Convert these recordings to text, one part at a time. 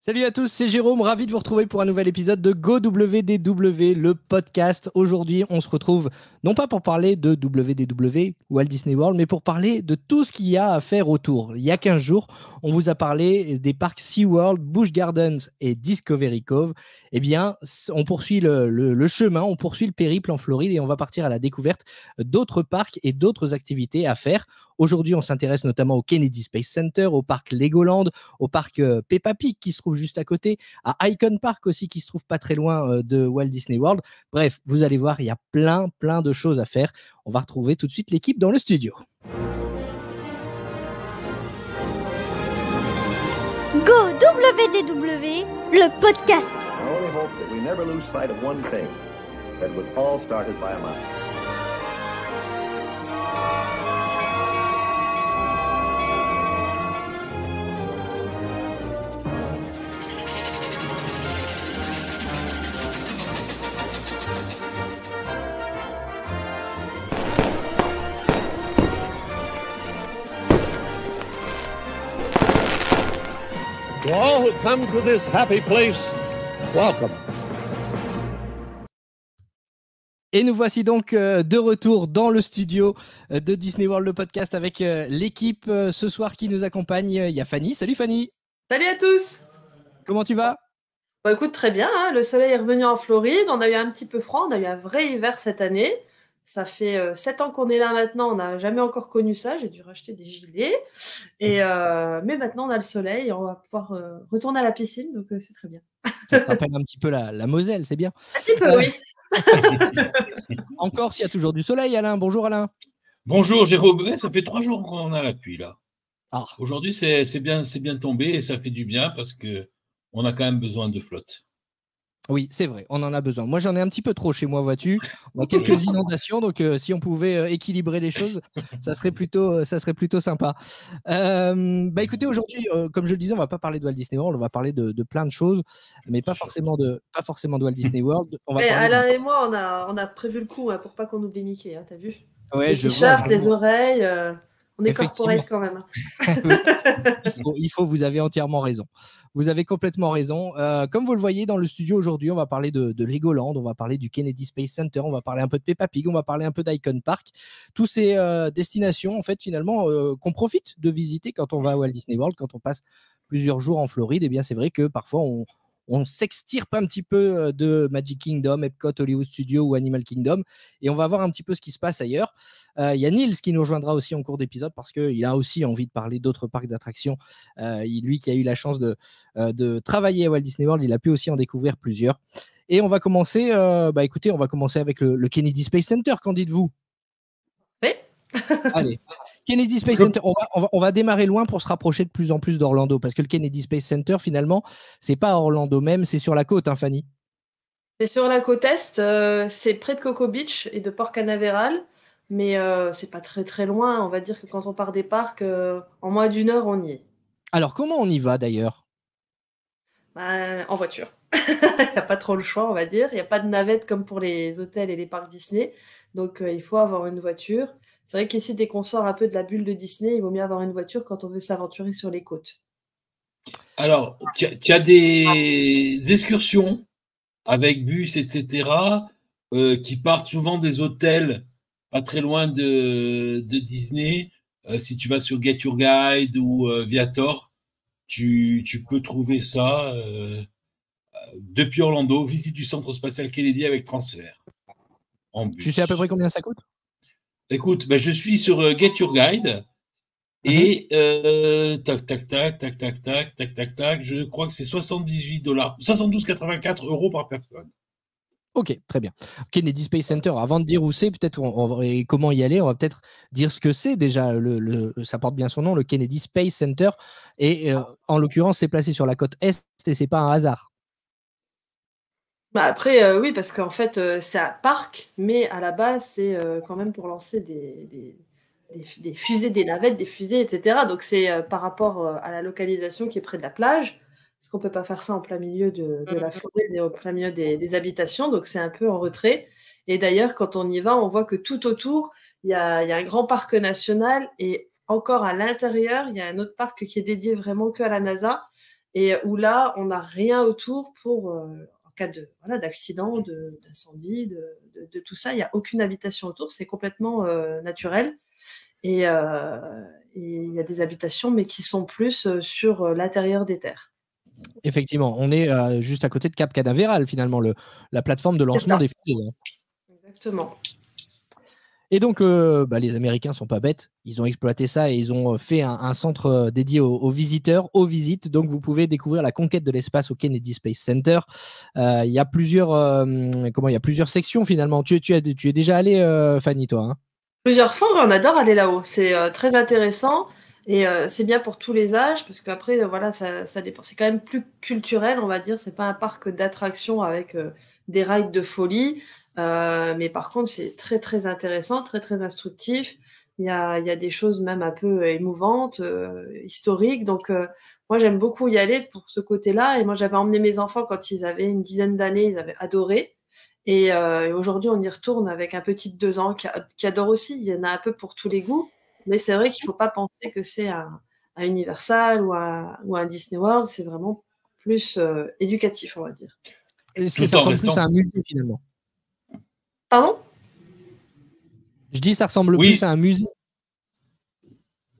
Salut à tous, c'est Jérôme, ravi de vous retrouver pour un nouvel épisode de GoWDW, le podcast. Aujourd'hui, on se retrouve non pas pour parler de WDW, Walt Disney World, mais pour parler de tout ce qu'il y a à faire autour. Il y a 15 jours, on vous a parlé des parcs SeaWorld, Busch Gardens et Discovery Cove. Eh bien, on poursuit le chemin, on poursuit le périple en Floride et on va partir à la découverte d'autres parcs et d'autres activités à faire. Aujourd'hui, on s'intéresse notamment au Kennedy Space Center, au parc Legoland, au parc Peppa Pig qui se trouve juste à côté, à Icon Park aussi qui se trouve pas très loin de Walt Disney World. Bref, vous allez voir, il y a plein de choses à faire. On va retrouver tout de suite l'équipe dans le studio. Go WDW, le podcast. I only hope that we never lose sight of one thing, that was all started by a mouse. To all who come to this happy place, welcome. Et nous voici donc de retour dans le studio de Disney World, le podcast, avec l'équipe ce soir qui nous accompagne. Il y a Fanny. Salut Fanny. Salut à tous. Comment tu vas? Bah écoute, très bien, hein. Le soleil est revenu en Floride, on a eu un petit peu froid, on a eu un vrai hiver cette année. Ça fait 7 ans qu'on est là maintenant, on n'a jamais encore connu ça, j'ai dû racheter des gilets. Mais maintenant on a le soleil et on va pouvoir retourner à la piscine, donc c'est très bien. Ça te rappelle un petit peu la Moselle, c'est bien. Un petit peu, oui. En Corse, il y a toujours du soleil, Alain. Bonjour Alain. Bonjour Jérôme, ouais, ça fait 3 jours qu'on a la pluie là. Ah. Aujourd'hui c'est bien tombé et ça fait du bien parce qu'on a quand même besoin de flotte. Oui, c'est vrai, on en a besoin. Moi, j'en ai un petit peu trop chez moi, vois-tu. On a quelques inondations, donc si on pouvait équilibrer les choses, ça serait plutôt sympa. Écoutez, aujourd'hui, comme je le disais, on va pas parler de Walt Disney World, on va parler de plein de choses, mais pas forcément de Walt Disney World. Alain et moi, on a prévu le coup, hein, pour pas qu'on oublie Mickey, hein, t'as vu? Ouais, les t-shirts, les oreilles, on est corporate quand même. il faut, vous avez entièrement raison. Vous avez complètement raison. Comme vous le voyez dans le studio aujourd'hui, on va parler de Legoland, on va parler du Kennedy Space Center, on va parler un peu de Peppa Pig, on va parler un peu d'Icon Park. Tous ces destinations, en fait, finalement, qu'on profite de visiter quand on va à Walt Disney World, quand on passe plusieurs jours en Floride. Eh bien, c'est vrai que parfois, on s'extirpe un petit peu de Magic Kingdom, Epcot, Hollywood Studios ou Animal Kingdom et on va voir un petit peu ce qui se passe ailleurs. Il y a Niels qui nous rejoindra aussi en cours d'épisode parce qu'il a aussi envie de parler d'autres parcs d'attractions. Lui qui a eu la chance de travailler à Walt Disney World, il a pu aussi en découvrir plusieurs. Et on va commencer, écoutez, on va commencer avec le Kennedy Space Center, qu'en dites-vous? Oui. Allez. Kennedy Space Center, on va démarrer loin pour se rapprocher de plus en plus d'Orlando, parce que le Kennedy Space Center, finalement, c'est pas à Orlando même, c'est sur la côte, hein, Fanny? C'est sur la côte Est, c'est près de Cocoa Beach et de Port Canaveral, mais c'est pas très loin. On va dire que quand on part des parcs, en moins d'1 heure, on y est. Alors, comment on y va d'ailleurs? En voiture. Il n'y a pas trop le choix, on va dire. Il n'y a pas de navette comme pour les hôtels et les parcs Disney, donc il faut avoir une voiture. C'est vrai qu'ici, dès qu'on sort un peu de la bulle de Disney, il vaut mieux avoir une voiture quand on veut s'aventurer sur les côtes. Alors, tu as des excursions avec bus, etc., qui partent souvent des hôtels pas très loin de Disney. Si tu vas sur Get Your Guide ou Viator, tu peux trouver ça depuis Orlando, visite du centre spatial Kennedy avec transfert en bus. Tu sais à peu près combien ça coûte? Écoute, je suis sur Get Your Guide et tac, je crois que c'est $78, 72,84 € par personne. Ok, très bien. Kennedy Space Center, avant de dire où c'est, peut-être et comment y aller, on va peut-être dire ce que c'est déjà. Ça porte bien son nom, le Kennedy Space Center. Et en l'occurrence, c'est placé sur la côte Est et c'est pas un hasard. Après, oui, parce qu'en fait, c'est un parc, mais à la base, c'est quand même pour lancer des fusées, des navettes, des fusées, etc. Donc c'est par rapport à la localisation qui est près de la plage, parce qu'on ne peut pas faire ça en plein milieu de la Floride et en plein milieu des habitations, donc c'est un peu en retrait. Et d'ailleurs, quand on y va, on voit que tout autour, il y a un grand parc national et encore à l'intérieur, il y a un autre parc qui est dédié vraiment que à la NASA. et où là, on n'a rien autour pour, en cas d'accident, d'incendie, de tout ça. Il n'y a aucune habitation autour, c'est complètement naturel. Et il y a des habitations, mais qui sont plus sur l'intérieur des terres. Effectivement, on est juste à côté de Cap Canaveral, finalement, la plateforme de lancement des fusées. Exactement. Et donc, les Américains sont pas bêtes. Ils ont exploité ça et ils ont fait un centre dédié aux visiteurs, aux visites. Donc, vous pouvez découvrir la conquête de l'espace au Kennedy Space Center. Il y a plusieurs sections finalement. Tu es déjà allé, Fanny, toi, hein? Plusieurs fois, on adore aller là-haut. C'est très intéressant et c'est bien pour tous les âges parce qu'après, voilà, ça dépend. C'est quand même plus culturel, on va dire. C'est pas un parc d'attractions avec des rides de folie. Mais par contre, c'est très, très intéressant, très, très instructif. Il y a des choses même un peu émouvantes, historiques. Donc, moi, j'aime beaucoup y aller pour ce côté-là. Et moi, j'avais emmené mes enfants quand ils avaient une dizaine d'années. Ils avaient adoré. Et aujourd'hui, on y retourne avec un petit de 2 ans qui adore aussi. Il y en a un peu pour tous les goûts. Mais c'est vrai qu'il ne faut pas penser que c'est un Universal ou un Disney World. C'est vraiment plus éducatif, on va dire. Est-ce que ça ressemble plus à un musée, finalement? Pardon? Je dis ça ressemble plus à un musée.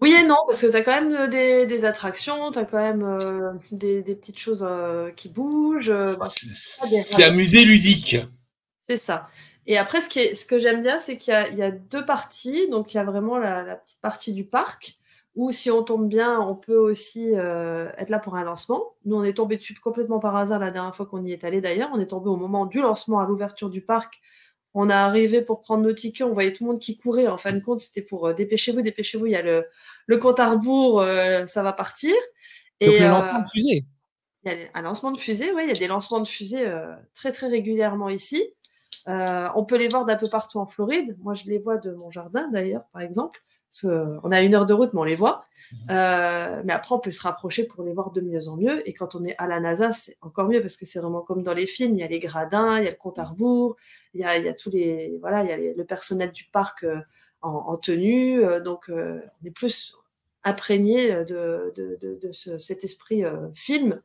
Oui et non, parce que tu as quand même des attractions, tu as quand même des petites choses qui bougent. C'est un musée ludique. C'est ça. Et après, ce que j'aime bien, c'est qu'il y a 2 parties. Donc, il y a vraiment la petite partie du parc, où si on tombe bien, on peut aussi être là pour un lancement. Nous, on est tombé dessus complètement par hasard la dernière fois qu'on y est allé d'ailleurs. On est tombé au moment du lancement, à l'ouverture du parc. On est arrivé pour prendre nos tickets, on voyait tout le monde qui courait. En fin de compte, c'était pour dépêchez-vous, dépêchez-vous, il y a le compte à rebours, ça va partir. Donc, le lancement de fusée. Il y a un lancement de fusée, oui, il y a des lancements de fusée très, très régulièrement ici. On peut les voir d'un peu partout en Floride. Moi, je les vois de mon jardin, d'ailleurs, par exemple. Parce qu'on a 1 heure de route, mais on les voit. Mais après, on peut se rapprocher pour les voir de mieux en mieux. Et quand on est à la NASA, c'est encore mieux parce que c'est vraiment comme dans les films. Il y a les gradins, il y a le compte à rebours, il y a tous les, voilà, il y a le personnel du parc en tenue. Donc, on est plus imprégné de cet esprit film.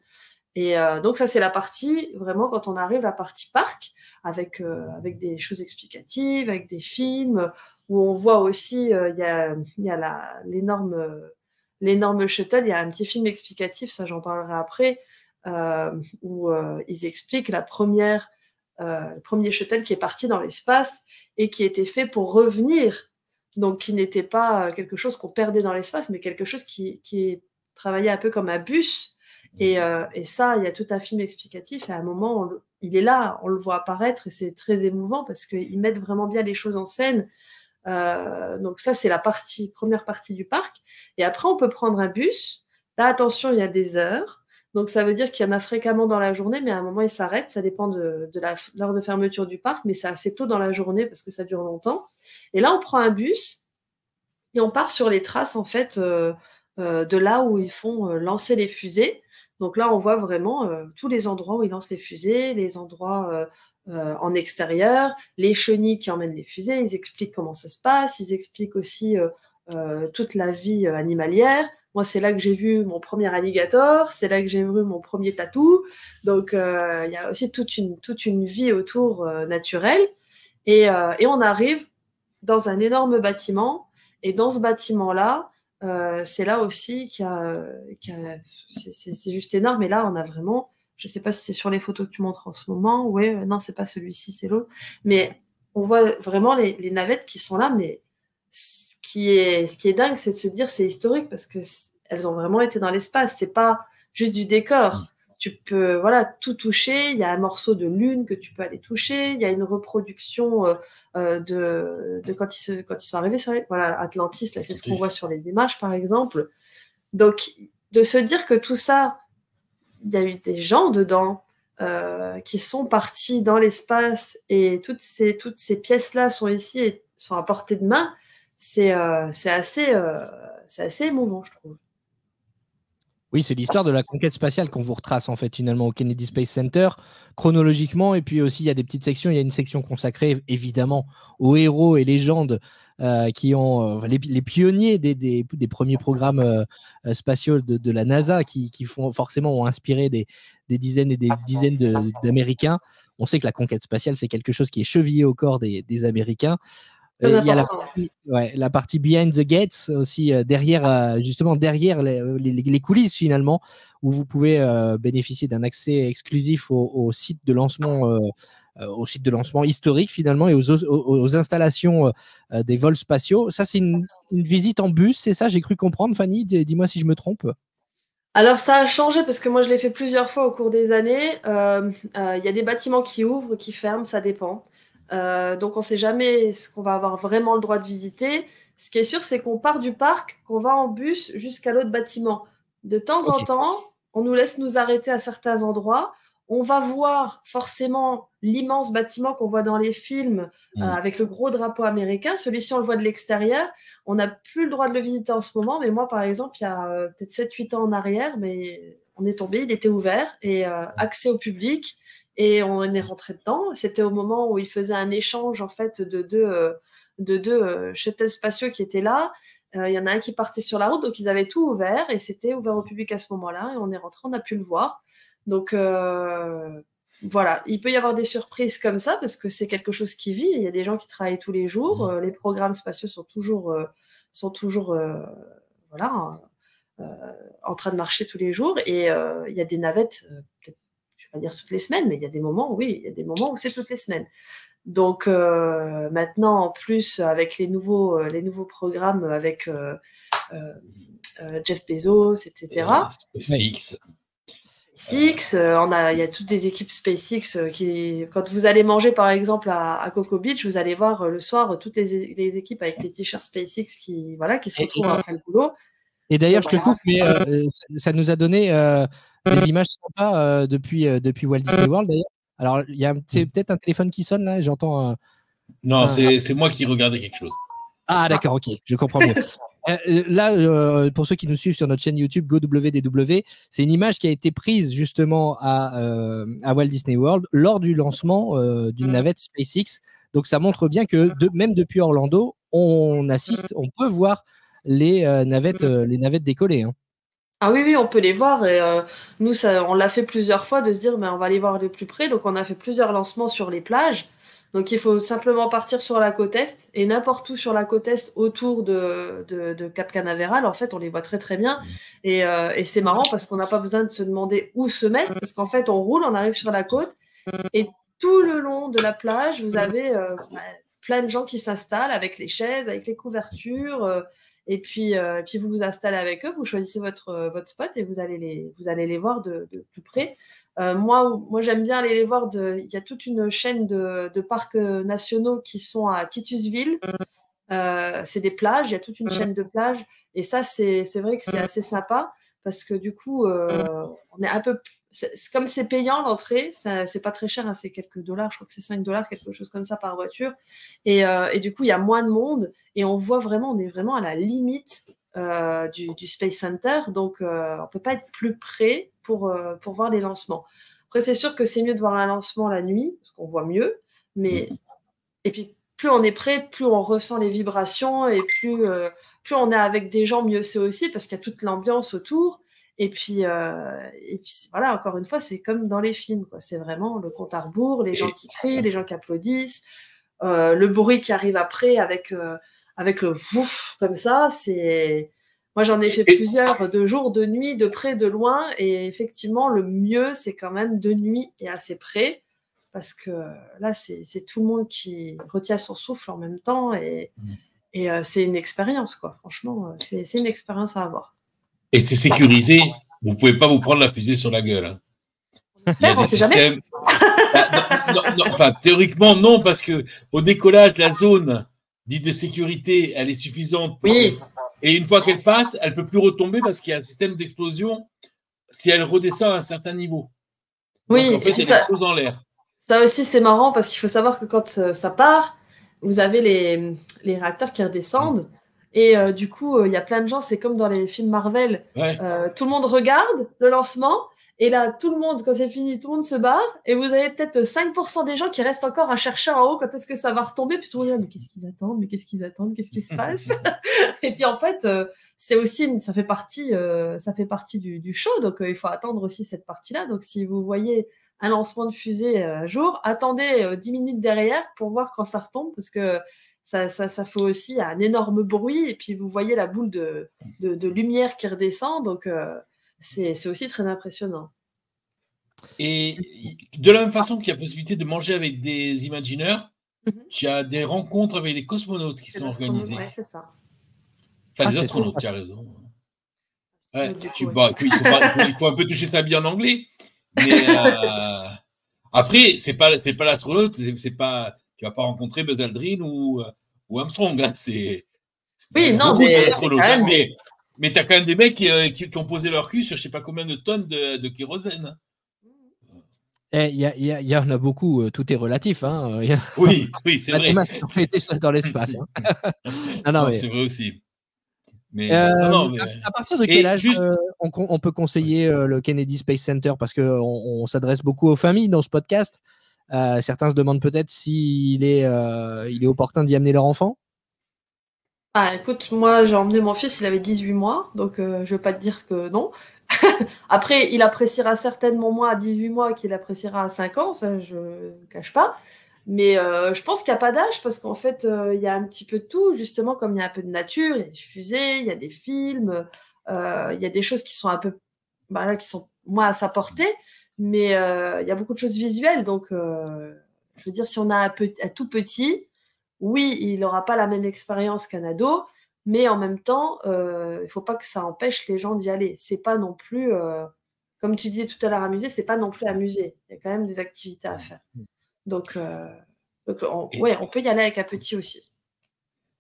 Et donc ça, c'est la partie, vraiment, quand on arrive, la partie parc, avec des choses explicatives, avec des films, où on voit aussi, il y a l'énorme shuttle, il y a un petit film explicatif, ça j'en parlerai après, où ils expliquent le premier shuttle qui est parti dans l'espace et qui était fait pour revenir, donc qui n'était pas quelque chose qu'on perdait dans l'espace, mais quelque chose qui travaillait un peu comme un bus. Et ça, il y a tout un film explicatif. Et à un moment, il est là, on le voit apparaître et c'est très émouvant parce qu'ils mettent vraiment bien les choses en scène. Donc ça, c'est la première partie du parc. Et après, on peut prendre un bus. Là, attention, il y a des heures. Donc ça veut dire qu'il y en a fréquemment dans la journée, mais à un moment, il s'arrête. Ça dépend de l'heure de fermeture du parc, mais c'est assez tôt dans la journée parce que ça dure longtemps. Et là, on prend un bus et on part sur les traces, en fait, de là où ils font lancer les fusées. Donc là, on voit vraiment tous les endroits où ils lancent les fusées, les endroits en extérieur, les chenilles qui emmènent les fusées. Ils expliquent comment ça se passe. Ils expliquent aussi toute la vie animalière. Moi, c'est là que j'ai vu mon premier alligator. C'est là que j'ai vu mon premier tatou. Donc, il y a aussi toute une vie autour naturelle. Et on arrive dans un énorme bâtiment. Et dans ce bâtiment-là, c'est là aussi c'est juste énorme. Et là, on a vraiment, je ne sais pas si c'est sur les photos que tu montres en ce moment. Oui, non, c'est pas celui-ci, c'est l'autre. Mais on voit vraiment les navettes qui sont là. Mais ce qui est dingue, c'est de se dire c'est historique parce que elles ont vraiment été dans l'espace. C'est pas juste du décor. Tu peux tout toucher. Il y a un morceau de lune que tu peux aller toucher. Il y a une reproduction de quand ils sont arrivés sur Atlantis. Là, c'est ce qu'on voit sur les images, par exemple. Donc, de se dire que tout ça, il y a eu des gens dedans qui sont partis dans l'espace et toutes ces pièces-là sont ici et sont à portée de main. C'est assez émouvant, je trouve. Oui, c'est l'histoire de la conquête spatiale qu'on vous retrace en fait finalement au Kennedy Space Center, chronologiquement, et puis aussi il y a des petites sections. Il y a une section consacrée évidemment aux héros et légendes qui ont les pionniers des premiers programmes spatiaux de la NASA qui forcément ont inspiré des dizaines et des dizaines d'Américains. On sait que la conquête spatiale, c'est quelque chose qui est chevillé au corps des Américains. Il y a la partie Behind the Gates aussi, justement derrière les coulisses finalement, où vous pouvez bénéficier d'un accès exclusif au site de lancement historique finalement et aux installations des vols spatiaux. Ça, c'est une visite en bus, c'est ça? J'ai cru comprendre, Fanny, dis-moi si je me trompe. Alors ça a changé parce que moi je l'ai fait plusieurs fois au cours des années. Il y a des bâtiments qui ouvrent, qui ferment, ça dépend. Donc on ne sait jamais ce qu'on va avoir vraiment le droit de visiter. Ce qui est sûr, c'est qu'on part du parc, qu'on va en bus jusqu'à l'autre bâtiment. De temps en temps, on nous laisse nous arrêter à certains endroits. On va voir forcément l'immense bâtiment qu'on voit dans les films avec le gros drapeau américain. Celui-ci, on le voit de l'extérieur. On n'a plus le droit de le visiter en ce moment. Mais moi, par exemple, il y a peut-être 7-8 ans en arrière, mais on est tombé, il était ouvert et accès au public. Et on est rentré dedans. C'était au moment où ils faisaient un échange en fait de deux shuttles spatiaux qui étaient là. Il y en a un qui partait sur la route, donc ils avaient tout ouvert et c'était ouvert au public à ce moment-là. Et on est rentré, on a pu le voir. Donc voilà, il peut y avoir des surprises comme ça parce que c'est quelque chose qui vit. Il y a des gens qui travaillent tous les jours. Les programmes spatiaux sont toujours en train de marcher tous les jours. Et il y a des navettes, peut-être, je ne vais pas dire toutes les semaines, mais il y a des moments où c'est toutes les semaines. Donc maintenant, en plus, avec les nouveaux programmes avec Jeff Bezos, etc. SpaceX. Il y a toutes des équipes SpaceX qui, quand vous allez manger par exemple à Cocoa Beach, vous allez voir le soir toutes les équipes avec les t-shirts SpaceX qui se retrouvent après le boulot. Et d'ailleurs, je te coupe, mais ça nous a donné des images sympas depuis Walt Disney World d'ailleurs. Alors, il y a peut-être un téléphone qui sonne là, j'entends. Non, c'est moi qui regardais quelque chose. Ah d'accord, ok, je comprends bien. Là, pour ceux qui nous suivent sur notre chaîne YouTube GoWDW, c'est une image qui a été prise justement à Walt Disney World lors du lancement d'une navette SpaceX. Donc ça montre bien que même depuis Orlando, on peut voir les navettes décoller. Hein. Ah oui, on peut les voir. Et nous, on l'a fait plusieurs fois de se dire, on va aller voir de plus près. Donc on a fait plusieurs lancements sur les plages. Donc, il faut simplement partir sur la côte Est et n'importe où sur la côte Est autour de Cap Canaveral. En fait, on les voit très, très bien. Et c'est marrant parce qu'on n'a pas besoin de se demander où se mettre parce qu'en fait, on roule, on arrive sur la côte et tout le long de la plage, vous avez plein de gens qui s'installent avec les chaises, avec les couvertures. Et puis vous vous installez avec eux, vous choisissez votre spot et vous allez les voir de plus près. Moi, j'aime bien aller les voir. Il y a toute une chaîne de parcs nationaux qui sont à Titusville. C'est des plages, il y a toute une chaîne de plages. Et ça, c'est vrai que c'est assez sympa parce que du coup, on est un peu. Comme c'est payant l'entrée, c'est pas très cher, hein, c'est quelques dollars, je crois que c'est $5, quelque chose comme ça par voiture. Et du coup, il y a moins de monde et on est vraiment à la limite du Space Center, donc on peut pas être plus près pour voir les lancements. Après, c'est sûr que c'est mieux de voir un lancement la nuit, parce qu'on voit mieux, et puis plus on est près, plus on ressent les vibrations et plus on est avec des gens, mieux c'est aussi, parce qu'il y a toute l'ambiance autour. Et puis voilà, encore une fois, c'est comme dans les films, quoi. C'est vraiment le compte à rebours, les gens qui crient, les gens qui applaudissent, le bruit qui arrive après avec le vouf comme ça. Moi, j'en ai fait plusieurs, de jour, de nuit, de près, de loin, et effectivement, le mieux, c'est quand même de nuit et assez près, parce que là, c'est tout le monde qui retient son souffle en même temps, et c'est une expérience, quoi. Franchement, c'est une expérience à avoir. Et c'est sécurisé. Vous ne pouvez pas vous prendre la fusée sur la gueule. Hein. Il y a des systèmes. Enfin, théoriquement, non, parce qu'au décollage, la zone dite de sécurité, elle est suffisante. Oui. Et une fois qu'elle passe, elle ne peut plus retomber parce qu'il y a un système d'explosion si elle redescend à un certain niveau. Oui. Donc, en fait, elle explose en l'air. Ça aussi, c'est marrant parce qu'il faut savoir que quand ça part, vous avez les réacteurs qui redescendent. Et du coup, il y a plein de gens, c'est comme dans les films Marvel, Ouais. tout le monde regarde le lancement, et là, tout le monde, quand c'est fini, tout le monde se barre, et vous avez peut-être 5% des gens qui restent encore à chercher en haut quand est-ce que ça va retomber, puis tout le monde dit, mais qu'est-ce qu'ils attendent, mais qu'est-ce qu'ils attendent, qu'est-ce qui se passe? Et puis en fait, c'est aussi, ça fait partie du show, donc il faut attendre aussi cette partie-là. Donc si vous voyez un lancement de fusée un jour, attendez 10 minutes derrière pour voir quand ça retombe, parce que ça fait aussi un énorme bruit, et puis vous voyez la boule de lumière qui redescend, donc c'est aussi très impressionnant. Et de la même façon qu'il y a possibilité de manger avec des imagineurs, il y a des rencontres avec des cosmonautes qui sont organisées. Ouais, c'est ça. Enfin, des c'est astronautes, trop tu as raison. Ouais, Du coup, il faut un peu toucher sa bille en anglais. Mais après, c'est pas l'astronaute, c'est pas, tu vas pas rencontrer Buzz Aldrin ou Armstrong. Hein, oui, non, mais c'est quand même... Mais tu as quand même des mecs qui ont posé leur cul sur je sais pas combien de tonnes de kérosène. Il y en a beaucoup, tout est relatif. Hein. Oui, c'est vrai. Des masses qui ont été dans l'espace. Hein. non, mais... c'est vrai aussi. Mais, à partir de quel âge on peut conseiller le Kennedy Space Center, parce qu'on s'adresse beaucoup aux familles dans ce podcast. Certains se demandent peut-être s'il est opportun d'y amener leur enfant. Ah, écoute, moi j'ai emmené mon fils, il avait 18 mois, donc je vais pas te dire que non. Après, il appréciera certainement moins à 18 mois qu'il appréciera à 5 ans, ça je ne cache pas. Mais je pense qu'il n'y a pas d'âge, parce qu'en fait, il y a un petit peu de tout, justement, comme il y a un peu de nature, il y a des fusées, il y a des films, il y a des choses qui sont un peu, qui sont moins à sa portée, mais il y a beaucoup de choses visuelles. Donc, je veux dire, si on a un tout petit, oui, il n'aura pas la même expérience qu'un ado, mais en même temps, il ne faut pas que ça empêche les gens d'y aller. C'est pas non plus, comme tu disais tout à l'heure, un musée, c'est pas non plus un musée. Il y a quand même des activités à faire. Donc on peut y aller avec un petit aussi.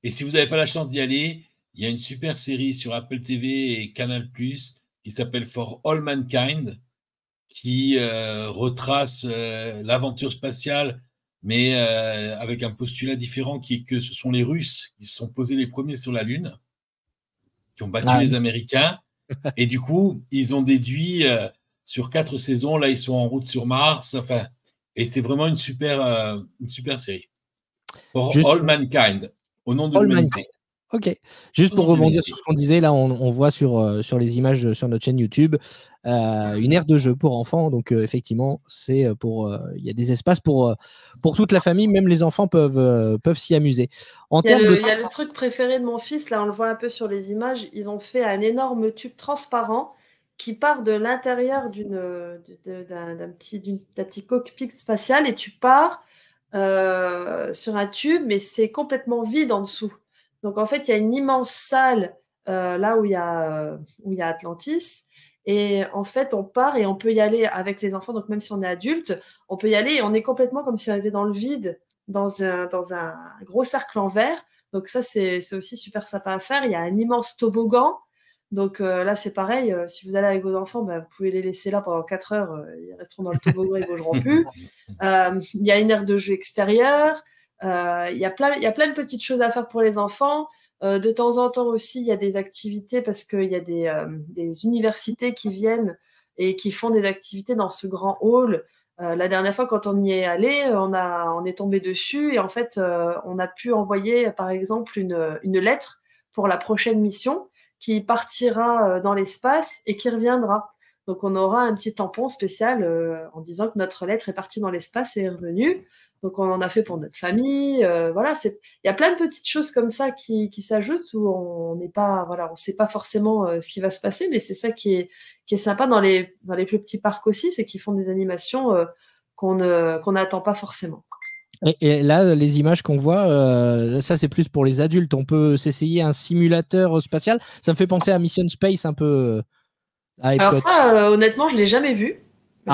Et si vous n'avez pas la chance d'y aller, il y a une super série sur Apple TV et Canal+, qui s'appelle For All Mankind, qui retrace l'aventure spatiale, mais avec un postulat différent, qui est que ce sont les Russes qui se sont posés les premiers sur la Lune, qui ont battu les Américains, et du coup, ils ont déduit sur 4 saisons, là, ils sont en route sur Mars, enfin, et c'est vraiment une super série. For All Mankind, au nom de l'humanité. Ok. Juste pour rebondir sur ce qu'on disait, là, on voit sur les images sur notre chaîne YouTube une aire de jeu pour enfants. Donc, effectivement, c'est il y a des espaces pour toute la famille. Même les enfants peuvent s'y amuser. Il y a le truc préféré de mon fils, là, on le voit un peu sur les images. Ils ont fait un énorme tube transparent qui part de l'intérieur d'un petit cockpit spatial, et tu pars sur un tube, mais c'est complètement vide en dessous. Donc, en fait, il y a une immense salle là où il y a Atlantis. Et en fait, on part et on peut y aller avec les enfants. Donc, même si on est adulte, on peut y aller et on est complètement comme si on était dans le vide, dans un gros cercle en verre. Donc, ça, c'est aussi super sympa à faire. Il y a un immense toboggan. Donc, là, c'est pareil. Si vous allez avec vos enfants, vous pouvez les laisser là pendant 4 heures. Ils resteront dans le toboggan, ils ne bougeront plus. Il y a une aire de jeu extérieure. Il y a plein de petites choses à faire pour les enfants. De temps en temps aussi, il y a des activités, parce qu'il y a des universités qui viennent et qui font des activités dans ce grand hall. La dernière fois, quand on y est allé, on est tombé dessus, et en fait, on a pu envoyer, par exemple, une lettre pour la prochaine mission qui partira dans l'espace et qui reviendra. Donc, on aura un petit tampon spécial en disant que notre lettre est partie dans l'espace et est revenue. Donc, on en a fait pour notre famille. Voilà, il y a plein de petites choses comme ça qui s'ajoutent, où on n'est pas, voilà, on sait pas forcément ce qui va se passer, mais c'est ça qui est sympa dans les plus petits parcs aussi, c'est qu'ils font des animations qu'on n'attend pas forcément. Et là, les images qu'on voit, ça c'est plus pour les adultes. On peut s'essayer un simulateur spatial. Ça me fait penser à Mission Space un peu. Alors ça, honnêtement, je l'ai jamais vu.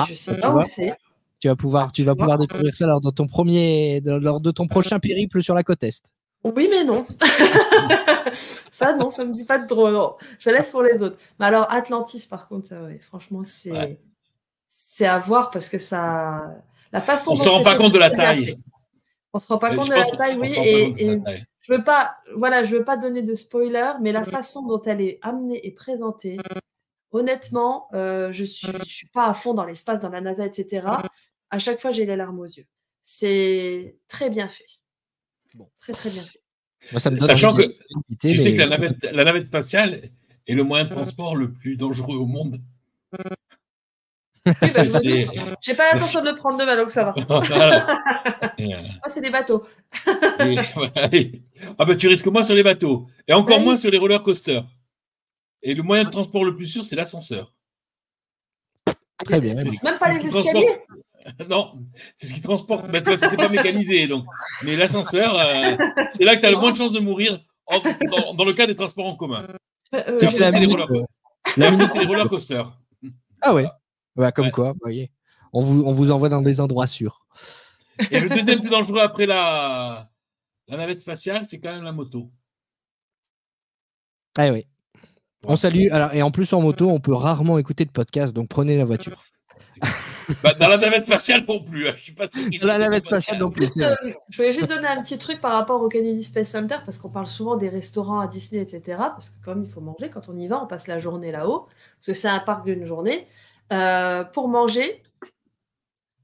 Je sais pas où c'est. Tu vas pouvoir découvrir ça lors de ton prochain périple sur la côte Est. Oui, mais non. Ça, non, ça me dit pas de trop. Non. Je laisse pour les autres. Mais alors, Atlantis, par contre, franchement, c'est à voir, parce que ça... La façon on ne se rend pas compte de la taille. On se rend pas compte de la taille, oui. Et je veux pas donner de spoiler, mais la façon dont elle est amenée et présentée, honnêtement, je suis pas à fond dans l'espace, dans la NASA, etc. À chaque fois, j'ai les larmes aux yeux. C'est très bien fait. Bon. Très, très bien fait. Moi, ça me donne Sachant envie que tu sais que la navette spatiale est le moyen de transport le plus dangereux au monde. Oui, j'ai pas l'intention de le prendre demain, donc ça va. C'est des bateaux. Tu risques moins sur les bateaux et encore moins sur les roller coasters. Et le moyen de transport le plus sûr, c'est l'ascenseur. Très bien. Même pas les escaliers. Non, c'est ce qui transporte. C'est pas mécanisé, donc. Mais l'ascenseur, c'est là que tu as le moins de chances de mourir dans le cas des transports en commun. C'est les roller coasters. Ah ouais. Comme quoi, vous voyez. On vous envoie dans des endroits sûrs. Et le deuxième plus dangereux après la navette spatiale, c'est quand même la moto. Ah oui. On salue. Alors, et en plus, en moto, on peut rarement écouter de podcast, donc prenez la voiture. Dans la navette spatiale non plus. Je suis pas sûr. Dans la navette spatiale non plus. Je voulais juste donner un petit truc par rapport au Kennedy Space Center, parce qu'on parle souvent des restaurants à Disney, etc. Parce que comme il faut manger, quand on y va, on passe la journée là-haut, parce que c'est un parc d'une journée. Pour manger,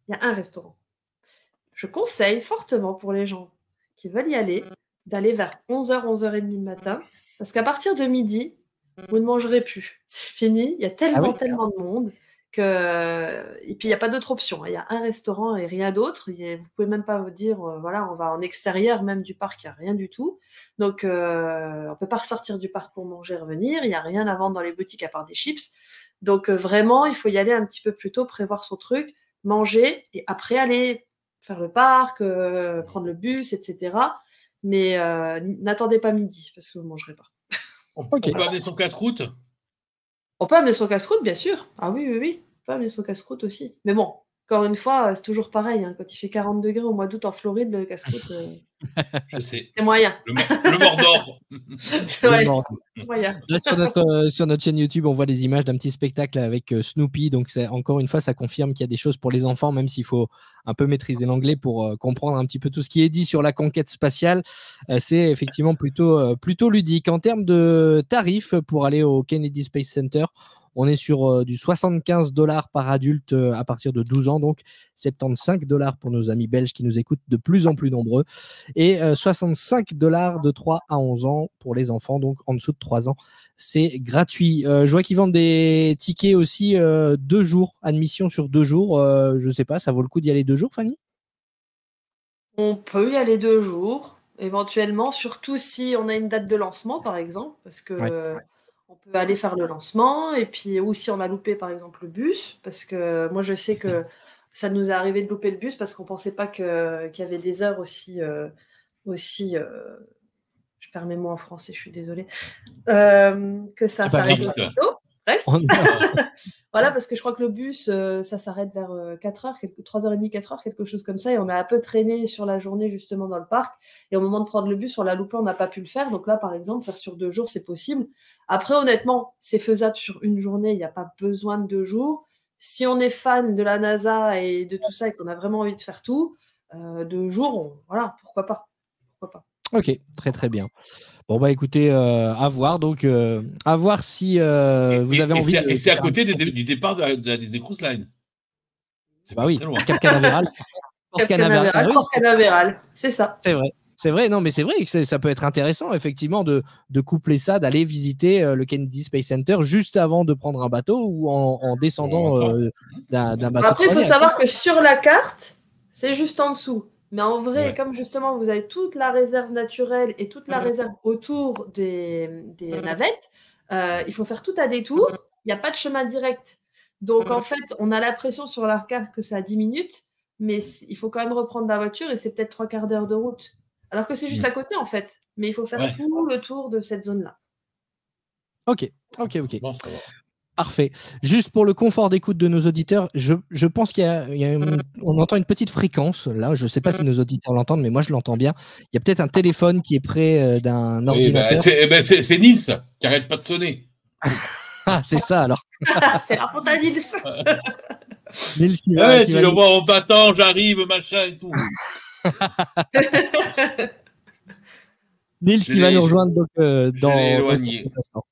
il y a un restaurant. Je conseille fortement pour les gens qui veulent y aller, d'aller vers 11h, 11h30 le matin, parce qu'à partir de midi, vous ne mangerez plus. C'est fini, il y a tellement de monde et puis il n'y a pas d'autre option. Il y a un restaurant et rien d'autre. Vous ne pouvez même pas vous dire, on va en extérieur même du parc, il n'y a rien du tout. Donc, on ne peut pas ressortir du parc pour manger et revenir. Il n'y a rien à vendre dans les boutiques à part des chips. Donc, vraiment, il faut y aller un petit peu plus tôt, prévoir son truc, manger et après aller faire le parc, prendre le bus, etc. Mais n'attendez pas midi parce que vous ne mangerez pas. On peut amener son casse-croûte. On peut amener son casse-croûte, bien sûr. Ah oui. On peut amener son casse-croûte aussi. Mais bon, encore une fois, c'est toujours pareil. Hein. Quand il fait 40 degrés au mois d'août en Floride, le casse-croûte, je sais. C'est moyen. Le Mordor. C'est moyen. Là, sur notre chaîne YouTube, on voit des images d'un petit spectacle avec Snoopy. Donc, encore une fois, ça confirme qu'il y a des choses pour les enfants, même s'il faut un peu maîtriser l'anglais pour comprendre un petit peu tout ce qui est dit sur la conquête spatiale. C'est effectivement plutôt ludique. En termes de tarifs, pour aller au Kennedy Space Center, on est sur du 75$ par adulte à partir de 12 ans, donc 75$ pour nos amis belges qui nous écoutent de plus en plus nombreux, et 65$ de 3 à 11 ans pour les enfants, donc en dessous de 3 ans. C'est gratuit. Je vois qu'ils vendent des tickets aussi 2 jours, admission sur 2 jours. Je ne sais pas, ça vaut le coup d'y aller 2 jours, Fanny? On peut y aller 2 jours, éventuellement, surtout si on a une date de lancement, par exemple, parce que... On peut aller faire le lancement, et puis ou si on a loupé par exemple le bus, parce que moi je sais que ça nous est arrivé de louper le bus parce qu'on pensait pas qu'il y avait des heures aussi je perds mes mots en français, je suis désolée, que ça s'arrête aussi tôt. Bref, voilà, parce que je crois que le bus, ça s'arrête vers 4h, 3h30, 4h, quelque chose comme ça, et on a un peu traîné sur la journée justement dans le parc, et au moment de prendre le bus, on l'a loupé, on n'a pas pu le faire, donc là, par exemple, faire sur 2 jours, c'est possible. Après, honnêtement, c'est faisable sur une journée, il n'y a pas besoin de 2 jours. Si on est fan de la NASA et de tout ça, et qu'on a vraiment envie de faire tout, 2 jours, voilà, pourquoi pas. Ok, très très bien. Bon bah écoutez, à voir donc, à voir si vous avez envie. Et c'est à côté du départ de la Disney Cruise Line. C'est pas très loin. Cap Canaveral. Port Canaveral, c'est ça. C'est vrai. Non mais c'est vrai que ça peut être intéressant effectivement de coupler ça, d'aller visiter le Kennedy Space Center juste avant de prendre un bateau ou en descendant d'un bateau. Après, il faut savoir que sur la carte, c'est juste en dessous. Mais en vrai, comme justement, vous avez toute la réserve naturelle et toute la réserve autour des navettes, il faut faire tout à détour. Il n'y a pas de chemin direct. Donc, en fait, on a l'impression sur la carte que ça a 10 minutes, mais il faut quand même reprendre la voiture et c'est peut-être 3/4 d'heure de route. Alors que c'est juste à côté, en fait. Mais il faut faire tout le tour de cette zone-là. Ok. Bon, ça va. Parfait. Juste pour le confort d'écoute de nos auditeurs, je pense on entend une petite fréquence. Là, je ne sais pas si nos auditeurs l'entendent, mais moi, je l'entends bien. Il y a peut-être un téléphone qui est près d'un ordinateur. C'est Nils qui n'arrête pas de sonner. Ah, c'est ça alors. C'est la faute à Nils. Nils tu le vois, on t'attend, j'arrive, machin et tout. Nils qui va nous rejoindre donc, dans quelques instants.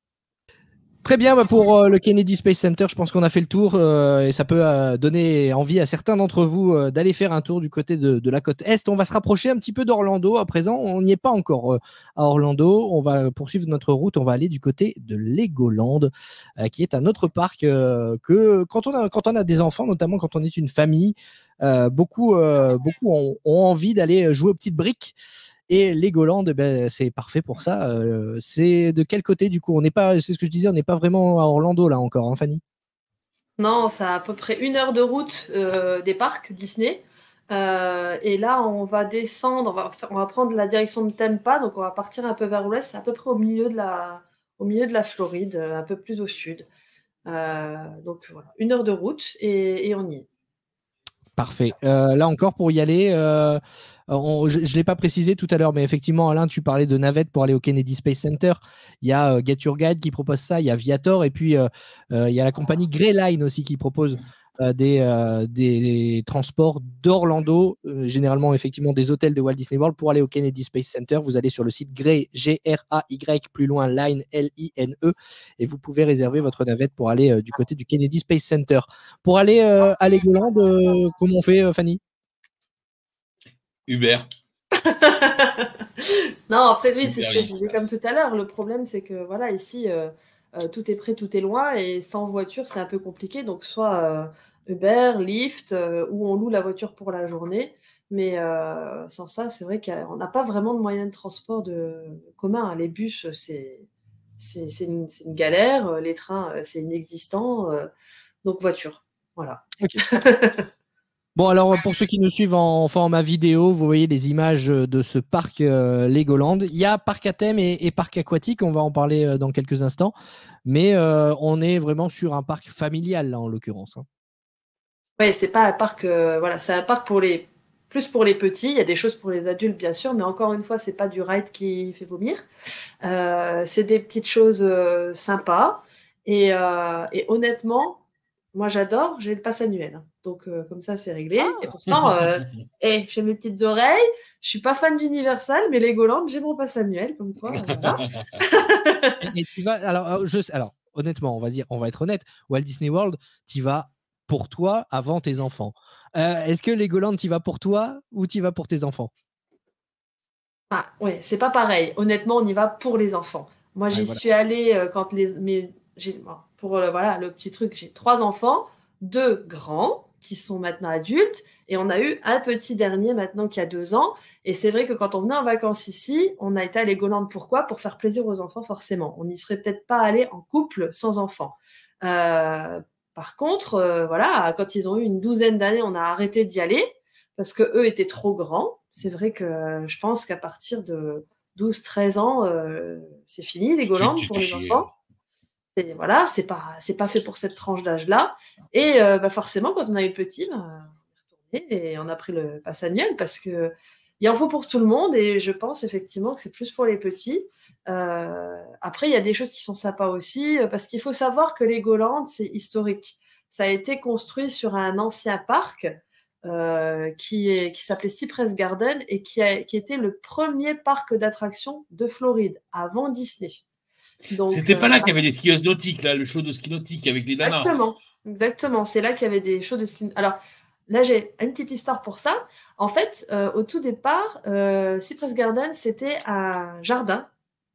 Très bien, pour le Kennedy Space Center, je pense qu'on a fait le tour et ça peut donner envie à certains d'entre vous d'aller faire un tour du côté de la côte Est. On va se rapprocher un petit peu d'Orlando à présent. On n'y est pas encore à Orlando. On va poursuivre notre route. On va aller du côté de Legoland, qui est un autre parc que quand on a des enfants, notamment quand on est une famille, beaucoup ont envie d'aller jouer aux petites briques. Et Legoland, c'est parfait pour ça. C'est de quel côté du coup? C'est ce que je disais, on n'est pas vraiment à Orlando là encore, hein, Fanny? Non, ça a à peu près 1 heure de route des parcs Disney. Et là, on va descendre, on va prendre la direction de Tampa, donc on va partir un peu vers l'ouest, c'est à peu près au milieu de la Floride, un peu plus au sud. Donc voilà, 1 heure de route et on y est. Parfait. Là encore, pour y aller, je ne l'ai pas précisé tout à l'heure, mais effectivement, Alain, tu parlais de navette pour aller au Kennedy Space Center. Il y a Get Your Guide qui propose ça, il y a Viator, et puis il y a la compagnie Grey Line aussi qui propose des transports d'Orlando, généralement effectivement des hôtels de Walt Disney World pour aller au Kennedy Space Center. Vous allez sur le site Grey, G-R-A-Y, plus loin, Line, L-I-N-E, et vous pouvez réserver votre navette pour aller du côté du Kennedy Space Center. Pour aller à Legoland, comment on fait, Fanny? Uber. Non, après oui, c'est ce que je disais comme tout à l'heure. Le problème, c'est que voilà, ici, tout est près, tout est loin, et sans voiture, c'est un peu compliqué. Donc, soit Uber, Lyft, ou on loue la voiture pour la journée. Mais sans ça, c'est vrai qu'on n'a pas vraiment de moyens de transport commun. Les bus, c'est une galère. Les trains, c'est inexistant. Donc, voiture. Voilà. Okay. Bon, alors pour ceux qui nous suivent en format vidéo, vous voyez les images de ce parc Legoland. Il y a parc à thème et parc aquatique, on va en parler dans quelques instants. Mais on est vraiment sur un parc familial, là, en l'occurrence. Hein. Oui, c'est pas un parc, voilà, c'est un parc plus pour les petits. Il y a des choses pour les adultes, bien sûr, mais encore une fois, c'est pas du ride qui fait vomir. C'est des petites choses sympas. Et honnêtement, moi, j'adore, j'ai le pass annuel. Donc, comme ça, c'est réglé. Ah. Et pourtant, j'ai mes petites oreilles. Je suis pas fan d'Universal, mais Legoland, j'ai mon pass annuel. Comme quoi, voilà. Et tu vas, alors, honnêtement, on va être honnête. Walt Disney World, tu vas pour toi avant tes enfants. Est-ce que Legoland, tu vas pour toi ou tu vas pour tes enfants? Ah, ouais, c'est pas pareil. Honnêtement, on y va pour les enfants. Moi, j'y suis allée quand voilà, le petit truc, j'ai 3 enfants, 2 grands qui sont maintenant adultes, et on a eu un petit dernier maintenant qui a 2 ans. Et c'est vrai que quand on venait en vacances ici, on a été à Legoland. Pourquoi? Pour faire plaisir aux enfants, forcément. On n'y serait peut-être pas allé en couple sans enfants. Par contre, voilà, quand ils ont eu une 12aine d'années, on a arrêté d'y aller parce que eux étaient trop grands. C'est vrai que je pense qu'à partir de 12-13 ans, c'est fini Legoland pour les enfants. Voilà, c'est pas fait pour cette tranche d'âge-là. Et forcément, quand on a eu le petit, on est retourné et on a pris le pass annuel parce que il en faut pour tout le monde. Et je pense effectivement que c'est plus pour les petits. Après, il y a des choses qui sont sympas aussi parce qu'il faut savoir que Legoland, c'est historique. Ça a été construit sur un ancien parc qui s'appelait Cypress Garden et qui était le premier parc d'attractions de Floride avant Disney. C'était pas là qu'il y avait les skieuses nautiques, là, le show de ski nautique avec les nanas. Exactement. C'est là qu'il y avait des shows de ski. Alors là, j'ai une petite histoire pour ça. En fait, au tout départ, Cypress Garden, c'était un jardin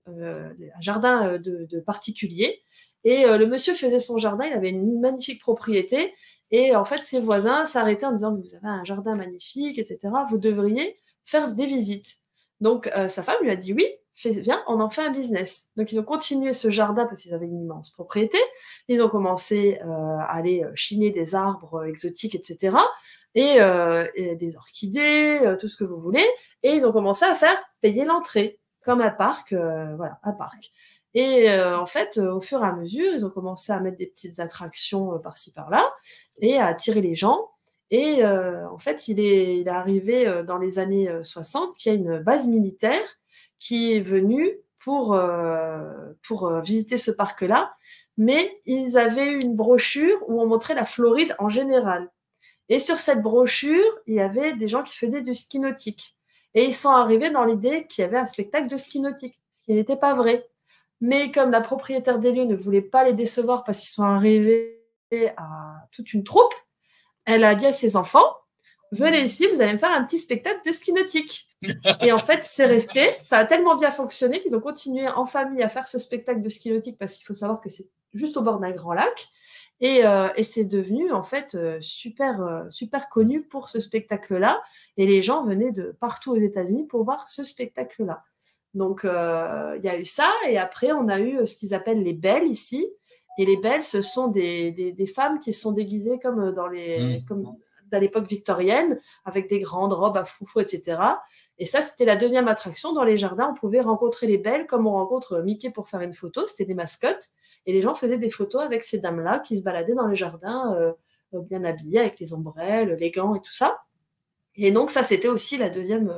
de particuliers. Et le monsieur faisait son jardin, il avait une magnifique propriété. Et en fait, ses voisins s'arrêtaient en disant « Vous avez un jardin magnifique, etc. Vous devriez faire des visites. » Donc, sa femme lui a dit « Oui, viens, on en fait un business. » Donc, ils ont continué ce jardin parce qu'ils avaient une immense propriété. Ils ont commencé à aller chiner des arbres exotiques, etc. Et des orchidées, tout ce que vous voulez. Et ils ont commencé à faire payer l'entrée, comme un parc, voilà, un parc. Et en fait, au fur et à mesure, ils ont commencé à mettre des petites attractions par-ci, par-là, et à attirer les gens. Et en fait, il est arrivé dans les années 60 qu'il y a une base militaire qui est venue pour visiter ce parc-là. Mais ils avaient une brochure où on montrait la Floride en général. Et sur cette brochure, il y avait des gens qui faisaient du ski nautique. Et ils sont arrivés dans l'idée qu'il y avait un spectacle de ski nautique, ce qui n'était pas vrai. Mais comme la propriétaire des lieux ne voulait pas les décevoir parce qu'ils sont arrivés à toute une troupe, elle a dit à ses enfants, venez ici, vous allez me faire un petit spectacle de ski nautique. Et en fait, c'est resté. Ça a tellement bien fonctionné qu'ils ont continué en famille à faire ce spectacle de ski nautique parce qu'il faut savoir que c'est juste au bord d'un grand lac. Et c'est devenu en fait super connu pour ce spectacle-là. Et les gens venaient de partout aux États-Unis pour voir ce spectacle-là. Donc, il y a eu ça. Et après, on a eu ce qu'ils appellent les belles ici. Et les belles, ce sont des femmes qui sont déguisées comme dans l'époque victorienne, avec des grandes robes à foufou, etc. Et ça, c'était la deuxième attraction. Dans les jardins, on pouvait rencontrer les belles comme on rencontre Mickey pour faire une photo. C'était des mascottes. Et les gens faisaient des photos avec ces dames-là qui se baladaient dans les jardins bien habillées, avec les ombrelles, les gants et tout ça. Et donc, ça, c'était aussi la deuxième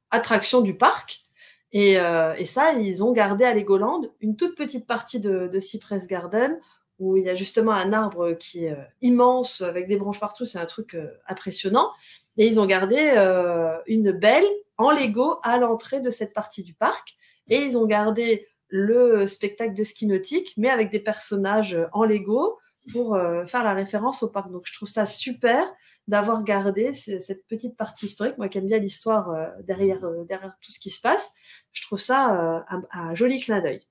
attraction du parc. Et ça, ils ont gardé à Legoland une toute petite partie de Cypress Garden où il y a justement un arbre qui est immense avec des branches partout. C'est un truc impressionnant. Et ils ont gardé une belle en Lego à l'entrée de cette partie du parc. Et ils ont gardé le spectacle de ski nautique, mais avec des personnages en Lego pour faire la référence au parc. Donc, je trouve ça super d'avoir gardé cette petite partie historique. Moi qui aime bien l'histoire derrière tout ce qui se passe, je trouve ça un joli clin d'œil.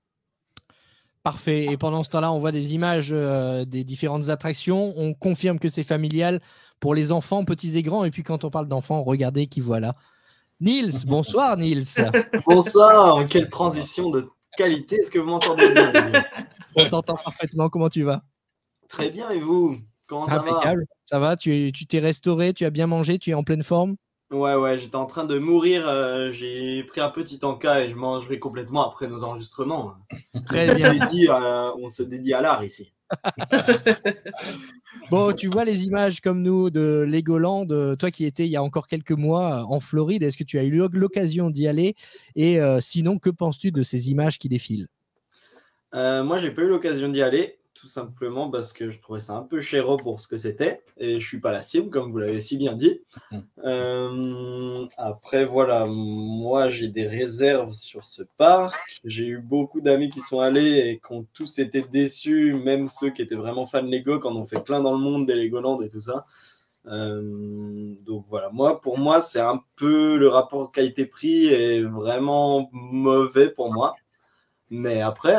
Parfait. Et pendant ce temps-là, on voit des images des différentes attractions. On confirme que c'est familial pour les enfants, petits et grands. Et puis quand on parle d'enfants, regardez qui voilà. Niels, bonsoir Niels. Bonsoir, quelle transition de qualité. Est-ce que vous m'entendez bien? On t'entend parfaitement. Comment tu vas? Très bien, et vous? Comment ça va? Ça va, tu t'es restauré, tu as bien mangé, tu es en pleine forme? Ouais, j'étais en train de mourir. J'ai pris un petit encas et je mangerai complètement après nos enregistrements. Très bien. On se dédie à l'art ici. Bon, tu vois les images comme nous de Legoland, toi qui étais il y a encore quelques mois en Floride, est-ce que tu as eu l'occasion d'y aller? Et sinon, que penses-tu de ces images qui défilent? Moi, j'ai pas eu l'occasion d'y aller, tout simplement parce que je trouvais ça un peu chéro pour ce que c'était, et je suis pas la cible, comme vous l'avez si bien dit. Après, voilà, moi j'ai des réserves sur ce parc. J'ai eu beaucoup d'amis qui sont allés et qui ont tous été déçus, même ceux qui étaient vraiment fans de Lego, qui en ont fait plein dans le monde des Legoland et tout ça. Donc voilà, pour moi, c'est un peu le rapport qualité-prix est vraiment mauvais pour moi. Mais après,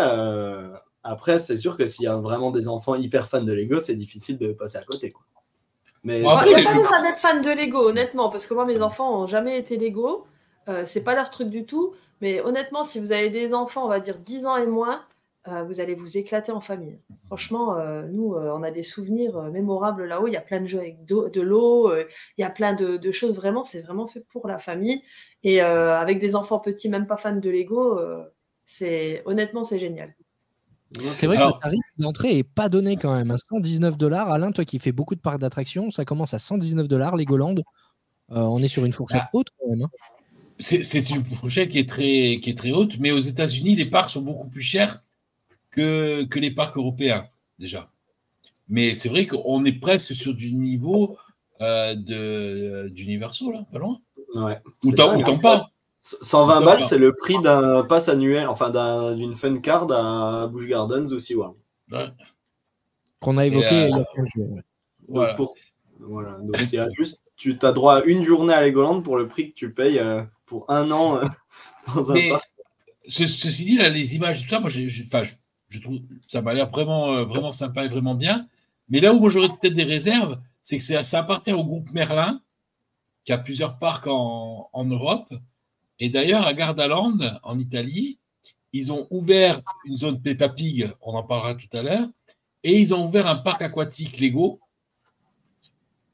c'est sûr que s'il y a vraiment des enfants hyper fans de Lego, c'est difficile de passer à côté, quoi. Mais il n'y a pas besoin d'être fan de Lego, honnêtement, parce que moi, mes enfants n'ont jamais été Lego. C'est pas leur truc du tout. Mais honnêtement, si vous avez des enfants, on va dire 10 ans et moins, vous allez vous éclater en famille. Franchement, nous, on a des souvenirs mémorables là-haut. Il y a plein de jeux avec de l'eau. Il y a plein de choses. Vraiment, c'est vraiment fait pour la famille. Et avec des enfants petits, même pas fans de Lego, honnêtement, c'est génial. C'est vrai que le tarif d'entrée n'est pas donné quand même. À $119. Alain, toi qui fais beaucoup de parcs d'attractions, ça commence à $119 Legoland. On est sur une fourchette haute quand même. Hein. C'est une fourchette qui est très haute, mais aux États-Unis, les parcs sont beaucoup plus chers que les parcs européens, déjà. Mais c'est vrai qu'on est presque sur du niveau d'Universal, là, pas loin. Ouais. Autant pas. 120 balles, c'est le prix d'un pass annuel, enfin d'une fun card à Busch Gardens ou SeaWorld. Ouais. Qu'on a évoqué il y a 15 jours. Ouais. Voilà. Donc il y a juste, tu as droit à une journée à Legoland pour le prix que tu payes pour un an dans un parc. Ceci dit, là, les images, tout ça, moi, je trouve ça m'a l'air vraiment sympa et vraiment bien. Mais là où moi j'aurais peut-être des réserves, c'est que ça appartient au groupe Merlin, qui a plusieurs parcs en Europe. Et d'ailleurs, à Gardaland, en Italie, ils ont ouvert une zone Peppa Pig, on en parlera tout à l'heure, et ils ont ouvert un parc aquatique Lego,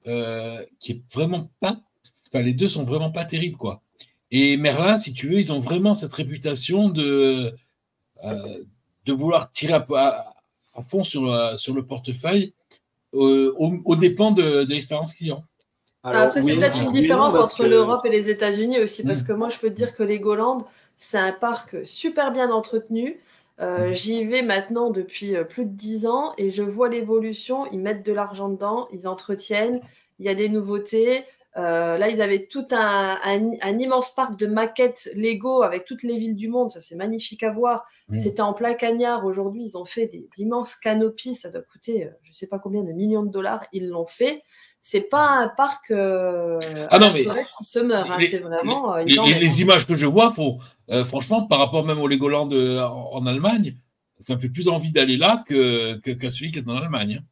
qui est vraiment pas... Enfin, les deux sont vraiment pas terribles, quoi. Et Merlin, si tu veux, ils ont vraiment cette réputation de vouloir tirer à fond sur le portefeuille aux dépens de l'expérience client. Alors, après, c'est peut-être une différence entre l'Europe et les États-Unis aussi, parce que moi, je peux te dire que Legoland, c'est un parc super bien entretenu. J'y vais maintenant depuis plus de 10 ans et je vois l'évolution. Ils mettent de l'argent dedans, ils entretiennent, il y a des nouveautés. Là, ils avaient tout un immense parc de maquettes Lego avec toutes les villes du monde. Ça, c'est magnifique à voir. C'était en plein cagnard. Aujourd'hui, ils ont fait des immenses canopies. Ça doit coûter, je ne sais pas combien de millions de dollars. Ils l'ont fait. C'est pas un parc qui se meurt. Hein. C'est vraiment. Les images que je vois, franchement, par rapport même au Legoland en Allemagne, ça me fait plus envie d'aller là qu'à celui qui est en Allemagne. Hein.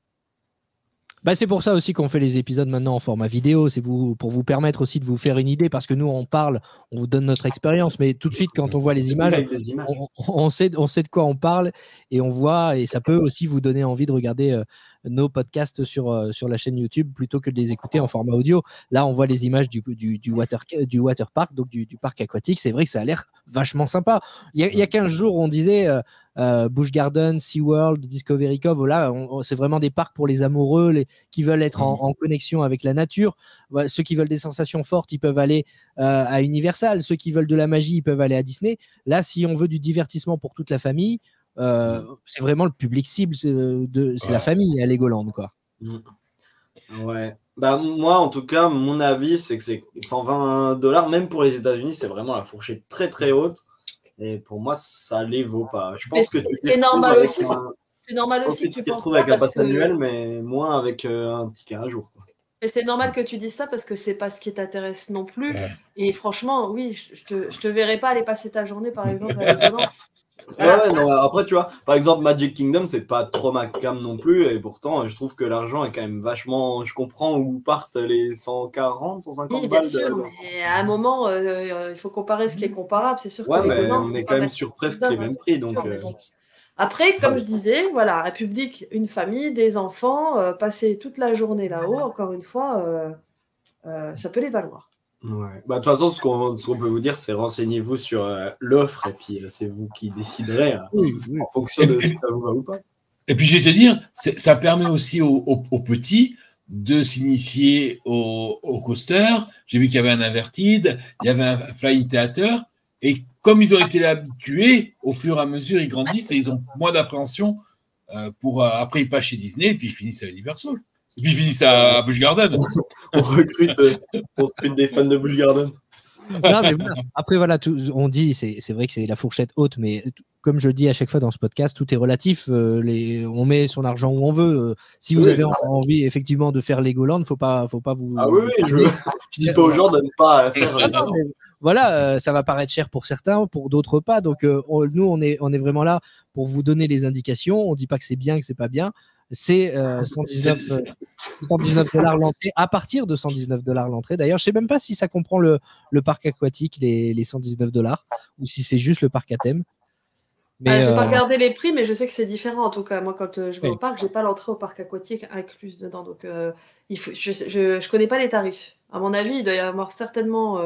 Bah, c'est pour ça aussi qu'on fait les épisodes maintenant en format vidéo, c'est pour vous permettre aussi de vous faire une idée, parce que nous on parle, on vous donne notre expérience, mais tout de suite quand on voit les images, on sait de quoi on parle et on voit, et ça peut aussi vous donner envie de regarder nos podcasts sur la chaîne YouTube plutôt que de les écouter en format audio. Là on voit les images du water park, donc du parc aquatique. C'est vrai que ça a l'air vachement sympa. Il y a 15 jours on disait Busch Gardens, SeaWorld, Discovery Cove, voilà, c'est vraiment des parcs pour les amoureux, qui veulent être en connexion avec la nature. Voilà, ceux qui veulent des sensations fortes, ils peuvent aller à Universal. Ceux qui veulent de la magie, ils peuvent aller à Disney. Là, si on veut du divertissement pour toute la famille, c'est vraiment le public cible, c'est la famille à Legoland, quoi. Ouais. Bah, moi, en tout cas, mon avis, c'est que c'est $120, même pour les États-Unis, c'est vraiment la fourchette très très haute. Et pour moi, ça les vaut pas. Je pense que c'est normal aussi. C'est normal aussi que tu penses ça. Avec un pass annuel, mais moins avec un ticket à jour. Quoi. Mais c'est normal que tu dises ça parce que c'est pas ce qui t'intéresse non plus. Ouais. Et franchement, oui, je te verrai pas aller passer ta journée, par exemple, à Legoland. Ouais, non, après, tu vois, par exemple, Magic Kingdom, c'est pas trop ma cam non plus, et pourtant, je trouve que l'argent est quand même vachement. Je comprends où partent les 140, 150 balles. Bien sûr, mais à un moment, il faut comparer ce qui est comparable, c'est sûr. Ouais, mais on est quand même sur presque les mêmes prix, donc. Après, comme je disais, voilà, un public, une famille, des enfants, passer toute la journée là-haut, encore une fois, ça peut les valoir. Ouais. Bah, de toute façon, ce qu'on peut vous dire, c'est renseignez-vous sur l'offre et puis c'est vous qui déciderez en fonction de si ça vous va ou pas. Et puis, je vais te dire, ça permet aussi aux petits de s'initier au coaster. J'ai vu qu'il y avait un Inverted, il y avait un Flying Theater. Et comme ils ont été habitués, au fur et à mesure, ils grandissent et ils ont moins d'appréhension après, ils passent chez Disney et puis ils finissent à Universal. Et puis ils finissent à Busch Gardens. on recrute des fans de Busch Gardens. Non, mais voilà. Après, voilà, on dit, c'est vrai que c'est la fourchette haute, mais comme je le dis à chaque fois dans ce podcast, tout est relatif. On met son argent où on veut. Si vous avez envie effectivement de faire Legoland, faut pas vous. Ah oui, je dis pas aux gens de ne pas faire. Voilà, ça va paraître cher pour certains, pour d'autres pas. Donc nous, on est vraiment là pour vous donner les indications. On dit pas que c'est bien, que c'est pas bien. C'est $119 l'entrée, à partir de $119 l'entrée. D'ailleurs, je sais même pas si ça comprend le parc aquatique, les $119, ou si c'est juste le parc à thème. Mais je n'ai pas regardé les prix, mais je sais que c'est différent. En tout cas, moi, quand je vais au parc, je n'ai pas l'entrée au parc aquatique incluse dedans. Donc, je ne connais pas les tarifs. À mon avis, il doit y avoir certainement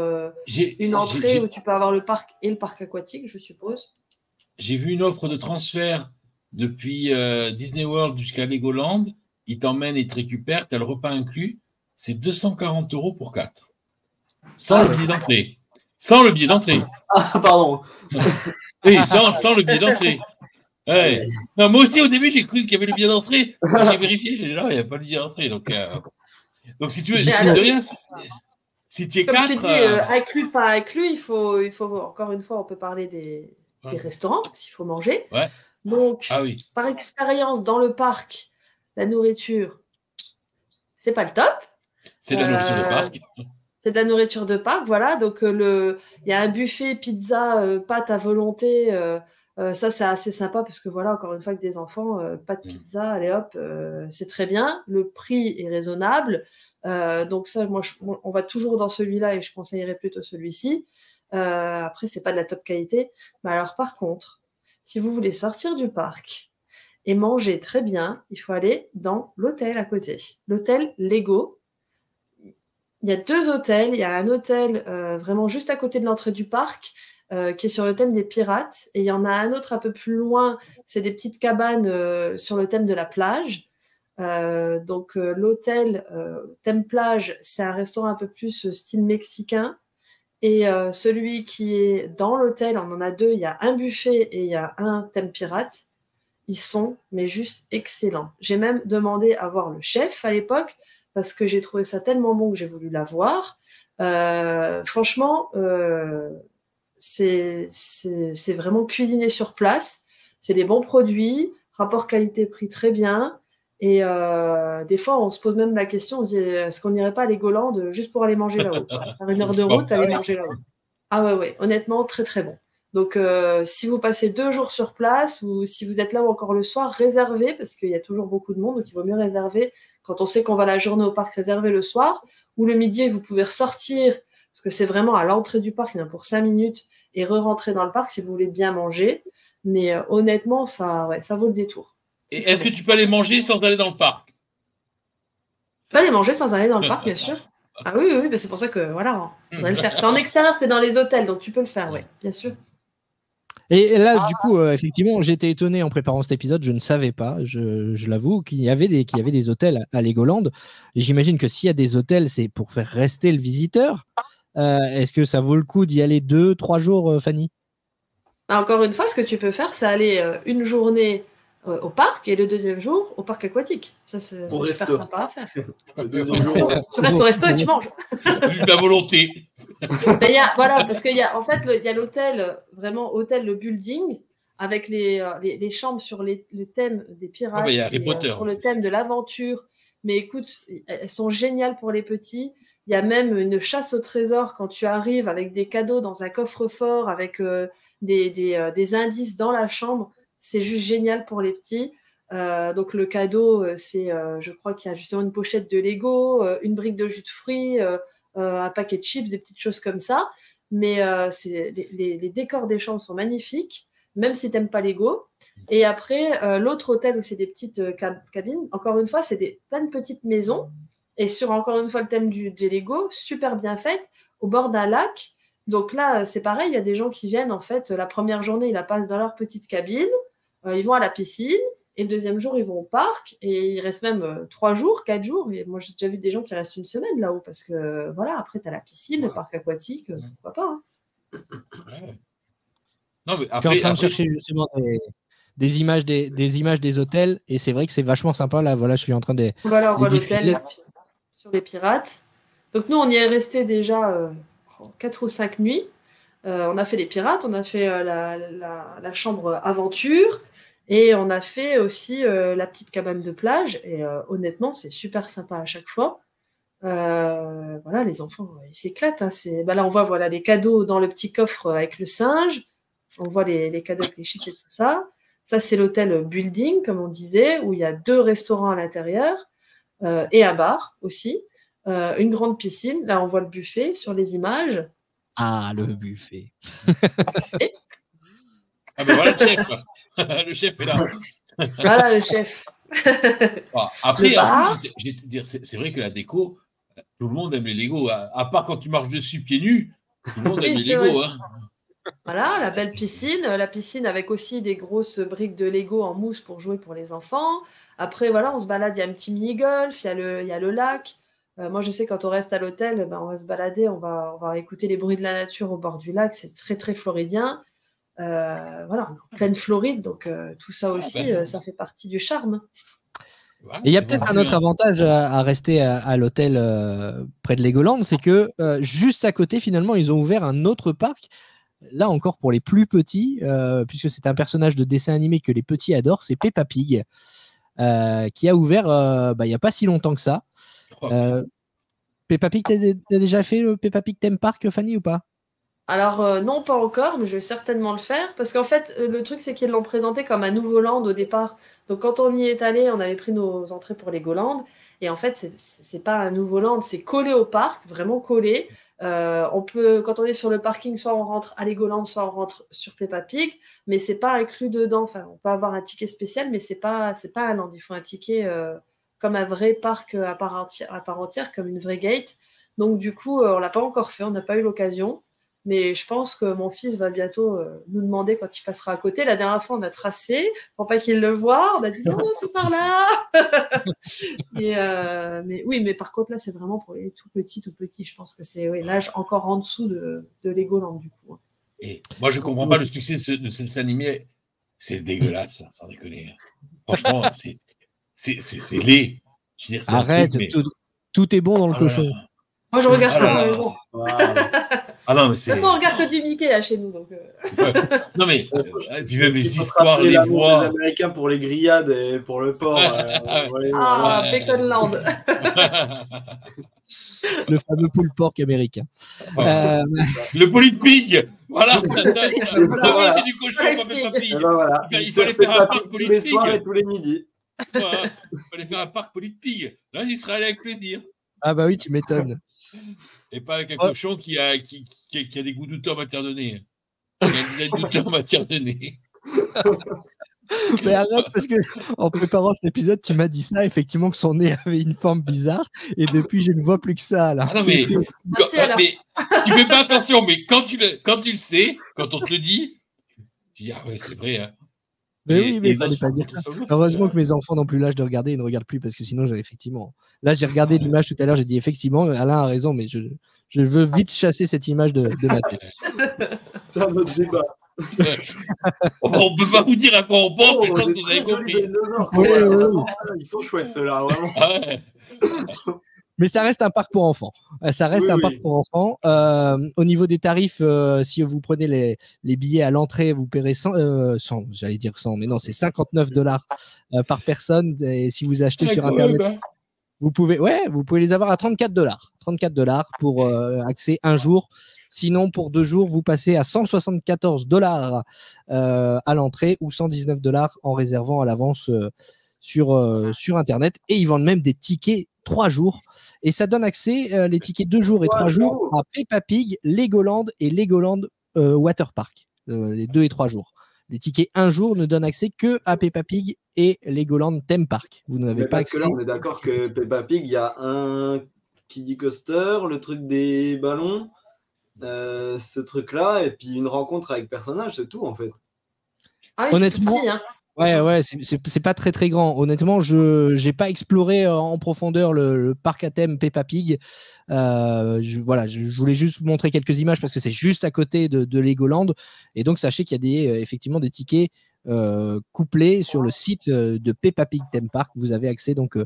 une entrée où tu peux avoir le parc et le parc aquatique, je suppose. J'ai vu une offre de transfert depuis Disney World jusqu'à Legoland. Ils t'emmènent et te récupèrent, tu as le repas inclus. C'est 240 € pour 4. Sans le billet d'entrée. Sans le billet d'entrée. Ah, pardon. Oui, sans le billet d'entrée. Ouais. Non, moi aussi, au début, j'ai cru qu'il y avait le billet d'entrée. J'ai vérifié, là, il n'y a pas le billet d'entrée. Donc si tu veux, j'ai de rien. Si tu es comme 4. Tu dis, inclus, pas inclus, il faut, encore une fois, on peut parler des restaurants, parce qu'il faut manger. Ouais. Donc, par expérience, dans le parc, la nourriture, c'est pas le top. C'est de la nourriture de parc. C'est de la nourriture de parc, voilà. Donc, il y a un buffet pizza, pâtes à volonté. Ça, c'est assez sympa parce que, voilà, encore une fois, avec des enfants, pâtes pizza, allez hop, c'est très bien. Le prix est raisonnable. Donc, ça, moi, on va toujours dans celui-là et je conseillerais plutôt celui-ci. Après, c'est pas de la top qualité. Mais alors, par contre, si vous voulez sortir du parc et manger très bien, il faut aller dans l'hôtel à côté. L'hôtel Lego. Il y a 2 hôtels. Il y a un hôtel vraiment juste à côté de l'entrée du parc qui est sur le thème des pirates. Et il y en a un autre un peu plus loin. C'est des petites cabanes sur le thème de la plage. Donc, l'hôtel thème plage, c'est un restaurant un peu plus style mexicain. Et celui qui est dans l'hôtel, on en a 2. Il y a un buffet et il y a un thème pirate. Ils sont, mais juste excellents. J'ai même demandé à voir le chef à l'époque parce que j'ai trouvé ça tellement bon que j'ai voulu la voir. Franchement, c'est vraiment cuisiné sur place. C'est des bons produits, rapport qualité-prix très bien. Et des fois, on se pose même la question, on se dit, est-ce qu'on n'irait pas à Legoland juste pour aller manger là-haut, faire 1 heure de route, aller manger là-haut. Ah ouais, honnêtement, très très bon. Donc, si vous passez 2 jours sur place ou si vous êtes là encore le soir, réservez parce qu'il y a toujours beaucoup de monde, donc il vaut mieux réserver. Quand on sait qu'on va la journée au parc, réserver le soir ou le midi, vous pouvez ressortir parce que c'est vraiment à l'entrée du parc, il y en a pour 5 minutes et re-rentrer dans le parc si vous voulez bien manger. Mais honnêtement, ça vaut le détour. Et est-ce que tu peux aller manger sans aller dans le parc? Tu peux aller manger sans aller dans le parc, bien sûr. Ah oui, c'est pour ça que voilà, on va le faire. C'est en extérieur, c'est dans les hôtels, donc tu peux le faire, oui, bien sûr. Et là, du coup, effectivement, j'étais étonné en préparant cet épisode, je ne savais pas, je l'avoue, qu'il y avait des hôtels à Legoland. Et j'imagine que s'il y a des hôtels, c'est pour faire rester le visiteur. Est-ce que ça vaut le coup d'y aller 2-3 jours, Fanny? Encore une fois, ce que tu peux faire, c'est aller une journée au parc et le deuxième jour au parc aquatique. Ça, c'est super sympa à faire. Le deuxième jour, Tu restes au resto et tu manges. La volonté. Voilà, parce qu'il y a, en fait, il y a l'hôtel, vraiment hôtel, le building, avec les chambres sur le thème des pirates, il y a Harry Potter. sur le thème de l'aventure. Mais écoute, elles sont géniales pour les petits. Il y a même une chasse au trésor quand tu arrives avec des cadeaux dans un coffre-fort, avec des indices dans la chambre. C'est juste génial pour les petits. Donc le cadeau, c'est, je crois qu'il y a justement une pochette de Lego, une brique de jus de fruits, un paquet de chips, des petites choses comme ça. Mais les décors des chambres sont magnifiques, même si tu n'aimes pas Lego. Et après, l'autre hôtel où c'est des petites cabines, encore une fois, c'est plein de petites maisons. Et sur, encore une fois, le thème des Lego, super bien faites, au bord d'un lac. Donc là, c'est pareil, il y a des gens qui viennent, en fait, la première journée, ils la passent dans leur petite cabine, ils vont à la piscine, et le deuxième jour, ils vont au parc, et ils restent même 3 jours, 4 jours. Et moi, j'ai déjà vu des gens qui restent 1 semaine là-haut, parce que, voilà, après, tu as la piscine, le parc aquatique, pourquoi pas. Hein. Non, mais je suis en train de chercher justement des images des hôtels, et c'est vrai que c'est vachement sympa. Là, voilà, je suis en train de. Voilà, on voit l'hôtel sur les pirates. Donc nous, on y est resté déjà 4 ou 5 nuits. On a fait les pirates, on a fait la chambre aventure, et on a fait aussi la petite cabane de plage. Et honnêtement, c'est super sympa à chaque fois. Voilà, les enfants, ils s'éclatent. Hein. Là, on voit les cadeaux dans le petit coffre avec le singe. On voit les cadeaux avec les chips et tout ça. Ça, c'est l'hôtel building, comme on disait, où il y a 2 restaurants à l'intérieur et un bar aussi. Une grande piscine. Là, on voit le buffet sur les images. Ah, le buffet. Ah ben voilà le chef. Le chef est là. Voilà le chef. Après, je vais te dire, c'est vrai que la déco, tout le monde aime les Lego. À part quand tu marches dessus pieds nus, tout le monde aime les Lego. Hein. Voilà, la belle piscine. La piscine avec aussi des grosses briques de Lego en mousse pour jouer pour les enfants. Après, voilà, on se balade, il y a un petit mini-golf, il y a le lac. Moi, je sais, quand on reste à l'hôtel, on va se balader, on va écouter les bruits de la nature au bord du lac. C'est très, très floridien. Voilà, on est en pleine Floride, donc tout ça aussi, ça fait partie du charme. Et il y a peut-être un autre avantage à rester à l'hôtel près de Legoland, c'est que juste à côté, finalement, ils ont ouvert un autre parc. Là encore pour les plus petits, puisque c'est un personnage de dessin animé que les petits adorent, c'est Peppa Pig, qui a ouvert il n'y a pas si longtemps que ça. Peppa Pig, t'as déjà fait le Peppa Pig Theme Park, Fanny, ou pas? Alors non, pas encore, mais je vais certainement le faire, parce qu'en fait, le truc, c'est qu'ils l'ont présenté comme un nouveau land au départ. Donc quand on y est allé, on avait pris nos entrées pour Legoland, et en fait, c'est pas un nouveau land, c'est collé au parc, vraiment collé. Quand on est sur le parking, soit on rentre à Legoland, soit on rentre sur Peppa Pig, mais c'est pas inclus dedans. Enfin, on peut avoir un ticket spécial, mais c'est pas un land. Il faut un ticket comme un vrai parc à part entière, comme une vraie gate. Donc du coup, on l'a pas encore fait, on n'a pas eu l'occasion. Mais je pense que mon fils va bientôt nous demander quand il passera à côté. La dernière fois, on a tracé pour pas qu'il le voie. On a dit non, c'est par là. Mais oui, mais par contre, là, c'est vraiment pour les tout petits. Je pense que c'est l'âge encore en dessous de Legoland, du coup. Et moi, je comprends pas le succès de cet animé. C'est dégueulasse, sans déconner. Franchement, c'est laid. Arrête, Tout est bon dans le Ah là cochon. là. Moi, je regarde Ah là pas. là. mais bon. Ah non, mais De toute c'est. façon, on regarde que du Mickey là chez nous. Donc, Ouais. Non, mais. Et puis même Il les faut se histoires, rappeler les l'amour voix. des Américains pour les grillades et pour le porc. Ouais, voilà. Ah, Baconland. Le fameux pulled pork américain. Le Polypig. Voilà. Voilà. C'est du cochon, pas Peppa Et Pig. ben voilà. Il Il fallait sert faire un Peppa parc Pig tous les soirs et politique. tous les midis. Voilà. Il fallait faire un parc Polypig. Là, j'y serais allé avec plaisir. Ah bah oui, tu m'étonnes. Et pas avec un Oh. cochon qui a des goûts douteux en matière de nez. Qui a des douteux en matière de nez. Mais arrête, parce que en préparant cet épisode, tu m'as dit ça, effectivement, que son nez avait une forme bizarre, et depuis, je ne vois plus que ça. Là. Ah non, mais, Merci, alors. mais tu fais pas attention, mais quand tu le sais, quand on te le dit, tu dis, ah ouais, c'est vrai. Hein. Mais Et- oui, mais et il fallait les pas enfants, dire ça. ça aussi, Heureusement que mes enfants n'ont plus l'âge de regarder et ne regardent plus, parce que sinon, j'aurais effectivement. Là, j'ai regardé l'image tout à l'heure, j'ai dit effectivement, Alain a raison, mais je veux vite chasser cette image de ma tête. C'est un autre débat. On peut pas vous dire à quoi on pense, mais je pense des que vous avez très jolis compris. dinosaures. Oui, quoi. oui, oui. Vraiment, ils sont chouettes ceux-là, vraiment. Ah ouais. Mais ça reste un parc pour enfants. Ça reste Oui, un oui. parc pour enfants. Au niveau des tarifs, si vous prenez les billets à l'entrée, vous paierez 100, j'allais dire 100, mais non, c'est $59 par personne. Et si vous achetez sur Internet, vous pouvez les avoir à $34. $34 pour accès un jour. Sinon, pour 2 jours, vous passez à $174 à l'entrée ou $119 en réservant à l'avance sur Internet. Et ils vendent même des tickets 3 jours. Et ça donne accès, les tickets 2 jours et 3 jours, à Peppa Pig, Legoland et Legoland Water Park, les 2 et 3 jours. Les tickets 1 jour ne donnent accès que à Peppa Pig et Legoland Theme Park. Vous n'avez Mais pas parce que accès. là, on est d'accord que Peppa Pig, il y a un Kiddie Coaster, le truc des ballons, ce truc-là, et puis une rencontre avec personnage, c'est tout en fait. Ah oui, Honnêtement, c'est tout petit, hein. Ouais, c'est pas très très grand. Honnêtement, je n'ai pas exploré en profondeur le parc à thème Peppa Pig. Je voulais juste vous montrer quelques images parce que c'est juste à côté de Legoland. Et donc, sachez qu'il y a effectivement des tickets couplés sur le site de Peppa Pig Theme Park. Vous avez accès donc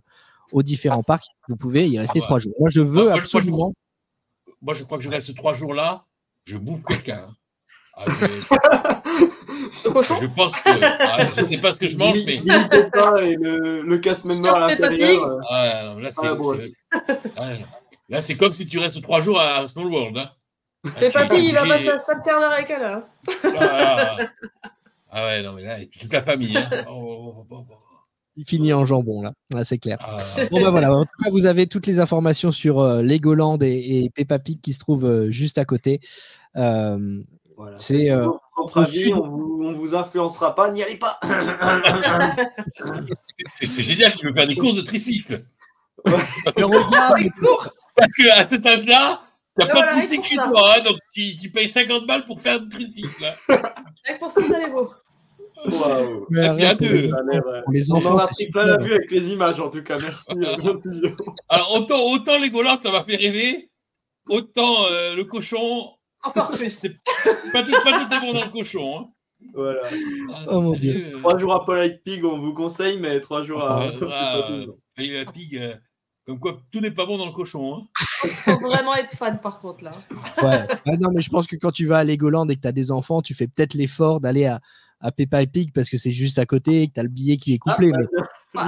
aux différents parcs. Vous pouvez y rester 3 jours. Moi, je veux absolument. Moi, je crois que je reste 3 jours là, je bouffe quelqu'un. Hein. Ah, Le cochon. je pense que. Je sais pas ce que je mange, mais. Billy Peppa et le casse-même à Peppa l'intérieur. Non, là, Ah, bon. Là, c'est comme si tu restes 3 jours à Small World. Hein. Peppa Pig, il a obligé- passé un sale quart d'heure avec elle. Hein. Ah ouais, non, mais là, et puis toute la famille. Hein. Il finit en jambon là. C'est clair. Ah, Bon ben voilà, en tout cas vous avez toutes les informations sur Legoland et Peppa Pig qui se trouvent juste à côté. Voilà. C'est Votre propre au avis, sud. on vous influencera pas, n'y allez pas. c'est génial, tu peux faire des courses de tricycle. Mais regarde, Parce qu'à cet âge-là, t'as Mais pas voilà, de tricycle pour chez ça. toi, hein, donc tu payes 50 balles pour faire un tricycle. Hein. Avec pour ça, ça les vaut. Waouh. mais Ah, puis à arrête, deux. Ça a l'air, pour les on enfants, en a c'est pris plein la super. vue avec les images en tout cas, merci. Merci. Alors, autant Legoland, ça m'a fait rêver, autant le cochon, Encore plus. c'est pas tout est bon dans le cochon. Hein. Voilà. Ah, Oh, mon sérieux. 3 jours à Polite Pig, on vous conseille, mais 3 jours à. Et la pig, comme quoi tout n'est pas bon dans le cochon. Hein. Faut vraiment être fan par contre là. Ouais. Ah non, mais je pense que quand tu vas à Legoland et que tu as des enfants, tu fais peut-être l'effort d'aller à Peppa Pig parce que c'est juste à côté et que tu as le billet qui est couplé. mais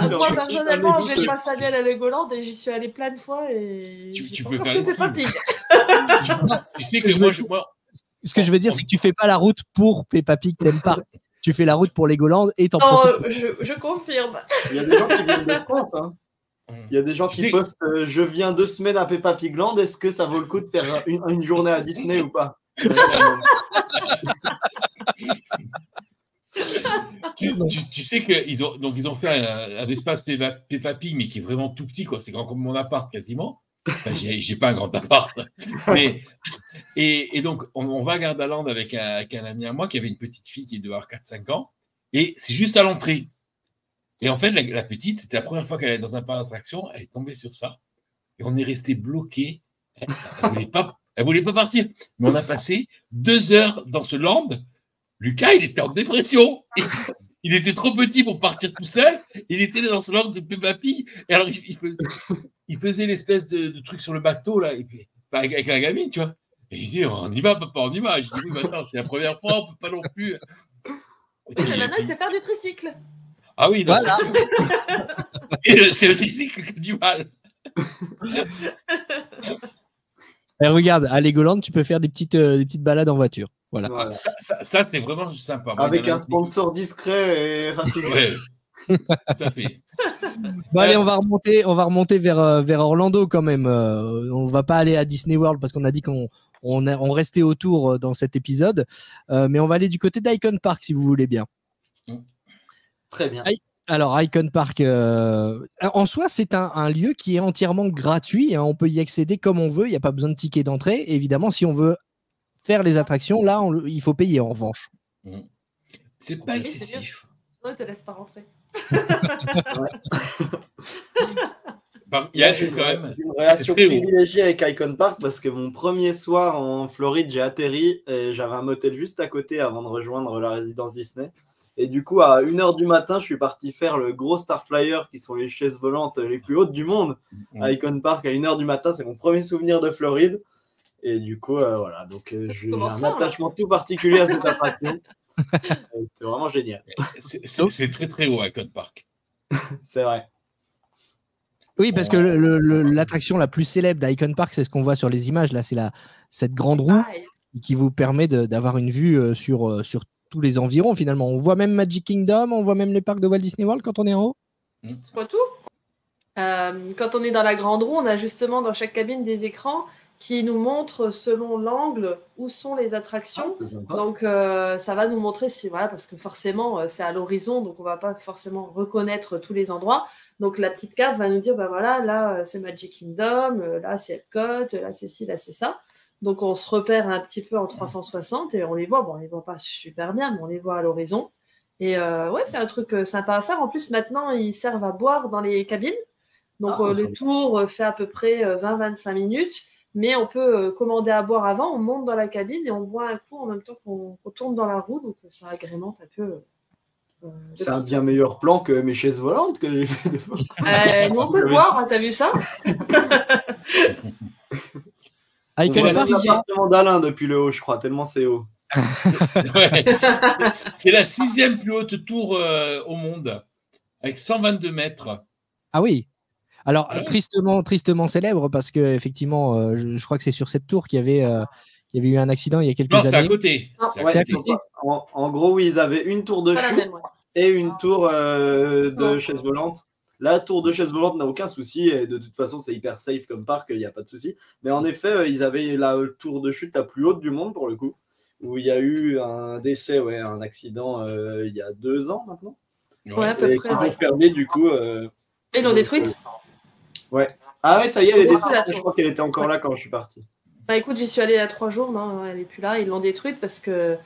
Moi personnellement, je vais pas Samuel à Legoland et j'y suis allée plein de fois et Tu j'ai peux pas faire encore fait Peppa les Pig. Tu sais que moi, ce que je veux dire, c'est que tu fais pas la route pour Peppa Pig Theme Park. Tu fais la route pour Legoland et t'en Non, profites. je confirme. Il y a des gens qui viennent de France. Hein. Il y a des gens Tu qui sais- postent je viens 2 semaines à Peppa Pigland, est-ce que ça vaut le coup de faire une journée à Disney ou pas? tu sais qu'ils ont fait un espace Peppa Pig, mais qui est vraiment tout petit, quoi. C'est grand comme mon appart quasiment. Enfin, j'ai pas un grand appart. Mais, et donc, on va à Gardaland avec un ami à moi qui avait une petite fille qui devait avoir 4-5 ans. Et c'est juste à l'entrée. Et en fait, la petite, c'était la première fois qu'elle allait dans un parc d'attraction. Elle est tombée sur ça. Et on est resté bloqué. Elle voulait pas partir. Mais on a passé 2 heures dans ce land. Lucas, il était en dépression. Il était trop petit pour partir tout seul. Il était dans ce land de Peppa Pig. Et alors, il faisait l'espèce de truc sur le bateau, là, et puis, avec la gamine, tu vois. Et il dit, on y va, papa, on y va. Je dis, oui, maintenant, c'est la première fois, on peut pas non plus. Oui, mais maintenant, il sait faire du tricycle. Ah oui, donc, Voilà. et c'est le tricycle qui a du mal. Et regarde, à Legoland, tu peux faire des petites balades en voiture. Voilà. Voilà. Ça c'est vraiment sympa. Moi, Avec dans un la- sponsor discret et rapide. Ouais, tout à fait. Bon, allez, on va remonter vers Orlando quand même. On va pas aller à Disney World parce qu'on a dit on restait autour dans cet épisode. Mais on va aller du côté d'Icon Park si vous voulez bien. Très bien. Alors, Icon Park, en soi, c'est un lieu qui est entièrement gratuit. Hein. On peut y accéder comme on veut. Il n'y a pas besoin de ticket d'entrée. Et évidemment, si on veut faire les attractions, là, il faut payer en revanche. C'est pas Oui, c'est excessif. Sinon, ils te laissent pas rentrer. Il y a quand même. Une relation c'est très haut. privilégiée avec Icon Park parce que mon premier soir en Floride, j'ai atterri et j'avais un motel juste à côté avant de rejoindre la résidence Disney. Et du coup, à 1h du matin, je suis parti faire le gros Star Flyer, qui sont les chaises volantes les plus hautes du monde, à Icon Park à 1h du matin. C'est mon premier souvenir de Floride. Et du coup, voilà. Donc, j'ai un attachement tout particulier à cette attraction. C'était vraiment génial. C'est très très haut à Icon Park. C'est vrai. Oui, parce que l'attraction la plus célèbre d'Icon Park, c'est ce qu'on voit sur les images. Là, c'est cette grande roue qui vous permet d'avoir une vue sur tous les environs finalement. On voit même Magic Kingdom, on voit même les parcs de Walt Disney World quand on est en haut. C'est pas tout. Quand on est dans la grande roue, on a justement dans chaque cabine des écrans qui nous montrent selon l'angle où sont les attractions. Donc ça va nous montrer si voilà, parce que forcément c'est à l'horizon, donc on va pas forcément reconnaître tous les endroits. Donc la petite carte va nous dire bah voilà, là c'est Magic Kingdom, là c'est Epcot, là c'est ci, là c'est ça. Donc on se repère un petit peu en 360 et on les voit. Bon, on les voit pas super bien, mais on les voit à l'horizon. Et ouais, c'est un truc sympa à faire. En plus, maintenant, ils servent à boire dans les cabines. Donc le tour fait à peu près 20-25 minutes. Mais on peut commander à boire avant, on monte dans la cabine et on boit un coup en même temps qu'on tourne dans la roue. Donc ça agrémente un peu. C'est un bien meilleur plan que mes chaises volantes que j'ai fait de fois. Nous, on peut boire, hein, t'as vu ça? Icon C'est Park, l'appartement d'Alain depuis le haut, je crois, tellement c'est haut. C'est la 6e plus haute tour au monde, avec 122 mètres. Ah oui. Alors, Ah ouais. tristement célèbre parce que effectivement, je crois que c'est sur cette tour qu'il y avait eu un accident il y a quelques Non, c'est à années. côté. Non. C'est à Ouais, côté. en gros, oui, ils avaient une tour de Pas la chute même, ouais. et une tour de Non. chaise volante. La tour de chaise volante n'a aucun souci et de toute façon, c'est hyper safe comme parc, il n'y a pas de souci. Mais en effet, ils avaient la tour de chute la plus haute du monde pour le coup, où il y a eu un décès, un accident il y a 2 ans maintenant. Ouais, à peu Et près. qu'ils Ouais. ont fermé du coup. Ils l'ont détruite. Ouais. Ah ouais, ça y est, elle est Ils ont détruite. détruit la tour. Je crois qu'elle était encore là quand je suis parti. Bah écoute, j'y suis allée il y a 3 jours, non, elle n'est plus là. Ils l'ont détruite parce que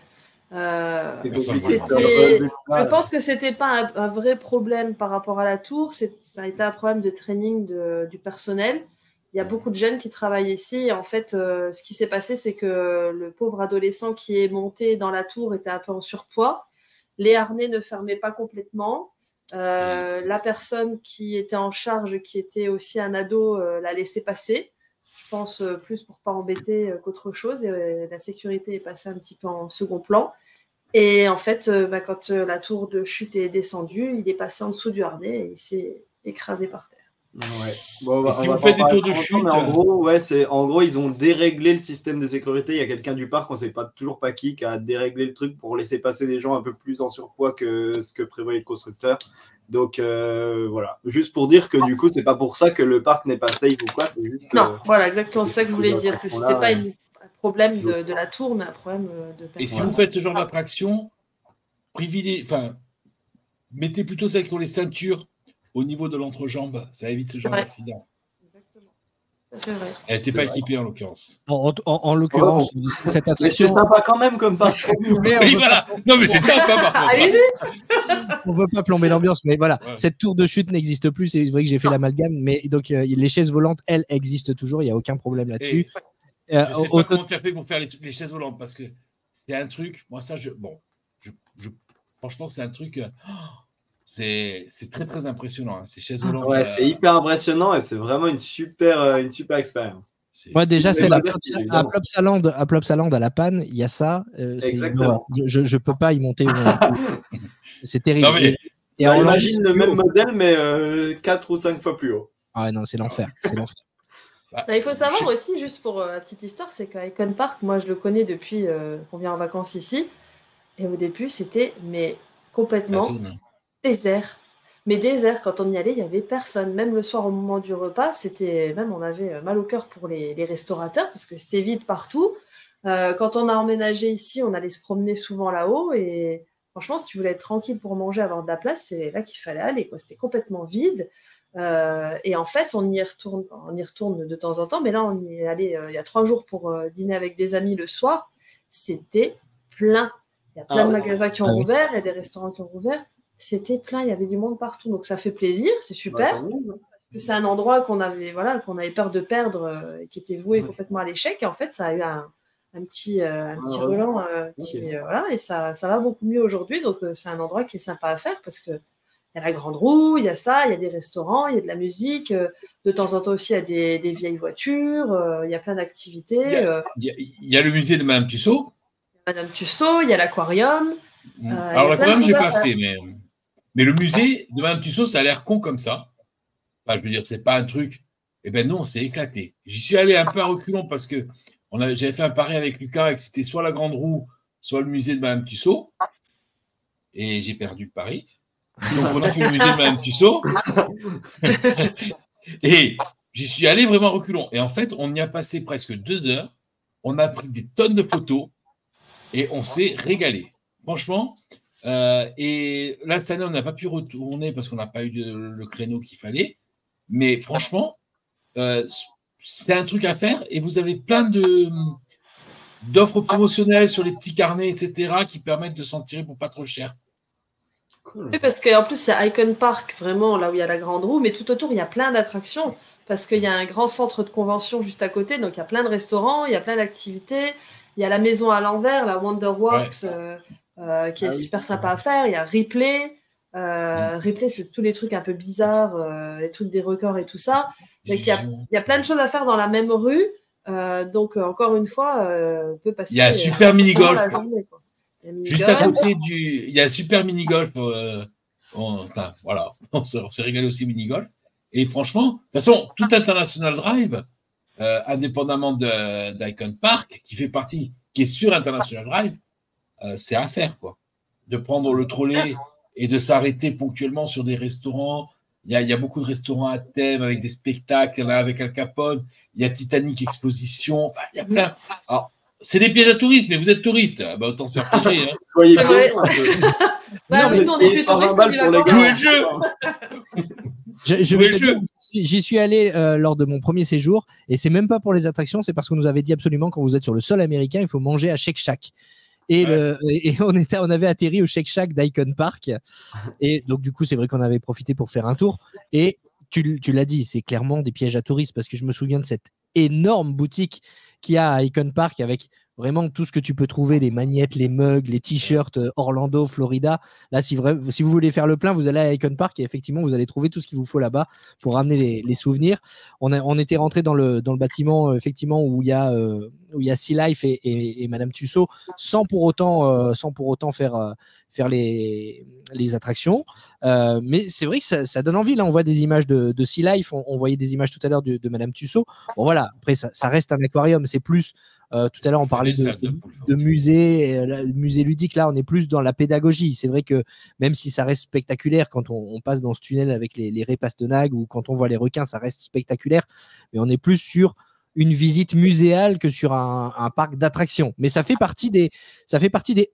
C'est compliqué. je pense que c'était pas un vrai problème par rapport à la tour. Ça a été un problème de training du personnel. Il y a beaucoup de jeunes qui travaillent ici. Et en fait, ce qui s'est passé, c'est que le pauvre adolescent qui est monté dans la tour était un peu en surpoids. Les harnais ne fermaient pas complètement. La personne qui était en charge, qui était aussi un ado, l'a laissé passer. Je pense plus pour pas embêter qu'autre chose. Et la sécurité est passée un petit peu en second plan. Et en fait, quand la tour de chute est descendue, il est passé en dessous du harnais et il s'est écrasé par terre. Ouais. Bon, Et si vous faites des tours de chute, mais en gros, ils ont déréglé le système de sécurité. Il y a quelqu'un du parc, on ne sait toujours pas qui a déréglé le truc pour laisser passer des gens un peu plus en surpoids que ce que prévoyait le constructeur. Donc voilà, juste pour dire que du coup, c'est pas pour ça que le parc n'est pas safe ou quoi. Juste, Non, voilà, exactement ça que je voulais dire, que c'était pas ouais. un problème de la tour, mais un problème de personne. Et si vous faites ce genre d'attraction, mettez plutôt celles qui ont les ceintures au niveau de l'entrejambe. Ça évite ce genre d'accident. Exactement. C'est vrai. Elle n'était pas équipée en l'occurrence. En l'occurrence, cette Mais attraction, c'est sympa quand même comme parc. mais Oui, voilà. Non, mais c'est top, hein, par contre. Allez-y. on veut pas plomber l'ambiance, mais voilà, Ouais. cette tour de chute n'existe plus. C'est vrai que j'ai fait l'amalgame, mais donc les chaises volantes, elles existent toujours. Il n'y a aucun problème là-dessus. Je ne sais pas comment tu as fait pour faire les chaises volantes, parce que c'est un truc, moi ça, franchement, c'est un truc, C'est très très impressionnant. Ces chaises volantes. Ouais, c'est hyper impressionnant et c'est vraiment une super expérience. Ouais, déjà, Tu c'est peux à pas dire qu'il est évident. Plopsaland à La Panne, il y a ça. C'est Exactement. je peux pas y monter. C'est terrible. Non, mais- Et en imagine le même haut. modèle, mais 4 ou 5 fois plus haut. Ah non, c'est l'enfer. C'est l'enfer. Il faut savoir aussi, juste pour la petite histoire, c'est qu'à Icon Park, moi je le connais depuis qu'on vient en vacances ici. Et au début, c'était complètement désert. Mais désert, quand on y allait, il n'y avait personne. Même le soir, au moment du repas, on avait mal au cœur pour les restaurateurs parce que c'était vide partout. Quand on a emménagé ici, on allait se promener souvent là-haut. Et franchement, si tu voulais être tranquille pour manger, avoir de la place, c'est là qu'il fallait aller, quoi. C'était complètement vide. Et en fait, on y retourne de temps en temps. Mais là, on y est allé il y a 3 jours pour dîner avec des amis le soir. C'était plein. Il y a plein de magasins qui ont rouvert, il y a des restaurants qui ont rouvert. C'était plein, il y avait du monde partout. Donc ça fait plaisir, c'est super. Parce que c'est un endroit qu'on avait peur de perdre, qui était voué complètement à l'échec. Et en fait, ça a eu un petit relan. Voilà, et ça va beaucoup mieux aujourd'hui. Donc c'est un endroit qui est sympa à faire parce que il y a la grande roue, il y a ça, il y a des restaurants, il y a de la musique. De temps en temps aussi, il y a des vieilles voitures. Il y a plein d'activités. Il y a le musée de Madame Tussaud. Madame Tussaud, il y a l'aquarium. Alors l'aquarium, je n'ai pas fait, mais le musée de Madame Tussaud, ça a l'air con comme ça. Enfin, je veux dire, c'est pas un truc. Eh ben non, c'est éclaté. J'y suis allé un peu à reculons parce que j'avais fait un pari avec Lucas et que c'était soit la grande roue, soit le musée de Madame Tussaud. Et j'ai perdu le pari. Donc on a fait le musée de Madame Tussaud. Et j'y suis allé vraiment à reculons. Et en fait, on y a passé presque 2 heures. On a pris des tonnes de photos. Et on s'est régalé. Franchement. Et là, cette année, on n'a pas pu retourner parce qu'on n'a pas eu le créneau qu'il fallait. Mais franchement, c'est un truc à faire. Et vous avez plein d'offres promotionnelles sur les petits carnets, etc., qui permettent de s'en tirer pour pas trop cher. Cool. Oui, parce qu'en plus, il y a Icon Park, vraiment, là où il y a la grande roue. Mais tout autour, il y a plein d'attractions. Parce qu'il y a un grand centre de convention juste à côté. Donc, il y a plein de restaurants, il y a plein d'activités. Il y a la maison à l'envers, la Wonderworks, qui est super sympa à faire. Il y a Ripley. Ripley, c'est tous les trucs un peu bizarres, les trucs des records et tout ça. Donc, il y a plein de choses à faire dans la même rue. Donc, encore une fois, on peut passer. Il y a un super mini-golf. Juste à côté il y a un super mini-golf. Enfin, voilà, on s'est régalé aussi mini-golf. Et franchement, de toute façon, tout International Drive, indépendamment d'Icon Park, qui est sur International Drive, c'est à faire, quoi. De prendre le trolley et de s'arrêter ponctuellement sur des restaurants. Il y a beaucoup de restaurants à thème avec des spectacles. Il y en a avec Al Capone. Il y a Titanic Exposition. Enfin, il y a plein. Alors, c'est des pièges à touristes, mais vous êtes touriste. Bah, autant se faire piéger. Hein. Soyez prêts. Bah, oui, nous, on est plus touristes, on y va quand jouer le jeu. Je vais te dire, j'y suis allé lors de mon premier séjour et c'est même pas pour les attractions, c'est parce qu'on nous avait dit absolument quand vous êtes sur le sol américain, il faut manger à Shake Shack. Et on avait atterri au Shake Shack d'Icon Park et donc du coup c'est vrai qu'on avait profité pour faire un tour et tu l'as dit, c'est clairement des pièges à touristes parce que je me souviens de cette énorme boutique qu'il y a à Icon Park avec vraiment tout ce que tu peux trouver, les magnettes, les mugs, les t-shirts Orlando, Florida. Là, si vous voulez faire le plein, vous allez à Icon Park et effectivement, vous allez trouver tout ce qu'il vous faut là-bas pour ramener les souvenirs. On était rentré dans le bâtiment effectivement où il y a Sea Life et Madame Tussaud sans pour autant faire les attractions. Mais c'est vrai que ça donne envie. Là, on voit des images de Sea Life. On voyait des images tout à l'heure de Madame Tussaud. Bon, voilà. Après, ça reste un aquarium. C'est plus tout à l'heure, on parlait de musée ludique. Là, on est plus dans la pédagogie. C'est vrai que même si ça reste spectaculaire quand on passe dans ce tunnel avec les raies Pastenague ou quand on voit les requins, ça reste spectaculaire. Mais on est plus sur une visite muséale que sur un parc d'attractions. Mais ça fait partie des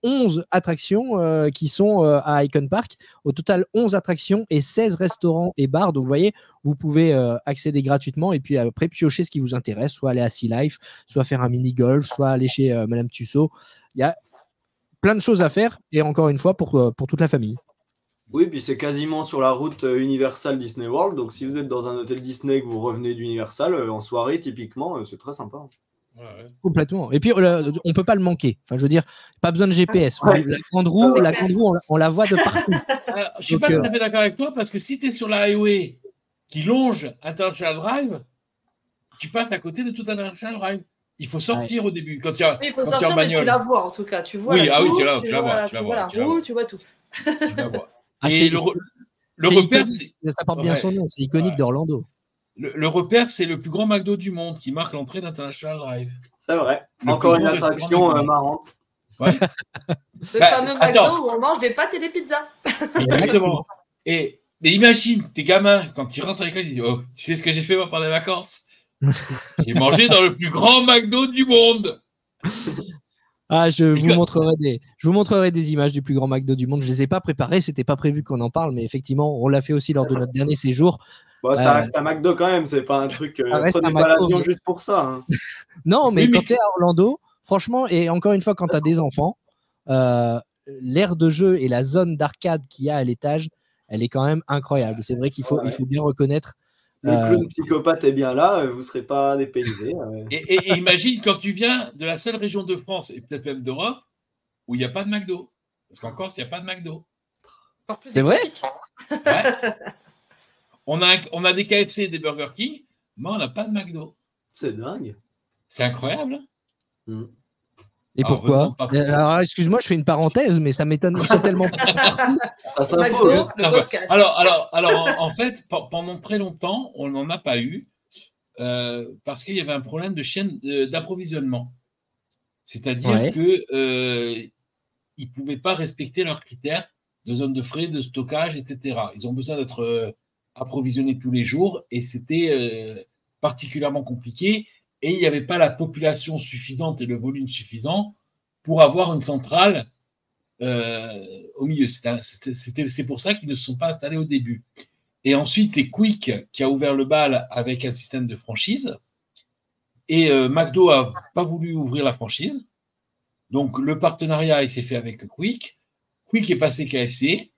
11 attractions qui sont à Icon Park. Au total, 11 attractions et 16 restaurants et bars. Donc, vous voyez, vous pouvez accéder gratuitement et puis après piocher ce qui vous intéresse, soit aller à Sea Life, soit faire un mini-golf, soit aller chez Madame Tussaud. Il y a plein de choses à faire et encore une fois pour toute la famille. Oui, puis c'est quasiment sur la route Universal Disney World. Donc, si vous êtes dans un hôtel Disney que vous revenez d'Universal, en soirée, typiquement, c'est très sympa. Ouais. Complètement. Et puis, on peut pas le manquer. Enfin, je veux dire, pas besoin de GPS. Ouais. La grande roue, on la voit de partout. Alors, je suis Donc, pas tout à fait d'accord avec toi parce que si tu es sur la highway qui longe International Drive, tu passes à côté de tout International Drive. Il faut sortir au début. Quand tu as, Oui, il faut quand tu es en sortir, mais tu bagnole. la vois en tout cas. Tu vois Oui, la ah oui, tour, tu la vois, tu tu la vois, vois tu la la vois, tu la roue, vois. tu vois tout. Tu la vois. Ah, Et le c'est repère, iconique. Ça porte bien ouais. son nom. C'est iconique Ouais. d'Orlando. Le repère, c'est le plus grand McDo du monde qui marque l'entrée d'International Drive. C'est vrai. Le Encore plus une grand attraction restaurant marrante. Ouais. Le Bah, fameux McDo attends. où on mange des pâtes et des pizzas. Exactement. Mais imagine, tes gamins, quand ils rentrent à l'école, ils disent, oh, tu sais ce que j'ai fait moi pendant les vacances? J'ai mangé dans le plus grand McDo du monde. Ah, je vous montrerai des images du plus grand McDo du monde. Je les ai pas préparées, c'était pas prévu qu'on en parle, mais effectivement, on l'a fait aussi lors de notre dernier séjour. Bon, ça reste un McDo quand même, c'est pas un truc. Ça reste Prenez un pas McDo, l'avion mais- juste pour ça. Hein. Non, mais Oui, mais- quand tu es à Orlando, franchement, et encore une fois, quand tu as des enfants, l'aire de jeu et la zone d'arcade qu'il y a à l'étage, elle est quand même incroyable. C'est vrai qu'il faut, Ouais. il faut bien reconnaître. Le clown psychopathe est bien là, vous serez pas dépaysés. Et imagine quand tu viens de la seule région de France, et peut-être même d'Europe, où il n'y a pas de McDo. Parce qu'en Corse, il n'y a pas de McDo. Encore plus C'est vrai exotique. Ouais. On a des KFC et des Burger King, mais on n'a pas de McDo. C'est dingue. C'est incroyable. Mm. Et Ah, pourquoi vraiment pas. Alors, excuse-moi, je fais une parenthèse, mais ça m'étonne tellement. Ça s'impose. McDo, hein. le Ah, podcast. Alors, en fait, pendant très longtemps, on n'en a pas eu parce qu'il y avait un problème de chaîne d'approvisionnement. C'est-à-dire Ouais. que ils ne pouvaient pas respecter leurs critères de zone de frais, de stockage, etc. Ils ont besoin d'être approvisionnés tous les jours et c'était particulièrement compliqué. Et il n'y avait pas la population suffisante et le volume suffisant pour avoir une centrale au milieu. C'est pour ça qu'ils ne se sont pas installés au début. Et ensuite, c'est Quick qui a ouvert le bal avec un système de franchise. Et McDo n'a pas voulu ouvrir la franchise. Donc, le partenariat, il s'est fait avec Quick. Quick est passé KFC.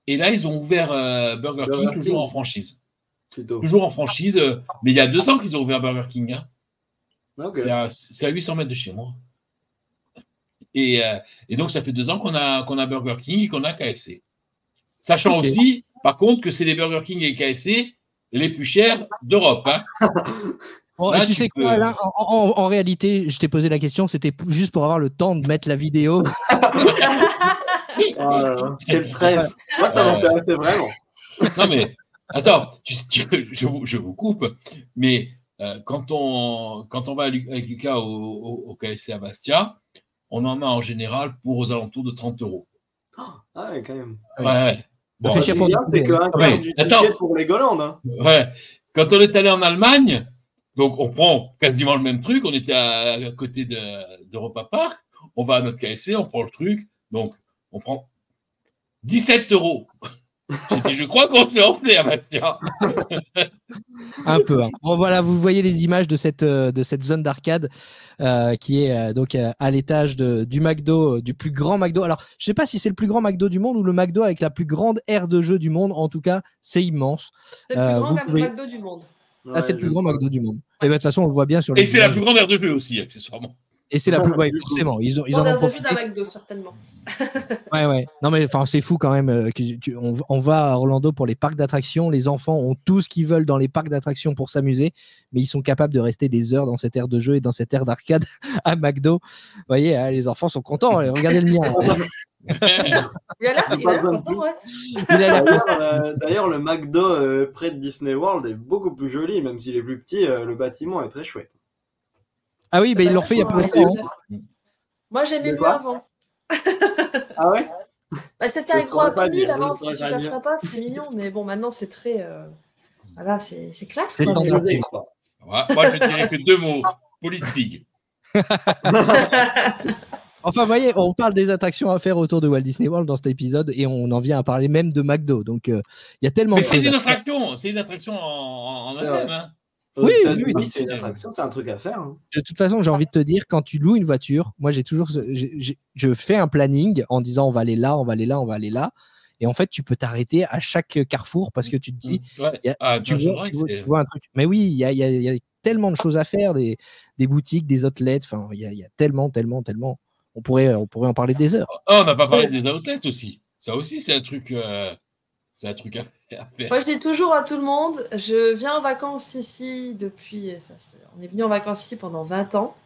Et là, ils ont ouvert Burger King, toujours en franchise. Plutôt. Toujours en franchise. Mais il y a 2 ans qu'ils ont ouvert Burger King. Hein. Okay. C'est à 800 mètres de chez moi. Et donc, ça fait 2 ans qu'on a Burger King et qu'on a KFC. Sachant aussi, par contre, que c'est les Burger King et KFC les plus chers d'Europe. Hein. Bon, Là, tu sais quoi, Alain, en réalité, je t'ai posé la question, c'était juste pour avoir le temps de mettre la vidéo. Quel trêve. Moi, ça m'intéressait vraiment. Non, mais attends, je vous coupe, mais quand on va avec Lucas au KFC à Bastia, on en a en général pour aux alentours de 30 €. Ah ouais, quand même. Ouais. Ça fait cher pour bien, c'est qu'un quart du ticket pour Legoland. Hein. Ouais. Quand on est allé en Allemagne, donc on prend quasiment le même truc, on était à côté d'Europa Park, on va à notre KFC, on prend le truc, donc on prend 17 €. J'ai dit, je crois qu'on se fait enfler à Bastia. Un peu. Hein. Bon, voilà, vous voyez les images de cette zone d'arcade qui est donc à l'étage du McDo, du plus grand McDo. Alors, je sais pas si c'est le plus grand McDo du monde ou le McDo avec la plus grande aire de jeu du monde. En tout cas, c'est immense. C'est le plus grand pouvez... McDo du monde. Ah, c'est le plus grand McDo du monde. Et de toute façon, on le voit bien sur les Et c'est la plus grande aire de jeu aussi, accessoirement. Et c'est la plus, ouais, forcément, ils en ont profité. d'un McDo, certainement. Ouais. Non, mais enfin, c'est fou quand même. On va à Orlando pour les parcs d'attractions. Les enfants ont tout ce qu'ils veulent dans les parcs d'attractions pour s'amuser, mais ils sont capables de rester des heures dans cette aire de jeu et dans cette aire d'arcade à McDo. Vous voyez, hein, les enfants sont contents. Regardez le mien. Il a l'air content, ouais. D'ailleurs, le McDo près de Disney World est beaucoup plus joli, même s'il est plus petit. Le bâtiment est très chouette. Ah oui, ils l'ont fait il y a pas longtemps. Hein. Moi, j'aimais mieux avant. Ah ouais? Bah, c'était un gros Happy Meal avant, c'était super sympa, c'était mignon, mais bon, maintenant c'est très. Voilà, c'est classe. C'est standardisé. Moi, je dirais que 2 mots: politique. Enfin, vous voyez, on parle des attractions à faire autour de Walt Disney World dans cet épisode et on en vient à parler même de McDo. Donc, il y a tellement de choses. Mais c'est une attraction en elle-même. Hein. Oui, c'est une attraction, c'est un truc à faire. Hein. De toute façon, j'ai envie de te dire, quand tu loues une voiture, moi, je fais un planning en disant on va aller là, on va aller là, on va aller là. Et en fait, tu peux t'arrêter à chaque carrefour parce que tu te dis, Ouais. tu vois un truc. Mais oui, il y a tellement de choses à faire, des boutiques, des outlets. Enfin, il y a tellement. On pourrait en parler des heures. On n'a pas parlé des outlets aussi. Ça aussi, c'est un truc à faire. Moi, je dis toujours à tout le monde, je viens en vacances ici depuis. On est venu en vacances ici pendant 20 ans.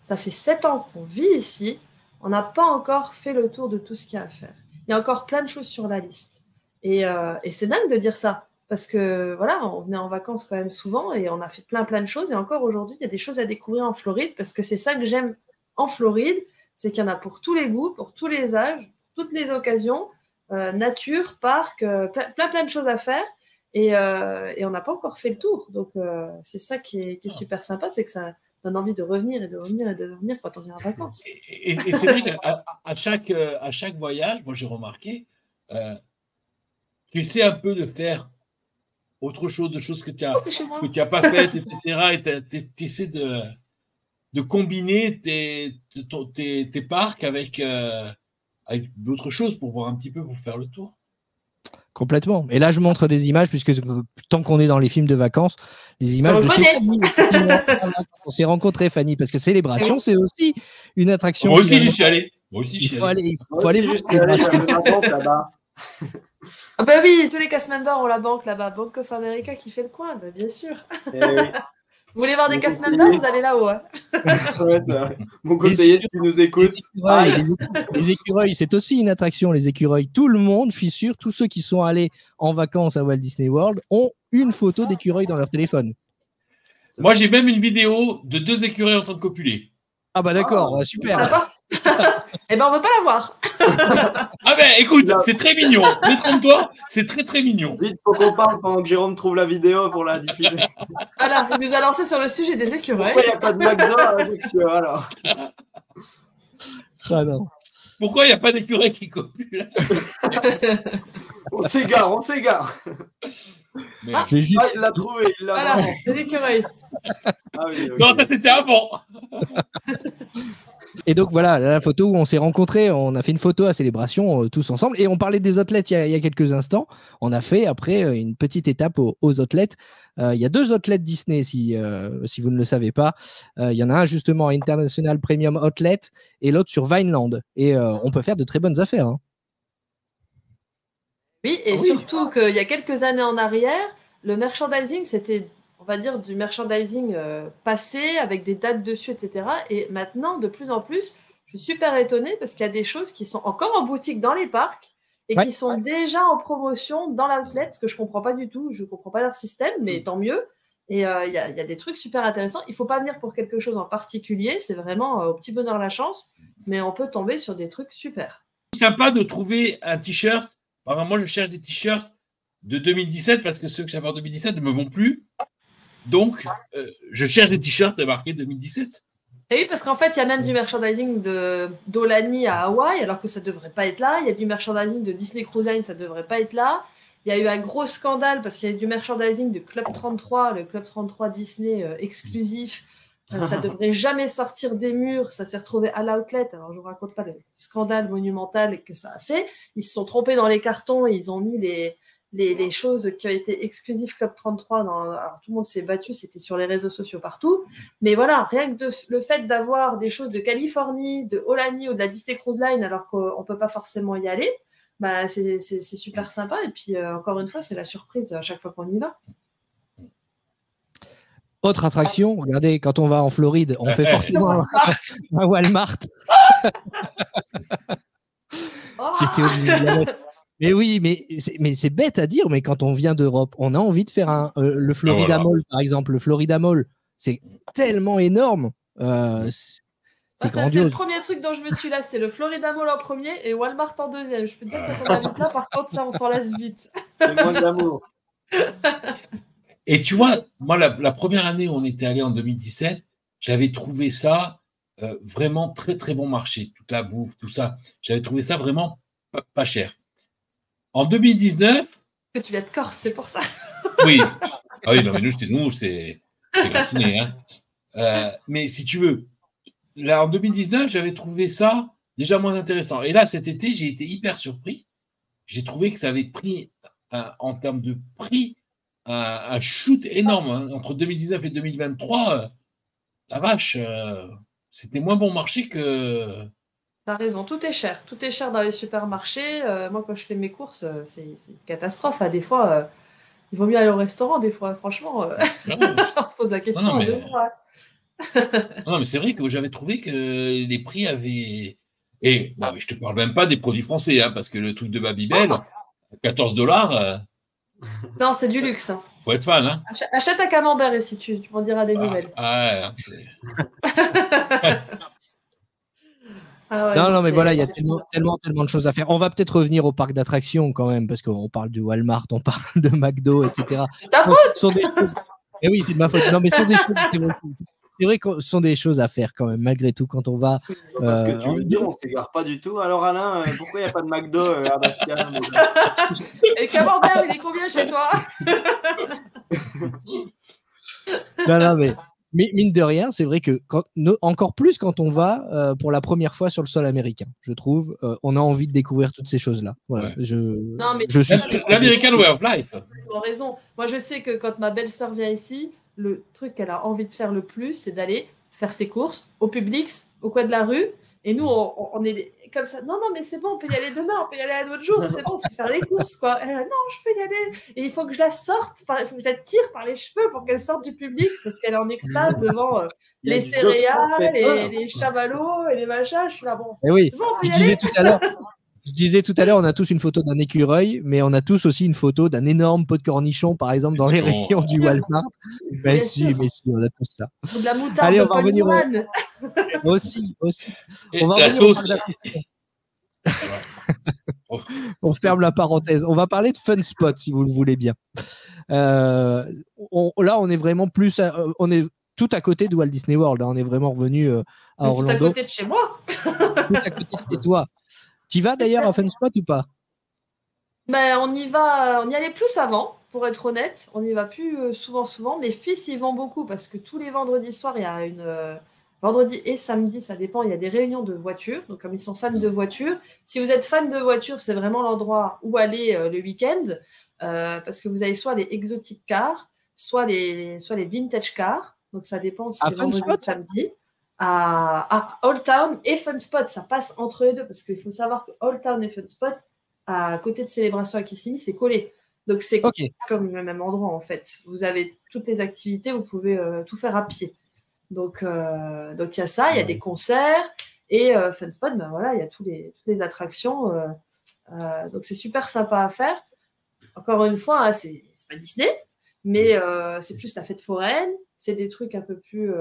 Ça fait 7 ans qu'on vit ici. On n'a pas encore fait le tour de tout ce qu'il y a à faire. Il y a encore plein de choses sur la liste. Et c'est dingue de dire ça. Parce que voilà, on venait en vacances quand même souvent et on a fait plein de choses. Et encore aujourd'hui, il y a des choses à découvrir en Floride parce que c'est ça que j'aime en Floride, c'est qu'il y en a pour tous les goûts, pour tous les âges, toutes les occasions, nature, parc, plein de choses à faire. Et on n'a pas encore fait le tour. Donc c'est ça qui est super sympa, c'est que ça donne envie de revenir et de revenir et de revenir quand on vient en vacances. Et c'est vrai qu'à chaque voyage, moi j'ai remarqué, tu essaies un peu de faire autre chose, de choses que tu n'as pas faites, etc. Et tu essaies de combiner tes parcs avec d'autres choses pour voir un petit peu, pour faire le tour. Complètement. Et là, je montre des images, puisque tant qu'on est dans les films de vacances, les images de chez Fanny. On s'est rencontrés, Fanny, parce que Célébration, c'est aussi une attraction. Moi aussi, j'y suis allé. Il faut aller voir là-bas. Ah bah oui, tous les cast members ont la banque là-bas, Bank of America qui fait le coin, bah bien sûr. Eh oui. Vous voulez voir des cast members, vous allez là-haut. Hein. Mon conseiller, si tu nous écoutes. Les écureuils, c'est aussi une attraction, les écureuils. Tout le monde, je suis sûr, tous ceux qui sont allés en vacances à Walt Disney World ont une photo d'écureuil dans leur téléphone. Moi, j'ai même une vidéo de 2 écureuils en train de copuler. Ah bah d'accord, super. Eh ben on veut pas la voir. Ah ben écoute, c'est très mignon. Détrompe-toi, c'est très mignon. Vite, faut qu'on parle pendant que Jérôme trouve la vidéo pour la diffuser. Voilà, il nous a lancé sur le sujet des écureuils. Pourquoi il n'y a pas de McDo avec ce alors? Ah non. Pourquoi il n'y a pas d'écureuil qui copule? On s'égare. Mais... Juste... il l'a trouvé, il l'a voilà, vraiment. des écureuils. Ah oui, okay. Non, ça c'était avant. Et donc voilà, la photo où on s'est rencontrés, on a fait une photo à Célébration tous ensemble et on parlait des outlets il y a quelques instants. On a fait après une petite étape aux outlets. Il y a 2 outlets Disney si vous ne le savez pas. Il y en a un justement à International Premium Outlet et l'autre sur Vineland. Et on peut faire de très bonnes affaires. Hein. Oui, et surtout qu'il y a quelques années en arrière, le merchandising, c'était, on va dire, du merchandising passé, avec des dates dessus, etc. Et maintenant, de plus en plus, je suis super étonnée parce qu'il y a des choses qui sont encore en boutique dans les parcs et qui sont déjà en promotion dans l'outlet, ce que je ne comprends pas du tout. Je ne comprends pas leur système, mais tant mieux. Et il y a des trucs super intéressants. Il ne faut pas venir pour quelque chose en particulier. C'est vraiment au petit bonheur la chance. Mais on peut tomber sur des trucs super. C'est sympa de trouver un t-shirt. Alors, moi, je cherche des t-shirts de 2017 parce que ceux que j'avais en 2017 ne me vont plus. Donc, je cherche des t-shirts marqués 2017. Et oui, parce qu'en fait, il y a même du merchandising d'Aulani à Hawaï, alors que ça ne devrait pas être là. Il y a du merchandising de Disney Cruise Line, ça ne devrait pas être là. Il y a eu un gros scandale parce qu'il y a eu du merchandising de Club 33, le Club 33 Disney exclusif. Ça ne devrait jamais sortir des murs. Ça s'est retrouvé à l'outlet. Alors, je ne vous raconte pas le scandale monumental que ça a fait. Ils se sont trompés dans les cartons et ils ont mis les choses qui ont été exclusives Club 33. Alors, tout le monde s'est battu. C'était sur les réseaux sociaux partout. Mais voilà, rien que le fait d'avoir des choses de Californie, de Aulani ou de la Disney Cruise Line alors qu'on ne peut pas forcément y aller, bah, c'est super sympa. Et puis, encore une fois, c'est la surprise à chaque fois qu'on y va. Autre attraction, regardez, quand on va en Floride, on fait forcément un Walmart. J'étais obligé de la mettre. Mais oui, mais c'est bête à dire, mais quand on vient d'Europe, on a envie de faire le Florida Mall, par exemple. Le Florida Mall, c'est tellement énorme. C'est le premier truc dont je me suis lassé. Le Florida Mall en premier et Walmart en deuxième. Je peux te dire que quand on habite là, par contre, ça, on s'en lasse vite. C'est moins d'amour. Et tu vois, moi, la première année où on était allé en 2017, j'avais trouvé ça vraiment très, très bon marché. Toute la bouffe, tout ça. J'avais trouvé ça vraiment pas cher. En 2019... Que tu vas être corse, c'est pour ça. Oui. Ah oui, non, mais nous, c'est gratiné. Hein. Mais si tu veux, là, en 2019, j'avais trouvé ça déjà moins intéressant. Et là, cet été, j'ai été hyper surpris j'ai trouvé que ça avait pris, en termes de prix, un shoot énorme. Hein. Entre 2019 et 2023, la vache, c'était moins bon marché que... T'as raison, tout est cher. Tout est cher dans les supermarchés. Moi, quand je fais mes courses, c'est une catastrophe. Des fois, il vaut mieux aller au restaurant, des fois. Franchement, on se pose la question deux fois. Non, mais c'est vrai que j'avais trouvé que les prix avaient... Et bon, je te parle même pas des produits français, hein, parce que le truc de Babybel, $14. Non, c'est du luxe. Hein. Faut être fan. Hein. Achète un camembert ici, tu m'en diras des nouvelles. Non, mais voilà, il y a tellement de choses à faire. On va peut-être revenir au parc d'attractions quand même, parce qu'on parle de Walmart, on parle de McDo, etc. C'est ta faute. Et oui, c'est de ma faute. Non, mais ce sont des choses. C'est vrai que ce sont des choses à faire quand même, malgré tout, quand on va. Parce que tu veux dire, on ne s'égare pas du tout. Alors Alain, pourquoi il n'y a pas de McDo à Bastia? Et le camembert, il est combien chez toi? Non, mais mine de rien, c'est vrai que encore plus quand on va pour la première fois sur le sol américain, je trouve, on a envie de découvrir toutes ces choses-là. Voilà, ouais. Je suis l'American Way of Life. Tu as raison. Moi, je sais que quand ma belle-sœur vient ici, le truc qu'elle a envie de faire le plus, c'est d'aller faire ses courses au Publix, au coin de la rue. Et nous, on est comme ça. Non, mais c'est bon, on peut y aller demain, on peut y aller un autre jour. C'est bon, c'est faire les courses, quoi. Non, je peux y aller. Et il faut que je la sorte, il faut que je la tire par les cheveux pour qu'elle sorte du Publix parce qu'elle est en extase devant les céréales et les chamallows et les machins. Je suis là, bon. Et oui, bon, je disais tout à l'heure, on a tous une photo d'un écureuil, mais on a tous aussi une photo d'un énorme pot de cornichons, par exemple, dans les rayons du Walmart. Mais si, on a tous ça. Ou de la moutarde. Allez, on va revenir aussi. On va la sauce. On ferme la parenthèse. On va parler de Fun Spot, si vous le voulez bien. Là, on est vraiment plus... on est tout à côté de Walt Disney World. Hein. On est vraiment revenu à Orlando. Tout à côté de chez moi. Tout à côté de chez toi. Tu y vas d'ailleurs à Fun Spot ou pas? On y allait plus avant, pour être honnête. On n'y va plus souvent. Mes fils y vont beaucoup parce que tous les vendredis soirs, il y a vendredi et samedi, ça dépend, il y a des réunions de voitures. Donc, comme ils sont fans de voitures, si vous êtes fan de voitures, c'est vraiment l'endroit où aller le week-end parce que vous avez soit les exotic cars, soit les vintage cars. Donc, ça dépend si c'est vendredi ou samedi. À Old Town et Fun Spot, ça passe entre les deux parce qu'il faut savoir que Old Town et Fun Spot, à côté de Célébration à Kissimmee, c'est collé. Donc, c'est comme le même endroit en fait. Vous avez toutes les activités, vous pouvez tout faire à pied. Donc, il y a ça, il y a des concerts et Fun Spot, voilà, il y a toutes les attractions. Donc, c'est super sympa à faire. Encore une fois, c'est pas Disney, mais c'est plus la fête foraine. C'est des trucs un peu plus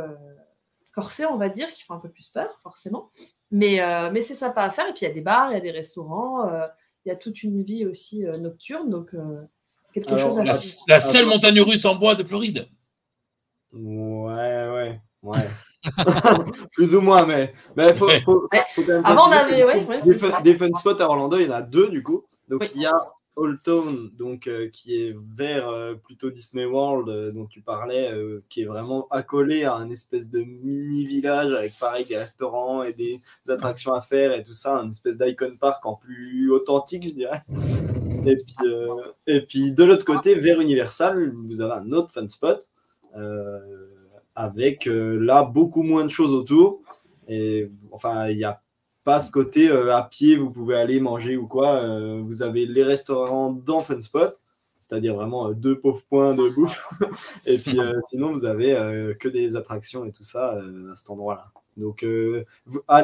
corsés, on va dire, qui font un peu plus peur, forcément. Mais c'est sympa à faire. Et puis, il y a des bars, il y a des restaurants, il y a toute une vie aussi nocturne. Donc, quelque chose à faire. La seule montagne russe en bois de Floride. Ouais. Plus ou moins, mais faut quand même avant, on avait des fun spots à Orlando, il y en a deux du coup. Donc, il y a Old Town, donc, qui est vers plutôt Disney World, dont tu parlais, qui est vraiment accolé à un espèce de mini-village avec pareil des restaurants et des attractions à faire et tout ça, un espèce d'Icon Park en plus authentique, je dirais. Et puis de l'autre côté, vers Universal, vous avez un autre fun spot avec là beaucoup moins de choses autour. Et enfin, il n'y a pas ce côté à pied, vous pouvez aller manger ou quoi. Vous avez les restaurants dans Fun Spot, c'est-à-dire vraiment deux pauvres points de bouffe. Et puis sinon, vous avez que des attractions et tout ça à cet endroit-là. Donc,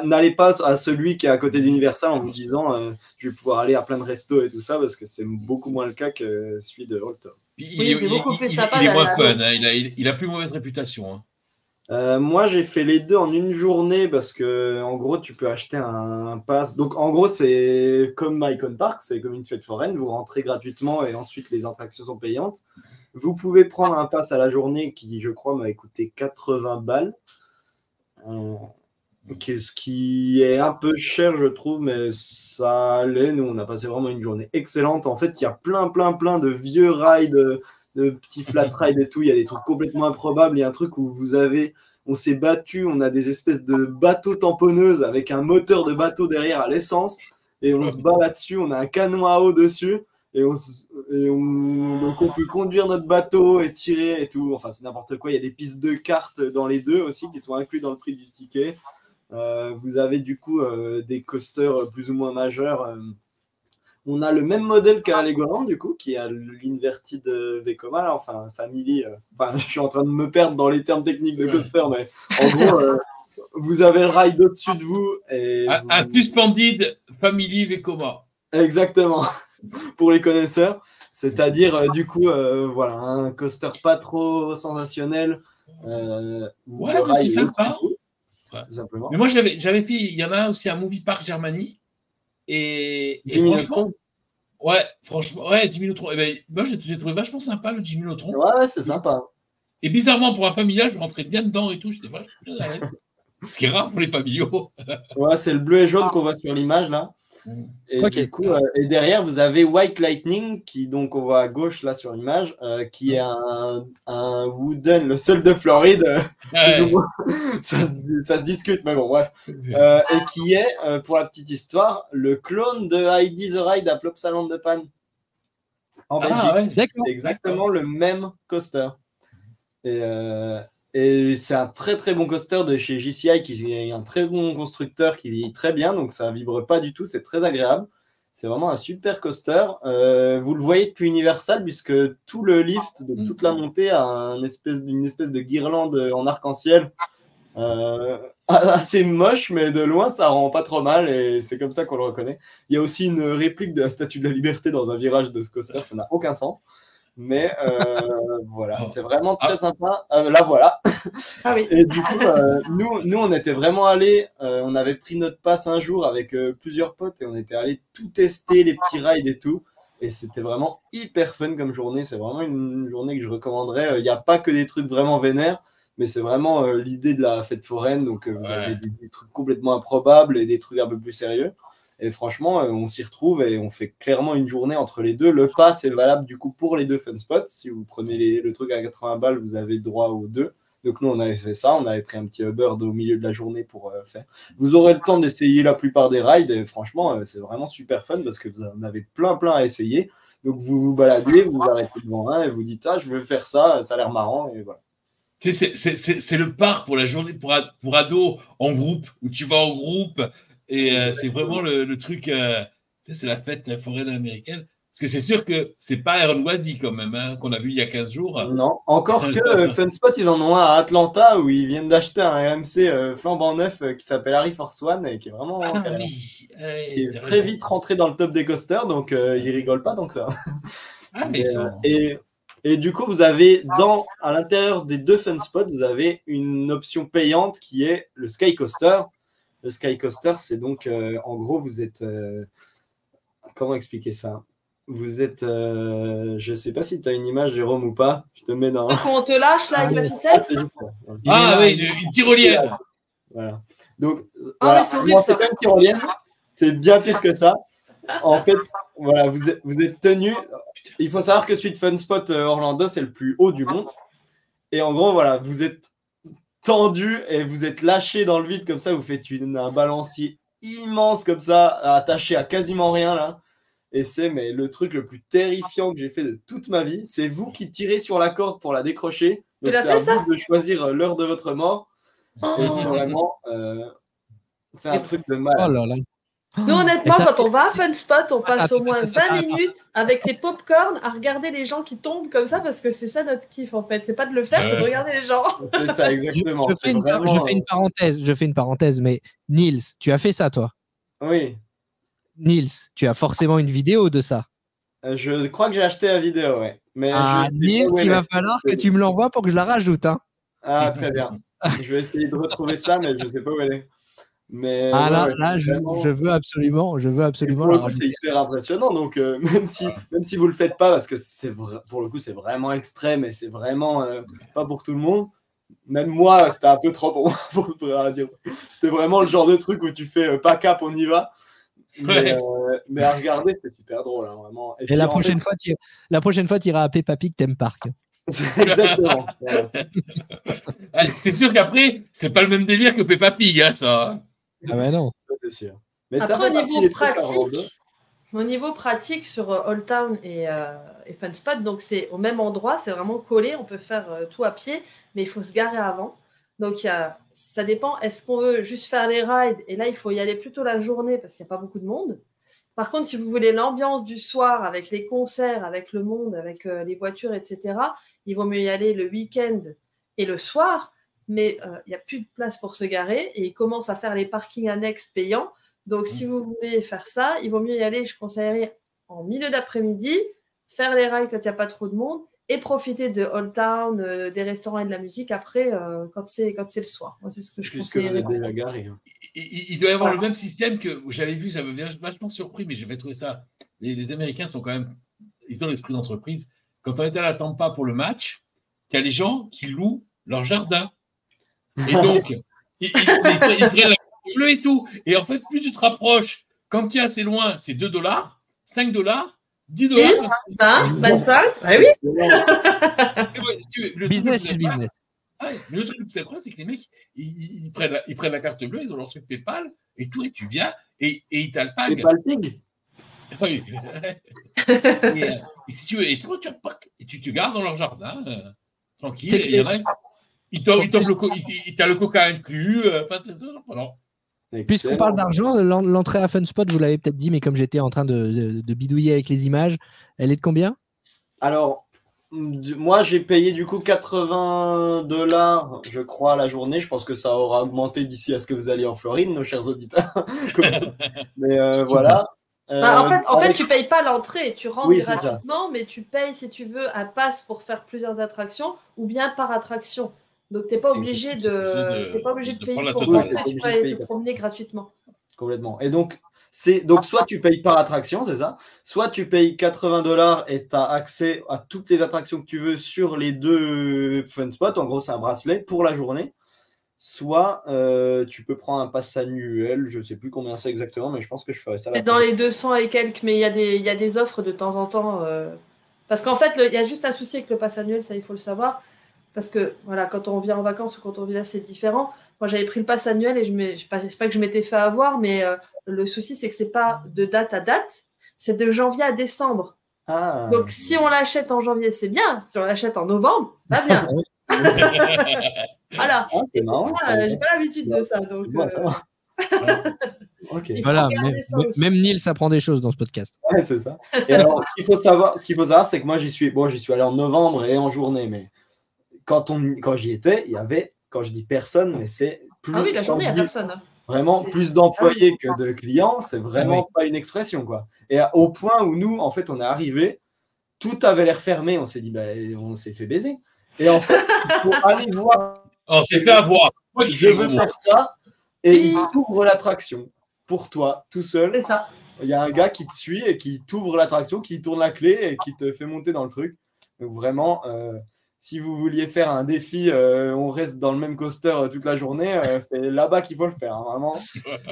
n'allez pas à celui qui est à côté d'Universal en vous disant je vais pouvoir aller à plein de restos et tout ça, parce que c'est beaucoup moins le cas que celui de Old Town. C'est beaucoup plus sympa. Il est moins fun, hein, il a plus mauvaise réputation. Hein. Moi, j'ai fait les deux en une journée parce que, en gros, tu peux acheter un pass. Donc, en gros, c'est comme Icon Park, c'est comme une fête foraine. Vous rentrez gratuitement et ensuite les attractions sont payantes. Vous pouvez prendre un pass à la journée qui, je crois, m'avait coûté 80 balles. Ce qui est un peu cher, je trouve, mais ça allait. Nous, on a passé vraiment une journée excellente. En fait, il y a plein de vieux rides, de petits flat rides et tout. Il y a des trucs complètement improbables. Il y a un truc où on s'est battu, on a des espèces de bateaux tamponneuses avec un moteur de bateau derrière à l'essence. et on se bat là-dessus. On a un canon à eau dessus. Donc on peut conduire notre bateau et tirer et tout. Enfin, c'est n'importe quoi. Il y a des pistes de cartes dans les deux aussi qui sont inclus dans le prix du ticket. Vous avez du coup des coasters plus ou moins majeurs. On a le même modèle qu'à Legoland, du coup, qui est l'Inverted Vekoma, là, enfin, Family. Je suis en train de me perdre dans les termes techniques de coaster, mais en gros, vous avez le ride au-dessus de vous. Et un Suspended Family Vekoma. Exactement. Pour les connaisseurs, c'est-à-dire du coup voilà, un coaster pas trop sensationnel ouais, c'est sympa tout simplement. Mais moi j'avais fait, il y en a aussi un Movie Park Germany et franchement ouais, Jimmy Neutron, moi j'ai trouvé vachement sympa le Jimmy Neutron. Ouais, c'est sympa. Et bizarrement pour un familial je rentrais bien dedans et tout, j'étais vachement bien à l'aise. Ce qui est rare pour les familiaux. Ouais, c'est le bleu et jaune qu'on voit sur l'image là. Et du coup, et derrière, vous avez White Lightning, qui donc on voit à gauche là sur l'image, qui est un wooden, le seul de Floride. Ça se discute, mais bon, bref. Et qui est, pour la petite histoire, le clone de Heidi the Ride à Plopsaland de Panne en Belgique. Ouais, c'est exactement le même coaster. Et c'est un très très bon coaster de chez JCI, qui est un très bon constructeur qui vieillit très bien, donc ça ne vibre pas du tout, c'est très agréable. C'est vraiment un super coaster. Vous le voyez depuis Universal, puisque tout le lift, donc toute la montée, a une espèce de guirlande en arc-en-ciel. Assez moche, mais de loin ça rend pas trop mal, et c'est comme ça qu'on le reconnaît. Il y a aussi une réplique de la Statue de la Liberté dans un virage de ce coaster, ça n'a aucun sens. Mais voilà, c'est vraiment très sympa. Là, voilà. Ah oui. Et du coup, nous, on était vraiment allés, on avait pris notre passe un jour avec plusieurs potes et on était allés tout tester, les petits rides et tout. Et c'était vraiment hyper fun comme journée. C'est vraiment une journée que je recommanderais. Il n'y a pas que des trucs vraiment vénères, mais c'est vraiment l'idée de la fête foraine. Donc, vous avez des trucs complètement improbables et des trucs un peu plus sérieux. Et franchement, on s'y retrouve et on fait clairement une journée entre les deux. Le pass est valable du coup pour les deux fun spots. Si vous prenez le truc à 80 balles, vous avez droit aux deux. Donc nous, on avait fait ça. On avait pris un petit Hubbard au milieu de la journée pour faire. Vous aurez le temps d'essayer la plupart des rides. Et franchement, c'est vraiment super fun parce que vous en avez plein à essayer. Donc vous vous baladez, vous vous arrêtez devant un et vous dites « Ah, je veux faire ça, ça a l'air marrant. » Et voilà. C'est le parc pour la journée pour ados en groupe, où tu vas en groupe. Et c'est vraiment le truc, c'est la fête foraine américaine. Parce que c'est sûr que c'est pas Iron Oasis quand même, hein, qu'on a vu il y a 15 jours. Non, encore que Funspot, ils en ont un à Atlanta où ils viennent d'acheter un AMC flambant neuf qui s'appelle Harry Force One et qui est vraiment qui est très vite rentré dans le top des coasters, donc ils rigolent pas donc ça. Et du coup, vous avez à l'intérieur des deux Funspot, vous avez une option payante qui est le Sky Coaster. Le Sky Coaster, c'est donc, en gros, vous êtes... comment expliquer ça? Vous êtes... je ne sais pas si tu as une image, Jérôme, ou pas. Je te mets dans... Quand on te lâche, là, avec la ficelle. Une tyrolienne. Voilà. Donc, voilà. C'est horrible, ça. C'est pas une tyrolienne, c'est bien pire que ça. En fait, voilà, vous êtes tenu... Il faut savoir que Sweet Fun Spot Orlando, c'est le plus haut du monde. Et en gros, voilà, vous êtes tendu et vous êtes lâché dans le vide comme ça, vous faites un balancier immense comme ça, attaché à quasiment rien là, et c'est le truc le plus terrifiant que j'ai fait de toute ma vie. C'est vous qui tirez sur la corde pour la décrocher, donc c'est à vous de choisir l'heure de votre mort, et c'est vraiment c'est un truc de malade. Oh là là. Nous, honnêtement, quand on va à Fun Spot, on passe au moins 20 minutes avec les pop-corn à regarder les gens qui tombent comme ça, parce que c'est ça notre kiff en fait. C'est pas de le faire, c'est de regarder les gens. C'est ça, exactement. Je fais une parenthèse, mais Nils, tu as fait ça toi? Oui. Nils, tu as forcément une vidéo de ça. Je crois que j'ai acheté la vidéo, ouais. Mais Nils, il va falloir que tu me l'envoies pour que je la rajoute. Hein. Ah, très bien. Je vais essayer de retrouver ça, mais je ne sais pas où elle est. Mais je veux absolument c'est hyper impressionnant, donc même si vous le faites pas, parce que pour le coup c'est vraiment extrême et c'est vraiment pas pour tout le monde. Même moi c'était un peu trop pour dire. C'était vraiment le genre de truc où tu fais pas cap, on y va. Mais à regarder c'est super drôle, hein, vraiment. Et la prochaine fois tu iras à Peppa Pig Theme Park. Exactement. C'est sûr qu'après c'est pas le même délire que Peppa Pig, hein, ça. Ah bah non. Ça, c'est sûr. Mais ça Après, fait partie des trucs à rendre. au niveau pratique sur Old Town et Fun Spot, donc c'est au même endroit, c'est vraiment collé, on peut faire tout à pied, mais il faut se garer avant. Donc ça dépend, est-ce qu'on veut juste faire les rides, et là il faut y aller plutôt la journée parce qu'il n'y a pas beaucoup de monde. Par contre, si vous voulez l'ambiance du soir avec les concerts, avec le monde, avec les voitures, etc., il vaut mieux y aller le week-end et le soir, mais il n'y a plus de place pour se garer et ils commencent à faire les parkings annexes payants. Donc, si vous voulez faire ça, il vaut mieux y aller, je conseillerais, en milieu d'après-midi, faire les rails quand il n'y a pas trop de monde et profiter de Old Town, des restaurants et de la musique après, quand c'est le soir. Moi, c'est ce que je conseillerais. Il doit y avoir le même système que j'avais vu, ça m'avait vachement surpris, mais j'avais trouvé ça. Les Américains sont quand même, ils ont l'esprit d'entreprise. Quand on était à la Tampa pour le match, il y a les gens qui louent leur jardin. Et donc, ils prennent la carte bleue et tout. Et en fait, plus tu te rapproches, quand tu es assez loin, c'est $2, $5, $10. 10, 20, 25. Ah oui. Le Business is business. Mais le truc, c'est quoi? C'est que les mecs, ils prennent la carte bleue, ils ont leur truc PayPal et tout, et tu viens et ils t'alpaguent. PayPal Pig. Oui. Et si tu veux, et toi, tu te gardes dans leur jardin, tranquille. Et il y en a, ils t'as le coca inclus. Voilà. Puisqu'on parle d'argent, l'entrée à Fun Spot, vous l'avez peut-être dit, mais comme j'étais en train de bidouiller avec les images, elle est de combien? Alors, moi, j'ai payé du coup $80, je crois, à la journée. Je pense que ça aura augmenté d'ici à ce que vous alliez en Floride, nos chers auditeurs. Mais voilà. En fait, tu payes pas l'entrée, tu rentres gratuitement, mais tu payes, si tu veux, un pass pour faire plusieurs attractions ou bien par attraction. Donc, tu n'es pas obligé de payer pour rentrer, tu peux te promener gratuitement. Complètement. Et donc soit tu payes par attraction, c'est ça, soit tu payes $80 et tu as accès à toutes les attractions que tu veux sur les deux Fun Spots. En gros, c'est un bracelet pour la journée. Soit tu peux prendre un pass annuel, je ne sais plus combien c'est exactement, mais je pense que je ferais ça. C'est dans les 200 et quelques, mais il y a des offres de temps en temps. Parce qu'en fait, il y a juste un souci avec le pass annuel, ça il faut le savoir. Parce que voilà, quand on vient en vacances ou quand on vient là, c'est différent. Moi, j'avais pris le pass annuel et je ne sais pas que je m'étais fait avoir, mais le souci, c'est que ce n'est pas de date à date, c'est de janvier à décembre. Ah. Donc, si on l'achète en janvier, c'est bien. Si on l'achète en novembre, c'est pas bien. Voilà. C'est marrant. J'ai pas l'habitude de ça. Donc, Okay. Voilà, même Neil, ça prend des choses dans ce podcast. Ouais, c'est ça. Et alors, ce qu'il faut savoir, c'est que moi, j'y suis allé en novembre et en journée, mais quand j'y étais, il y avait, quand je dis personne, mais c'est plus. Ah oui, la journée, il n'y a personne. Hein. Vraiment, plus d'employés que de clients, c'est vraiment pas une expression, quoi. Et au point où nous, en fait, on est arrivé, tout avait l'air fermé, on s'est dit, on s'est fait baiser. Et en fait, il faut aller voir. On s'est fait avoir. Je veux faire ça, et il t'ouvre l'attraction pour toi, tout seul. C'est ça. Il y a un gars qui te suit et qui t'ouvre l'attraction, qui tourne la clé et qui te fait monter dans le truc. Donc vraiment, si vous vouliez faire un défi, on reste dans le même coaster toute la journée, c'est là-bas qu'il faut le faire, hein, vraiment.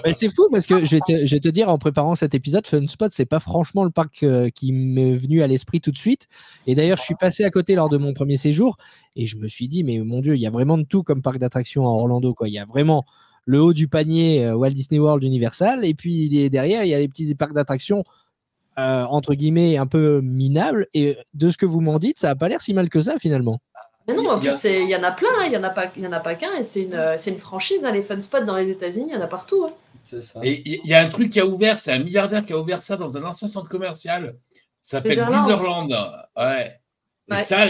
Mais c'est fou parce que je vais te dire, en préparant cet épisode, Fun Spot, c'est pas franchement le parc qui m'est venu à l'esprit tout de suite. Et d'ailleurs, je suis passé à côté lors de mon premier séjour et je me suis dit, mais mon Dieu, il y a vraiment de tout comme parc d'attractions à Orlando, quoi. Il y a vraiment le haut du panier Walt Disney World Universal et puis derrière, il y a les petits parcs d'attractions entre guillemets un peu minables. Et de ce que vous m'en dites, ça n'a pas l'air si mal que ça finalement. Mais non, en plus, il y en a plein, hein. Il n'y en a pas qu'un, et c'est une franchise, hein, les Fun Spots dans les États-Unis, il y en a partout. Hein. C'est ça. Et il y a un truc qui a ouvert, c'est un milliardaire qui a ouvert ça dans un ancien centre commercial. Ça s'appelle Disneyland. Ouais. Et ça,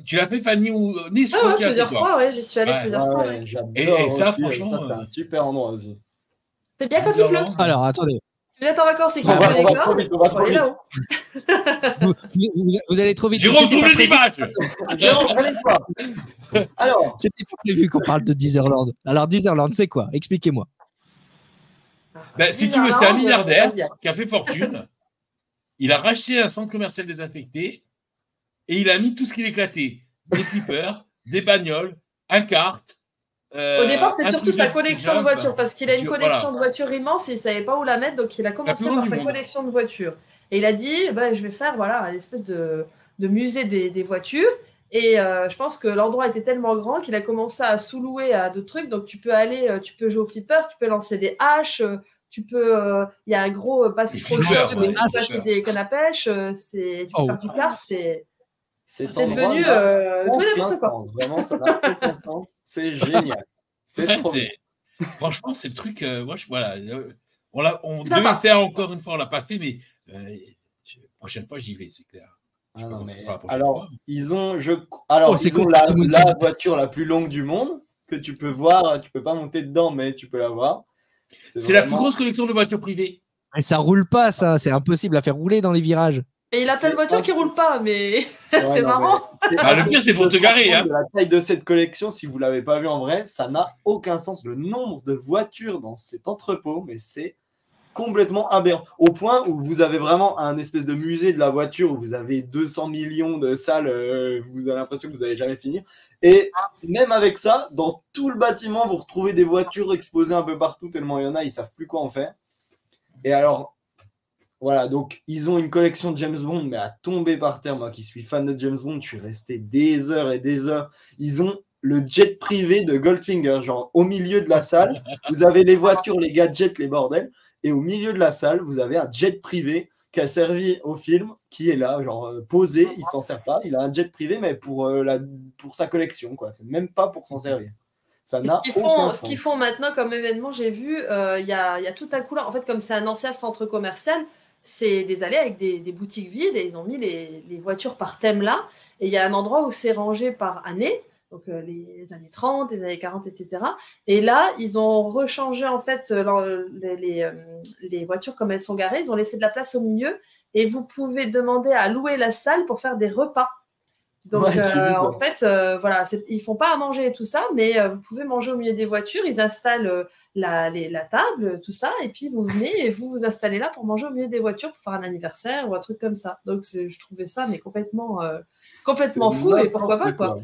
tu l'as fait, Fanny, ou Nice? Plusieurs fois, j'y suis allée plusieurs fois. Ouais. J'adore. Et ça, franchement, c'est un super endroit aussi. C'est bien quand il pleut. Alors, attendez. Si vous êtes en vacances et qu'il pleut, on va trop vite. Vous allez trop vite. J'ai retrouvé les images. Alors, c'était pas prévu qu'on parle de Disneyland. Alors, Disneyland, c'est quoi? Expliquez-moi. Si tu veux, c'est un milliardaire qui a fait fortune. Il a racheté un centre commercial désaffecté et il a mis tout ce qu'il éclatait. Des flippers, des bagnoles, un kart. Au départ, c'est surtout sa collection de voitures, parce qu'il a une collection de voitures immense et il ne savait pas où la mettre, donc il a commencé par sa collection de voitures. Et il a dit, je vais faire une espèce de musée des voitures, Et je pense que l'endroit était tellement grand qu'il a commencé à sous-louer à d'autres trucs. Donc, tu peux jouer au flipper, tu peux lancer des haches, il y a un gros Bass Pro Shop, tu peux acheter des cannes à pêche, tu peux faire du kart, c'est devenu tout et n'importe quoi. Vraiment, ça n'a aucun sens. C'est génial. C'est trop bien. Franchement, c'est le truc. Voilà, on devait le faire encore une fois, on l'a pas fait, mais prochaine fois, j'y vais, c'est clair. Ah non, mais alors, ils ont la voiture la plus longue du monde que tu peux voir. Tu peux pas monter dedans, mais tu peux la voir. C'est la plus grosse collection de voitures privées. Et ça roule pas, ça. C'est impossible à faire rouler dans les virages. Et il a plein de voitures qui roulent pas, mais c'est marrant. Le pire, c'est pour te garer. Hein. La taille de cette collection, si vous l'avez pas vu en vrai, ça n'a aucun sens. Le nombre de voitures dans cet entrepôt, mais c'est complètement aberrant. Au point où vous avez vraiment un espèce de musée de la voiture où vous avez 200 millions de salles, vous avez l'impression que vous n'allez jamais finir. Et même avec ça, dans tout le bâtiment, vous retrouvez des voitures exposées un peu partout, tellement il y en a, ils savent plus quoi en faire. Et alors, voilà, donc ils ont une collection de James Bond, mais à tomber par terre. Moi qui suis fan de James Bond, je suis resté des heures et des heures. Ils ont le jet privé de Goldfinger, genre au milieu de la salle, vous avez les voitures, les gadgets, les bordels. Et au milieu de la salle, vous avez un jet privé qui a servi au film, qui est là, genre posé, il s'en sert pas. Il a un jet privé, mais pour sa collection, quoi. C'est même pas pour s'en servir. Ça n'a ce qu'ils font maintenant comme événement, j'ai vu, il y a tout un coup là. En fait, comme c'est un ancien centre commercial, c'est des allées avec des boutiques vides et ils ont mis les voitures par thème là. Et il y a un endroit où c'est rangé par année. Donc les années 30, les années 40, etc. Et là, ils ont rechangé en fait les voitures comme elles sont garées. Ils ont laissé de la place au milieu et vous pouvez demander à louer la salle pour faire des repas. Donc en fait, voilà, ils font pas à manger et tout ça, mais vous pouvez manger au milieu des voitures. Ils installent la table, tout ça, et puis vous venez et vous vous installez là pour manger au milieu des voitures pour faire un anniversaire ou un truc comme ça. Donc je trouvais ça mais complètement fou et pourquoi pas quoi.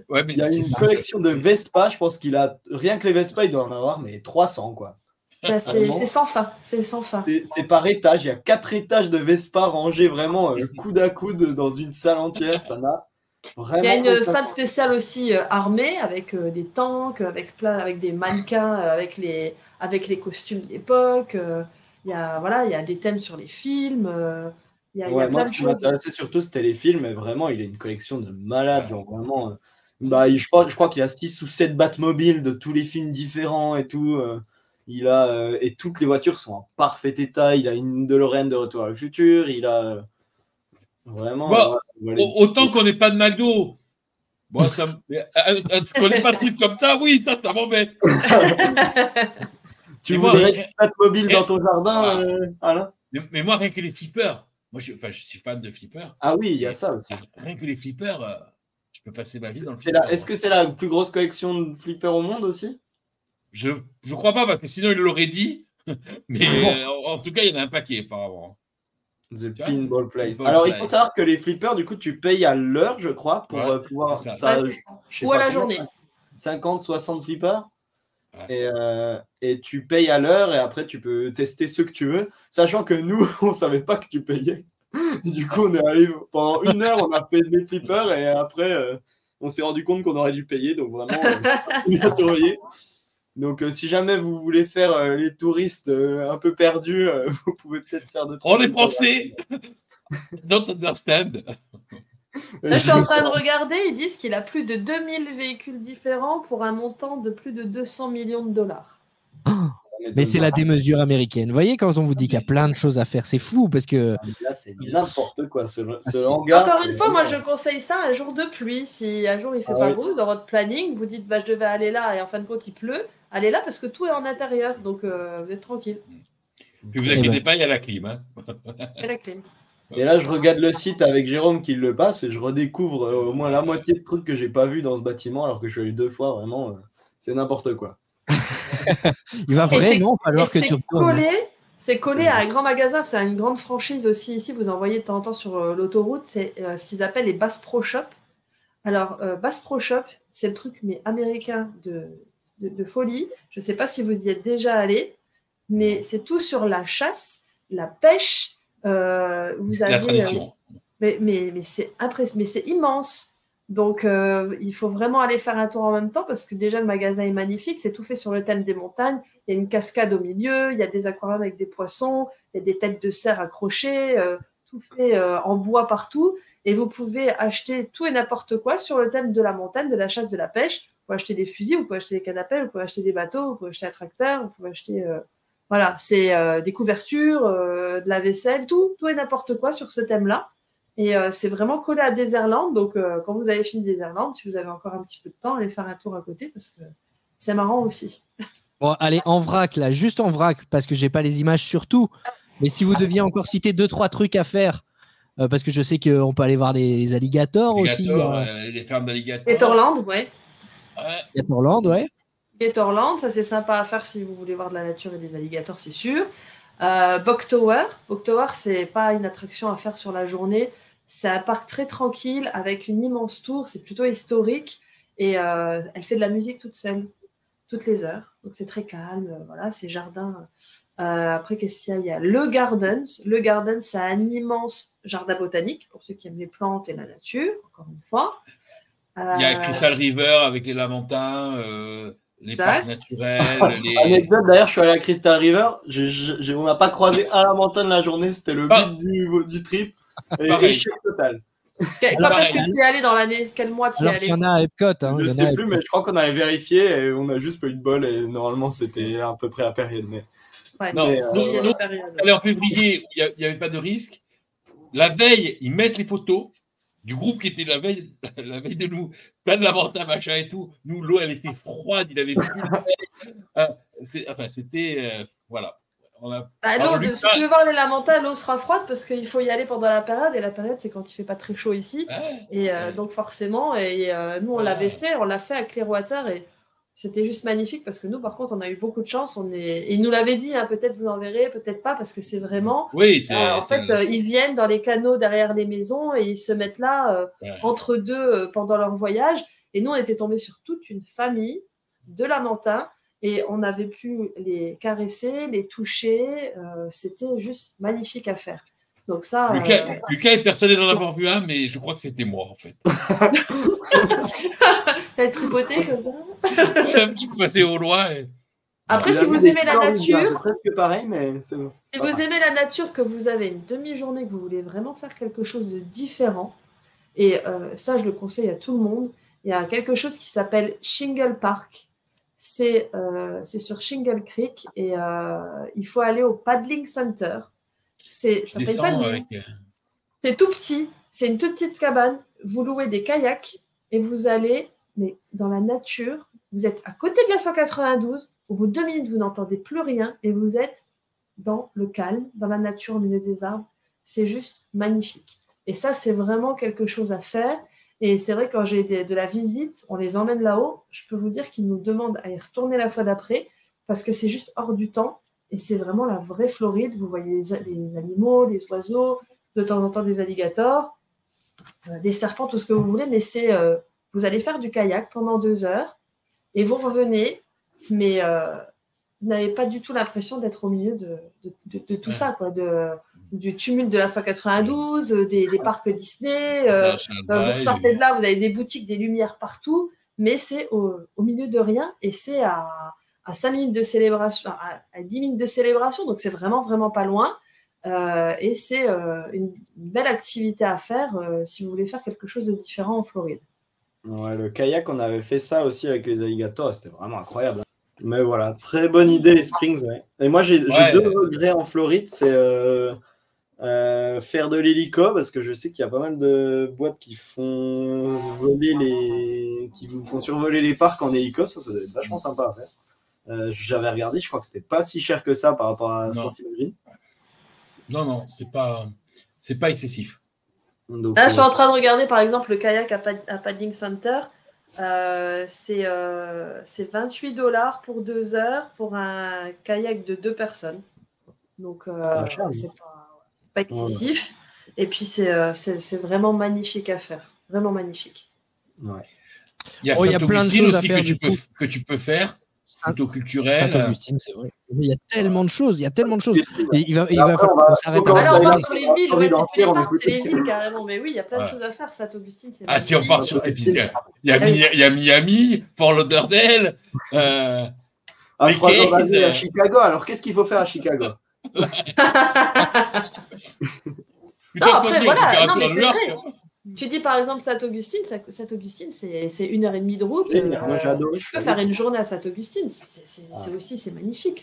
Ouais, mais il y a une collection de Vespa, je pense qu'il a rien que les Vespa, il doit en avoir mais 300 quoi. Bah, c'est sans fin, c'est sans fin. C'est par étage, il y a 4 étages de Vespa rangés vraiment coude à coude dans une salle entière, ça n'a vraiment. Il y a une salle spéciale aussi armée avec des tanks, avec des mannequins, avec les costumes d'époque. Il y a des thèmes sur les films. Il y a plein de ce qui m'intéressait surtout, c'était les films. Et vraiment, il a une collection de malades. Genre vraiment, je crois qu'il a 6 ou 7 Batmobiles de tous les films différents et tout. Et toutes les voitures sont en parfait état. Il a une DeLorean de Retour à le futur. Il a vraiment. Autant qu'on n'ait pas de McDo. Bon, tu connais pas de trucs comme ça, oui, ça m'embête. Tu voudrais une Batmobile dans ton jardin, Alain? Mais moi, rien que les flippers. Moi, je suis fan de flippers. Ah oui, il y a ça aussi. Rien que les flippers, je peux passer ma vie dans le flipper. Est-ce que c'est la plus grosse collection de flippers au monde aussi? Je crois pas, parce que sinon, il l'aurait dit. Mais en tout cas, il y en a un paquet, apparemment. The Pinball Place. Alors, il faut savoir que les flippers, du coup, tu payes à l'heure, je crois, pour pouvoir... Ou à la journée. 50, 60 flippers. Et tu payes à l'heure et après tu peux tester ceux que tu veux, sachant que nous on savait pas que tu payais. Du coup on est allé pendant 1 heure, on a fait des flippers et après on s'est rendu compte qu'on aurait dû payer, donc vraiment bien surveillé. Donc si jamais vous voulez faire les touristes un peu perdus, vous pouvez peut-être faire de trucs. On est français. Don't understand. Là, je suis en train de regarder, ils disent qu'il a plus de 2000 véhicules différents pour un montant de plus de 200 millions de dollars. Mais c'est la démesure américaine. Vous voyez, quand on vous dit qu'il y a plein de choses à faire, c'est fou parce que. Là, c'est n'importe quoi. Ce hangar. Encore une fois, moi, je conseille ça un jour de pluie. Si un jour il fait pas beau, dans votre planning, vous dites je devais aller là et en fin de compte il pleut, allez là parce que tout est en intérieur, donc vous êtes tranquille. Puis vous inquiétez pas, il y a la clim. Hein. Il y a la clim. Et là, je regarde le site avec Jérôme qui le passe et je redécouvre au moins la moitié de trucs que j'ai pas vu dans ce bâtiment alors que je suis allé 2 fois. Vraiment, c'est n'importe quoi. Il va vraiment falloir que tu retournes. C'est collé à un grand magasin. C'est une grande franchise aussi ici. Vous en voyez de temps en temps sur l'autoroute. C'est ce qu'ils appellent les Bass Pro Shop. Alors, Bass Pro Shop, c'est le truc mais américain de folie. Je sais pas si vous y êtes déjà allé, mais c'est tout sur la chasse, la pêche. Vous avez, la tradition. Mais c'est impressionnant, mais c'est immense. Donc, il faut vraiment aller faire un tour en même temps parce que déjà, le magasin est magnifique. C'est tout fait sur le thème des montagnes. Il y a une cascade au milieu, il y a des aquariums avec des poissons, il y a des têtes de cerf accrochées, tout fait en bois partout. Et vous pouvez acheter tout et n'importe quoi sur le thème de la montagne, de la chasse, de la pêche. Vous pouvez acheter des fusils, vous pouvez acheter des cannes à pêche, vous pouvez acheter des bateaux, vous pouvez acheter un tracteur, vous pouvez acheter voilà, c'est des couvertures, de la vaisselle, tout et n'importe quoi sur ce thème-là. Et c'est vraiment collé à Désirlande. Donc, quand vous avez fini Désirlande, si vous avez encore un petit peu de temps, allez faire un tour à côté parce que c'est marrant aussi. Bon, allez, en vrac, là, juste en vrac, parce que j'ai pas les images sur tout. Mais si vous deviez encore citer 2-3 trucs à faire, parce que je sais qu'on peut aller voir les alligators aussi. Les fermes d'alligators. Gatorland, ouais. Gatorland, ouais. Gatorland, ça c'est sympa à faire si vous voulez voir de la nature et des alligators, c'est sûr. Bok Tower, c'est pas une attraction à faire sur la journée. C'est un parc très tranquille avec une immense tour. C'est plutôt historique et elle fait de la musique toute seule, toutes les heures. Donc c'est très calme. Voilà, c'est jardin. Après, qu'est-ce qu'il y a? Il y a le Gardens. Le Gardens, c'est un immense jardin botanique pour ceux qui aiment les plantes et la nature. Encore une fois. Il y a Crystal River avec les lamantins. Les parcs naturels. Anecdote, d'ailleurs, je suis allé à Crystal River. On n'a pas croisé un lamentin de la journée. C'était le but du trip. Et échec total. Quand est-ce que tu y es allé dans l'année? Quel mois tu y es allé? Il y en a à Epcot. Hein, je ne sais plus, mais je crois qu'on avait vérifié et on a juste pas eu de bol. Et normalement, c'était à peu près la période. Mais... Ouais, non, en février, il n'y avait pas de risque. La veille, ils mettent les photos du groupe qui était la veille de nous, plein de lamantins, machin et tout. Nous, l'eau, elle était froide, il avait plus c'était voilà. Si tu veux voir les lamantins, l'eau sera froide parce qu'il faut y aller pendant la période et la période, c'est quand il fait pas très chaud ici. Donc forcément, nous, on l'avait fait, on l'a fait à Clearwater et c'était juste magnifique parce que nous, par contre, on a eu beaucoup de chance. Il nous l'avait dit, hein, peut-être vous en verrez, peut-être pas, parce que c'est vraiment. Oui, ils viennent dans les canaux derrière les maisons et ils se mettent là entre deux pendant leur voyage. Et nous, on était tombés sur toute une famille de lamantins et on avait pu les caresser, les toucher. C'était juste magnifique à faire. Donc ça. Lucas est persuadé d'en avoir vu un, mais je crois que c'était moi en fait. T'as tripoté comme ça. Un petit peu passé au loin. Après, si vous aimez la nature, c'est presque pareil, mais c'est bon. Si vous aimez la nature, que vous avez une demi-journée, que vous voulez vraiment faire quelque chose de différent, et ça, je le conseille à tout le monde. Il y a quelque chose qui s'appelle Shingle Park. C'est sur Shingle Creek et il faut aller au Paddling Center. Ça s'appelle Paddling. C'est tout petit. C'est une toute petite cabane. Vous louez des kayaks et vous allez dans la nature. Vous êtes à côté de la 192. Au bout de 2 minutes, vous n'entendez plus rien et vous êtes dans le calme, dans la nature, au milieu des arbres. C'est juste magnifique. Et ça, c'est vraiment quelque chose à faire. Et c'est vrai, quand j'ai de la visite, on les emmène là-haut. Je peux vous dire qu'ils nous demandent à y retourner la fois d'après parce que c'est juste hors du temps. Et c'est vraiment la vraie Floride. Vous voyez les animaux, les oiseaux, de temps en temps des alligators, des serpents, tout ce que vous voulez. Mais vous allez faire du kayak pendant 2 heures et vous revenez, mais vous n'avez pas du tout l'impression d'être au milieu de tout ça, quoi, du tumulte de la 192, des parcs Disney. Vous sortez de là, vous avez des boutiques, des lumières partout, mais c'est au milieu de rien et c'est à 5 minutes de célébration, à 10 minutes de célébration, donc c'est vraiment, vraiment pas loin. Et c'est une belle activité à faire si vous voulez faire quelque chose de différent en Floride. Ouais, le kayak, on avait fait ça aussi avec les alligators, c'était vraiment incroyable. Mais voilà, très bonne idée les Springs. Ouais. Et moi, j'ai 2 regrets en Floride, c'est faire de l'hélico, parce que je sais qu'il y a pas mal de boîtes qui font vous font survoler les parcs en hélico, ça doit être vachement sympa à faire. J'avais regardé, je crois que c'était pas si cher que ça par rapport à ce qu'on s'imagine. Non, c'est pas excessif. Donc, là, je suis en train de regarder par exemple le kayak à Paddling Center. C'est $28 pour 2 heures pour un kayak de 2 personnes. Donc, c'est pas excessif. Ouais. Et puis, c'est vraiment magnifique à faire. Vraiment magnifique. Ouais. Il y a plein de choses aussi que tu peux faire. plutôt culturel. Saint-Augustine, c'est vrai. Il y a tellement de choses, il y a tellement de choses. Et Et il va après, falloir qu'on s'arrête. Quand Alors, on on part a sur les la villes, Floride c'est plus les entière, on parcs, écoute c'est les les villes carrément. Mais oui, il y a plein de Ouais. choses à faire. Saint-Augustine, c'est Ah, si on magnifique. part sur. Et puis, il y a Miami, Fort Lauderdale. À 3 heures Cays, d'aller à Chicago. Alors, qu'est-ce qu'il faut faire à Chicago? Plutôt Non, que après, de voilà. température Non, mais à c'est New York. vrai. Tu dis par exemple Saint-Augustine, Saint-Augustine, c'est 1h30 de route. Moi, j'ai adoré. Tu peux faire une journée à Saint-Augustine, c'est magnifique.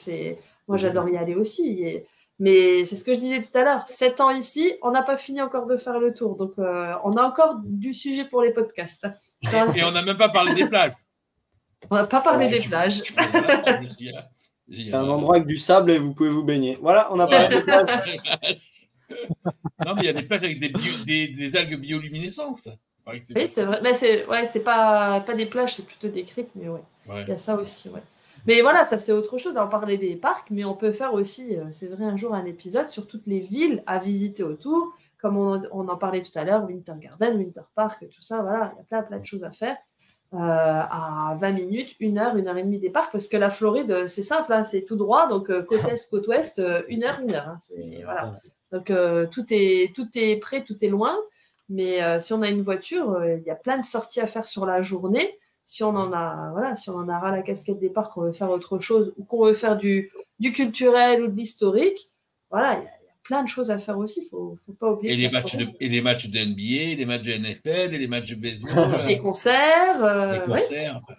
Moi, j'adore y aller aussi. Mais c'est ce que je disais tout à l'heure. 7 ans ici, on n'a pas fini encore de faire le tour. Donc, on a encore du sujet pour les podcasts. Et on n'a même pas parlé des plages. On n'a pas parlé des plages. C'est un endroit avec du sable et vous pouvez vous baigner. Voilà, on a parlé des plages. Non, mais il y a des plages avec des algues bioluminescentes. Oui, c'est vrai. Mais c'est pas des plages, c'est plutôt des cryptes, mais ouais. Il y a ça aussi, ouais. Mais voilà, ça c'est autre chose d'en parler des parcs, mais on peut faire aussi, c'est vrai, un jour un épisode sur toutes les villes à visiter autour, comme on en parlait tout à l'heure, Winter Garden, Winter Park, tout ça, voilà, il y a plein de choses à faire. À 20 minutes, 1h30 des parcs, parce que la Floride, c'est simple, hein, c'est tout droit, donc côte est, côte ouest, 1h. Hein, voilà. Donc tout est près, tout est loin, mais si on a une voiture, il y a plein de sorties à faire sur la journée. Si on en a ras la casquette des parcs, qu'on veut faire autre chose, ou qu'on veut faire du culturel ou de l'historique, voilà, il y a plein de choses à faire aussi, faut pas oublier. Et les matchs de NBA, les matchs de NFL, et les matchs de baseball. Les concerts. Les concerts. Ouais.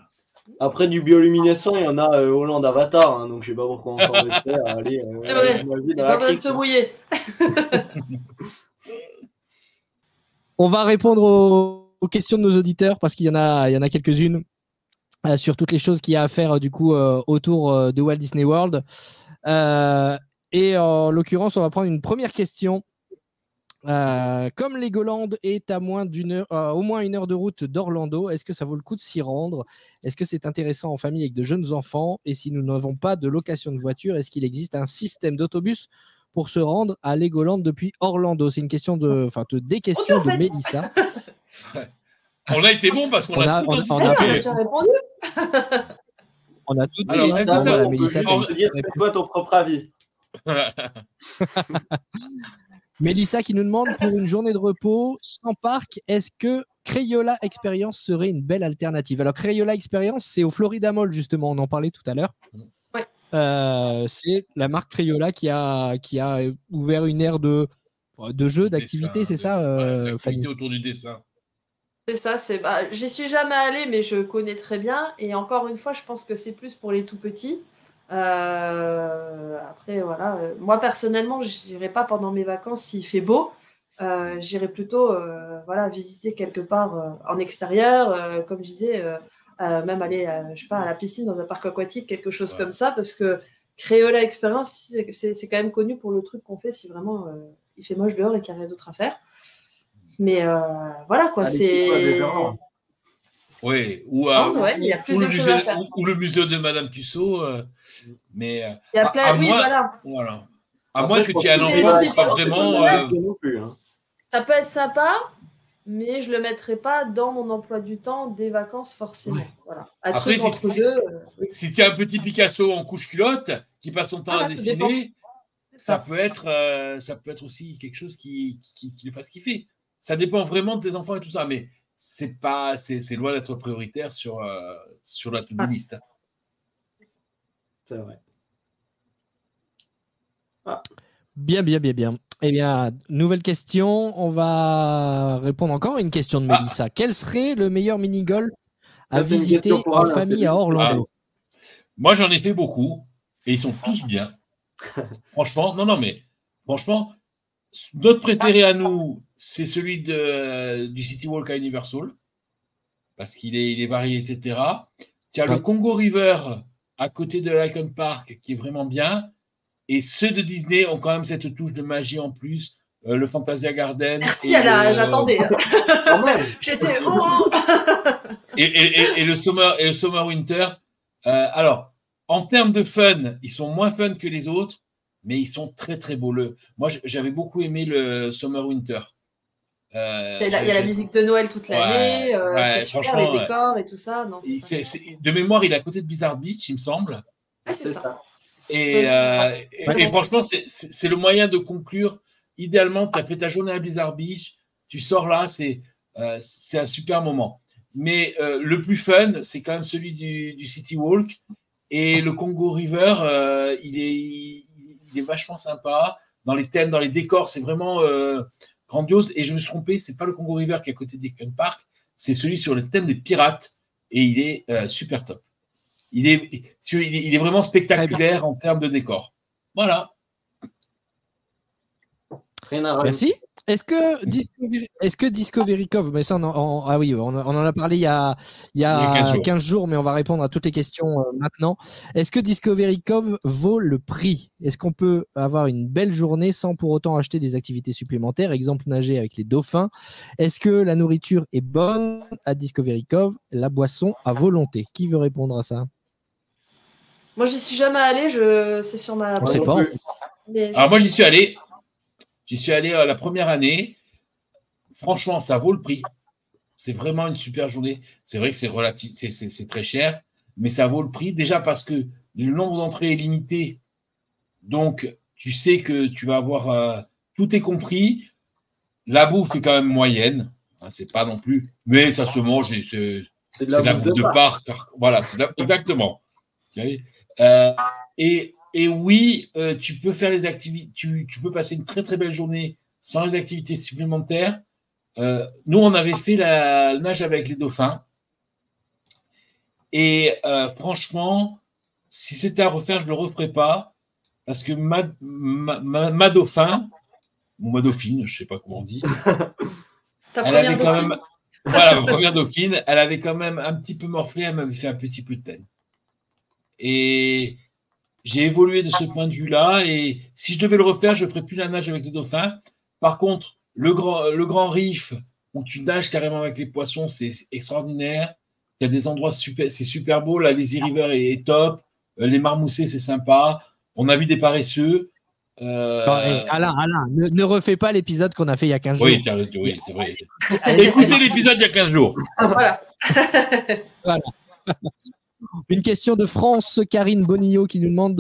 Après, du bioluminescent, il y en a Hollande Avatar, hein, donc je sais pas pourquoi on s'en réfère à aller Pas besoin de se mouiller. On va répondre aux questions de nos auditeurs parce qu'il y en a quelques-unes sur toutes les choses qu'il y a à faire du coup autour de Walt Disney World. Et en l'occurrence, on va prendre une première question. Comme Legoland est à au moins 1 heure de route d'Orlando, est-ce que ça vaut le coup de s'y rendre? Est-ce que c'est intéressant en famille avec de jeunes enfants? Et si nous n'avons pas de location de voiture, est-ce qu'il existe un système d'autobus pour se rendre à Legoland depuis Orlando? C'est une question des questions de Mélissa. On a été bon parce qu'on a tout anticipé. déjà répondu. On a tout dit. Alors, Mélissa, c'est quoi ton propre avis? Mélissa qui nous demande, pour une journée de repos sans parc, est-ce que Crayola Experience serait une belle alternative? Alors Crayola Experience, c'est au Florida Mall justement, on en parlait tout à l'heure. Ouais. C'est la marque Crayola qui a ouvert une ère de jeux, d'activités, c'est ça, d'activités autour du dessin. C'est ça, j'y suis jamais allée, mais je connais très bien. Et encore une fois, je pense que c'est plus pour les tout petits. Après, voilà. Moi, personnellement, je n'irai pas pendant mes vacances s'il fait beau. J'irai plutôt visiter quelque part en extérieur, comme je disais, même aller je sais pas, à la piscine, dans un parc aquatique, quelque chose comme ça, parce que Crayola Experience, c'est quand même connu pour le truc qu'on fait si vraiment il fait moche dehors et qu'il n'y a rien d'autre à faire. Mais voilà quoi, c'est. Oui, il y a plus de choses à faire. Ou le musée de Madame Tussaud. Mais il y a plein, voilà. À moins que tu aies un enfant qui pas vraiment. Ça peut être sympa, mais je le mettrai pas dans mon emploi du temps des vacances forcément. Ouais. Voilà. Après, si tu as un petit Picasso en couche-culotte qui passe son temps à dessiner, ça peut être aussi quelque chose qui le fasse kiffer. Ça dépend vraiment de tes enfants et tout ça, mais c'est loin d'être prioritaire sur la to-do list. C'est vrai. Bien. Eh bien, nouvelle question. On va répondre encore à une question de Mélissa. Quel serait le meilleur mini-golf à visiter en famille à Orlando? Moi, j'en ai fait beaucoup et ils sont tous bien. Franchement, franchement, notre préféré à nous, c'est celui du City Walk à Universal parce qu'il est varié, etc. Tu as le Congo River à côté de l'Icon Park qui est vraiment bien. Et ceux de Disney ont quand même cette touche de magie en plus. Le Fantasia Garden. Merci, j'attendais. J'étais. et le Summer Winter. Alors, en termes de fun, ils sont moins fun que les autres, mais ils sont très très beaux. Moi, j'avais beaucoup aimé le Summer Winter. Il y a la musique de Noël toute l'année, c'est super, les décors et tout ça. Non, de mémoire, il est à côté de Blizzard Beach, il me semble. Ah, c'est ça. Et franchement, c'est le moyen de conclure. Idéalement, tu as fait ta journée à Blizzard Beach, tu sors là, c'est un super moment. Mais le plus fun, c'est quand même celui du City Walk. Et le Congo River, il est vachement sympa. Dans les thèmes, dans les décors, c'est vraiment grandiose. Et je me suis trompé, c'est pas le Congo River qui est à côté des Fun Park, c'est celui sur le thème des pirates. Et il est super top. Il est vraiment spectaculaire en termes de décor. Voilà. Merci. Est-ce que Discovery Cove, mais ça, ah oui, on en a parlé il y a 15 jours, mais on va répondre à toutes les questions maintenant. Est-ce que Discovery Cove vaut le prix? Est-ce qu'on peut avoir une belle journée sans pour autant acheter des activités supplémentaires, exemple nager avec les dauphins? Est-ce que la nourriture est bonne à Discovery Cove? La boisson à volonté? Qui veut répondre à ça? Moi, j'y suis jamais allé, c'est sur ma... On sait pas. Alors moi, j'y suis allé. J'y suis allé la première année. Franchement, ça vaut le prix. C'est vraiment une super journée. C'est vrai que c'est relatif, c'est très cher, mais ça vaut le prix. Déjà parce que le nombre d'entrées est limité. Donc, tu sais que tu vas avoir tout est compris. La bouffe est quand même moyenne. Hein, c'est pas non plus, mais ça se mange. C'est de la bouffe de parc. Voilà, exactement. Et oui, tu peux faire les activités, tu peux passer une très très belle journée sans les activités supplémentaires. Nous, on avait fait la nage avec les dauphins. Et franchement, si c'était à refaire, je ne le referais pas. Parce que ma dauphin, ou ma dauphine, je ne sais pas comment on dit, elle avait quand même. Voilà, ma première dauphine, elle avait quand même un petit peu morflé, elle m'avait fait un petit peu de peine. Et j'ai évolué de ce point de vue-là, et si je devais le refaire, je ne ferais plus la nage avec les dauphins. Par contre, le grand reef, où tu nages carrément avec les poissons, c'est extraordinaire. Il y a des endroits super, c'est super beau. La Lazy River est top. Les marmoussets, c'est sympa. On a vu des paresseux. Alain, ne refais pas l'épisode qu'on a fait il y a 15 jours. Oui, c'est vrai. Écoutez l'épisode il y a 15 jours. Voilà. Voilà. Une question de France, Karine Bonillo qui nous demande,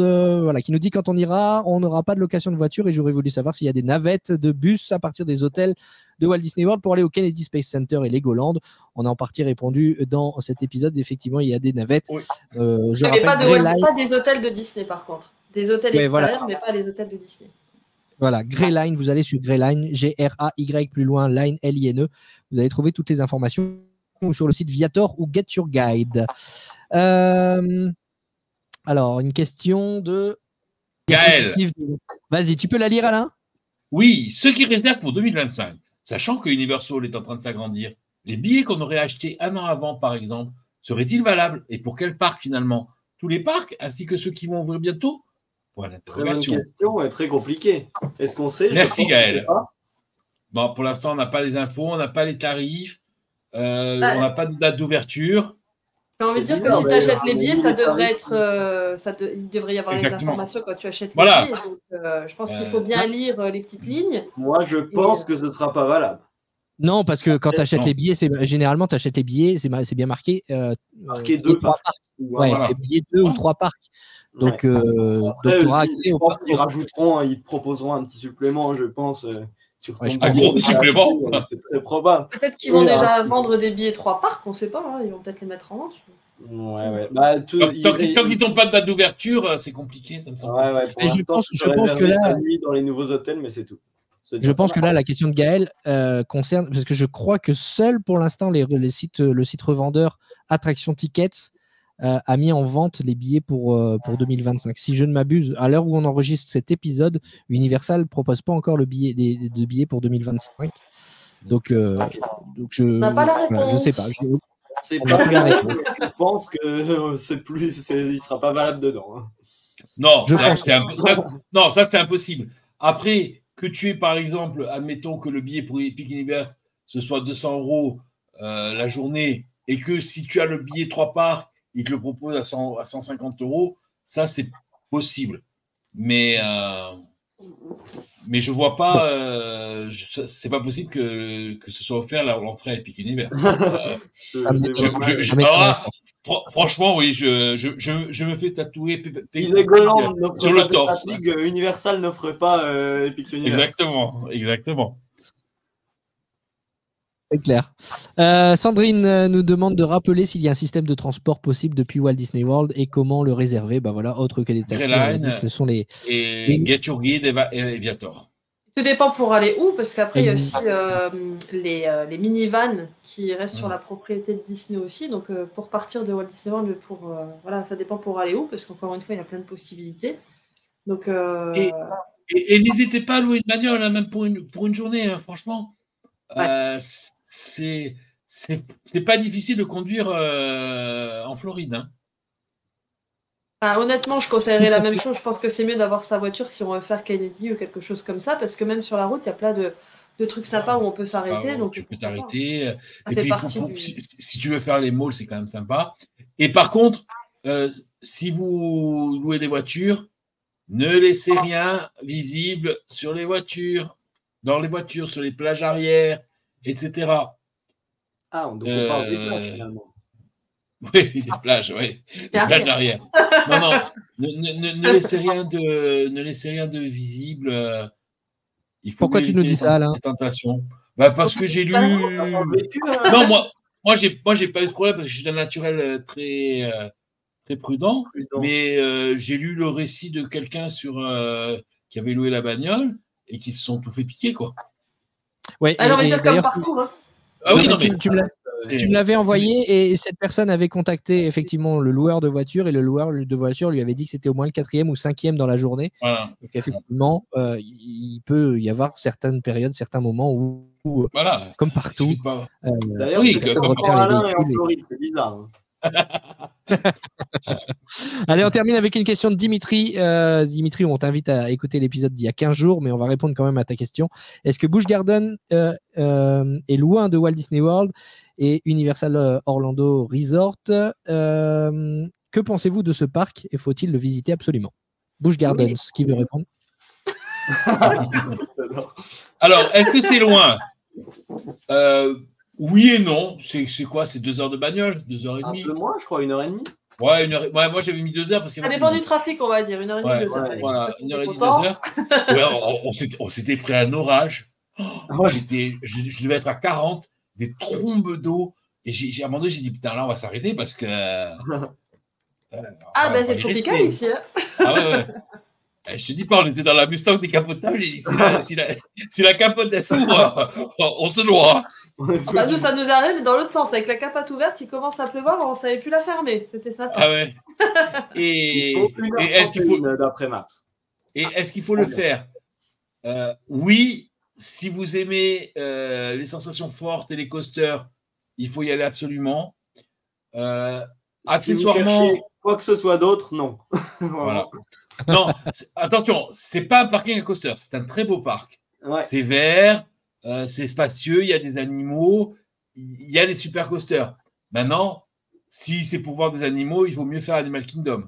qui nous dit quand on ira, on n'aura pas de location de voiture et j'aurais voulu savoir s'il y a des navettes de bus à partir des hôtels de Walt Disney World pour aller au Kennedy Space Center et Legoland. On a en partie répondu dans cet épisode. Effectivement, il y a des navettes. Oui. Mais pas des hôtels de Disney par contre. Des hôtels extérieurs, mais pas les hôtels de Disney. Voilà, Greyline, vous allez sur Greyline, G-R-A-Y plus loin, Line, L-I-N-E. Vous allez trouver toutes les informations sur le site Viator ou Get Your Guide. Alors, une question de Gaël. Vas-y, tu peux la lire, Alain? Oui, ceux qui réservent pour 2025, sachant que Universal est en train de s'agrandir, les billets qu'on aurait achetés un an avant, par exemple, seraient-ils valables? Et pour quel parc finalement? Tous les parcs, ainsi que ceux qui vont ouvrir bientôt? Très bonne question et très compliquée. Est-ce qu'on sait? Merci Gaël. Bon, pour l'instant, on n'a pas les infos, on n'a pas les tarifs, on n'a pas de date d'ouverture. J'ai envie de dire que si tu achètes les billets, ça devrait être, il devrait y avoir les informations quand tu achètes les billets. Donc, je pense qu'il faut bien lire les petites lignes. Moi, je pense que ce ne sera pas valable. Non, parce que quand tu achètes les billets, généralement, tu achètes les billets, c'est bien marqué. Marqué 2 parcs. Ouais, les billets 2 ou 3 parcs. Donc, tu auras accès au parc. Ils rajouteront, ils te proposeront un petit supplément, je pense. Un gros supplément. C'est très probable. Peut-être qu'ils vont déjà vendre des billets 3 parcs, on ne sait pas. Hein, ils vont peut-être les mettre en vente. Ouais. Tant qu'ils n'ont pas de date d'ouverture, c'est compliqué. Ça me semble. Et je pense que là, dans les nouveaux hôtels, mais c'est tout. Je pense que là, la question de Gaël concerne, parce que je crois que seul pour l'instant le site revendeur Attraction Tickets a mis en vente les billets pour 2025. Si je ne m'abuse, à l'heure où on enregistre cet épisode, Universal ne propose pas encore de billets pour 2025. Donc je ne sais pas. C'est pas Gaël, je pense que il sera pas valable dedans. Hein. Non, ça c'est impossible. Après, que tu aies par exemple, admettons que le billet pour Epic Universe ce soit 200 € la journée et que si tu as le billet 3 parcs, il te le propose à 150 €, ça c'est possible. Mais Mais je vois pas, c'est pas possible que ce soit offert l'entrée à Epic Universe. Alors là, franchement, oui, je me fais tatouer si Legoland sur le torse. League, Universal n'offre pas Epic Universe. Exactement. C'est clair. Sandrine nous demande de rappeler s'il y a un système de transport possible depuis Walt Disney World et comment le réserver. Ben voilà, autre que les taxis, on l'a dit, ce sont les... Et Get Your Guide et Viator. Tout dépend pour aller où, parce qu'après, il y a aussi les minivans qui restent sur la propriété de Disney aussi. Donc, pour partir de Walt Disney World, voilà, ça dépend pour aller où, parce qu'encore une fois, il y a plein de possibilités. Donc, et n'hésitez pas à louer une bagnole, hein, même pour une journée, hein, franchement. Ouais. C'est pas difficile de conduire en Floride. Hein. Honnêtement, je conseillerais la même chose. Je pense que c'est mieux d'avoir sa voiture si on veut faire Kennedy ou quelque chose comme ça, parce que même sur la route, il y a plein de trucs sympas où on peut s'arrêter. Donc tu peux t'arrêter. Et puis, si tu veux faire les malls, c'est quand même sympa. Et par contre, si vous louez des voitures, ne laissez rien visible sur les voitures, dans les voitures, sur les plages arrière, etc. Ah, donc on parle des plages finalement. Oui, des plages, oui. Les plages arrière. Non, ne laissez rien de visible. Il faut Pourquoi tu nous dis ça, Alain? Tentations. Bah, parce que j'ai lu. Non, moi j'ai pas eu ce problème parce que je suis d'un naturel très prudent. Mais j'ai lu le récit de quelqu'un qui avait loué la bagnole et qui se sont tout fait piquer, quoi. Ouais, j'ai envie de dire comme partout. Hein. Ah oui, non, tu me l'avais envoyé et cette personne avait contacté effectivement le loueur de voiture et le loueur de voiture lui avait dit que c'était au moins le 4e ou 5e dans la journée. Voilà. Donc effectivement, il peut y avoir certaines périodes, certains moments où voilà. comme partout. D'ailleurs, Alain est en Floride, c'est bizarre. Hein. Allez, on termine avec une question de Dimitri. Dimitri, on t'invite à écouter l'épisode d'il y a 15 jours, mais on va répondre quand même à ta question. Est-ce que Busch Garden est loin de Walt Disney World et Universal Orlando Resort? Que pensez-vous de ce parc et faut-il le visiter absolument? Busch Gardens, qui veut répondre? Alors, est-ce que c'est loin? Oui et non. C'est quoi? C'est 2 heures de bagnole? 2h30? Un peu moins, je crois, 1h30. Ouais, moi j'avais mis 2 heures parce que ça dépend du trafic, on va dire. 1h30, 2 heures. Voilà, 1h30, 2 heures. Ouais, on s'était pris un orage. Je devais être à 40, des trombes d'eau. Et à un moment donné, j'ai dit putain, là, on va s'arrêter parce que. C'est tropical ici. Hein. Ah ouais. Je te dis pas, on était dans la Mustang décapotable. J'ai dit si la capote elle s'ouvre, on se noie. Nous, ça nous arrive dans l'autre sens. Avec la capote ouverte, il commence à pleuvoir, on ne savait plus la fermer. C'était ça. Ah ouais. Et est-ce qu'il faut d'après Maps. Et est-ce qu'il faut le faire? Oui, si vous aimez les sensations fortes et les coasters, il faut y aller absolument. Accessoirement, si quoi que ce soit d'autre, non. Voilà. Non, attention, c'est pas un parking à coaster, c'est un très beau parc. Ouais. C'est vert, c'est spacieux, il y a des animaux, il y a des super coasters. Maintenant, si c'est pour voir des animaux, il vaut mieux faire Animal Kingdom.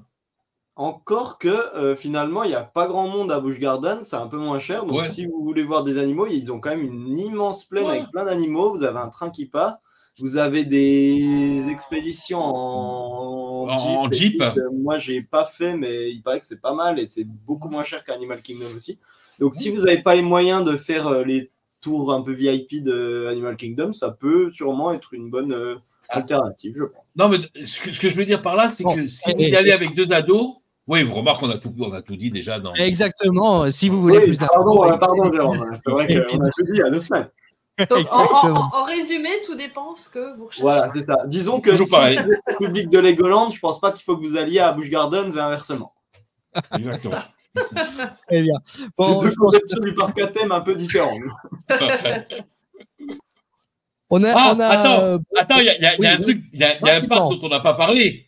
Encore que finalement, il n'y a pas grand monde à Busch Gardens, c'est un peu moins cher. Donc, si vous voulez voir des animaux, ils ont quand même une immense plaine avec plein d'animaux. Vous avez un train qui passe. Vous avez des expéditions en Jeep. Moi, je n'ai pas fait, mais il paraît que c'est pas mal et c'est beaucoup moins cher qu'Animal Kingdom aussi. Donc, si vous n'avez pas les moyens de faire les tours un peu VIP de Animal Kingdom, ça peut sûrement être une bonne alternative, je pense. Non, mais ce que je veux dire par là, c'est que si vous y allez avec 2 ados, oui, vous remarquez qu'on a tout dit déjà. Exactement. Si vous voulez plus d'infos. Pardon, Jérôme. C'est vrai qu'on a tout dit il y a 2 semaines. Donc, en résumé, tout dépend ce que vous recherchez. Voilà, c'est ça. Disons que si vous êtes le public de Legoland, je ne pense pas qu'il faut que vous alliez à Busch Gardens et inversement. Exactement. Très bien. C'est deux conceptions du parc à thème un peu différentes. Attends, il y a un truc, il y a un parc dont on n'a pas parlé.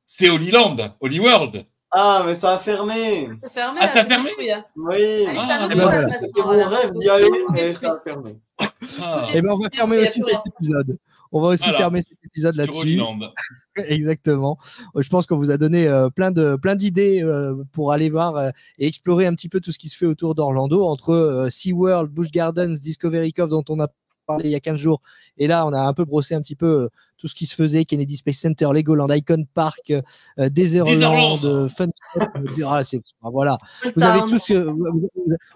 C'est Hollyworld. Ah, mais ça a fermé. C'est fermé. Ah, ça a fermé? Oui. C'était mon rêve d'y aller, mais ça a fermé. Et ben on va fermer aussi cet épisode. On va aussi fermer cet épisode là-dessus. Exactement. Je pense qu'on vous a donné plein d'idées pour aller voir et explorer un petit peu tout ce qui se fait autour d'Orlando, entre SeaWorld, Busch Gardens, Discovery Cove dont on a parlé il y a 15 jours. Et là, on a un peu brossé un petit peu tout ce qui se faisait, Kennedy Space Center, Legoland, Icon Park, Daisyland, Fun Spot. Voilà.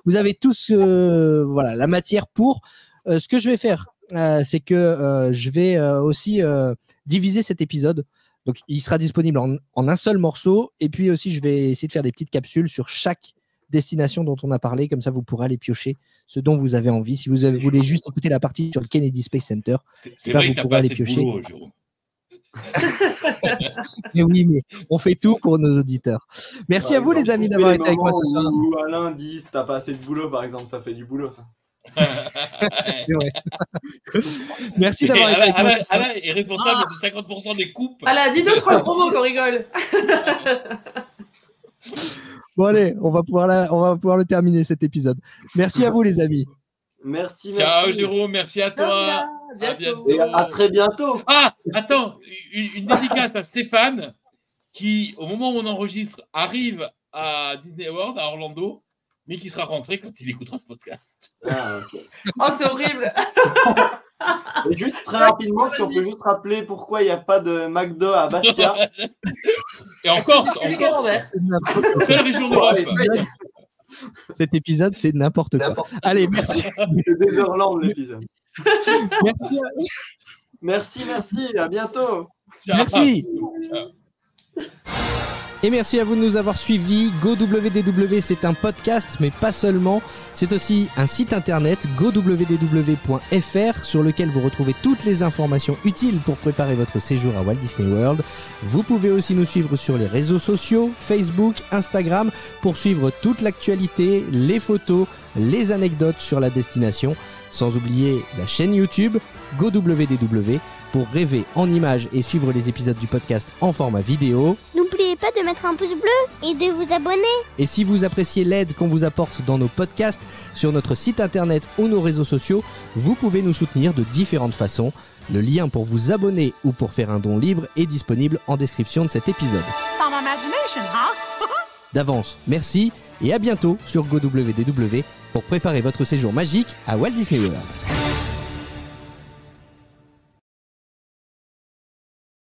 Vous avez tous voilà, la matière pour. Ce que je vais faire, c'est que je vais aussi diviser cet épisode. Donc, il sera disponible en un seul morceau. Et puis aussi, je vais essayer de faire des petites capsules sur chaque destination dont on a parlé. Comme ça, vous pourrez aller piocher ce dont vous avez envie. Si vous voulez juste écouter la partie sur le Kennedy Space Center, c'est vrai que tu n'as pas assez de boulot, Jérôme. Mais oui, mais on fait tout pour nos auditeurs. Merci à vous, les amis, d'avoir été avec moi ce soir. Ou Alain dit t'as pas assez de boulot, par exemple, ça fait du boulot, ça. C'est vrai. Merci d'avoir été avec moi. Alain est responsable de 50% des coupes. Alain, dis 2-3 promos qu'on rigole. Bon, allez, on va pouvoir le terminer cet épisode. Merci à vous, les amis. Merci. Ciao, Jérôme, merci à toi. À bientôt. Et à très bientôt. Ah, attends, une dédicace à Stéphane qui, au moment où on enregistre, arrive à Disney World, à Orlando, mais qui sera rentré quand il écoutera ce podcast. Ah, ok. Oh, c'est horrible. Et juste très rapidement, si on peut juste rappeler pourquoi il n'y a pas de McDo à Bastia. Et en Corse, seule région d'Europe. Cet épisode, c'est n'importe quoi. Allez, merci. C'est des Orlando, l'épisode. Merci. Merci. À bientôt. Ciao. Merci. Ciao. Et merci à vous de nous avoir suivis. GoWDW, c'est un podcast, mais pas seulement. C'est aussi un site internet, gowdw.fr, sur lequel vous retrouvez toutes les informations utiles pour préparer votre séjour à Walt Disney World. Vous pouvez aussi nous suivre sur les réseaux sociaux, Facebook, Instagram, pour suivre toute l'actualité, les photos, les anecdotes sur la destination. Sans oublier la chaîne YouTube, GoWDW, pour rêver en images et suivre les épisodes du podcast en format vidéo. N'oubliez pas de mettre un pouce bleu et de vous abonner. Et si vous appréciez l'aide qu'on vous apporte dans nos podcasts, sur notre site internet ou nos réseaux sociaux, vous pouvez nous soutenir de différentes façons. Le lien pour vous abonner ou pour faire un don libre est disponible en description de cet épisode. Some imagination, huh? D'avance, merci et à bientôt sur GoWDW pour préparer votre séjour magique à Walt Disney World.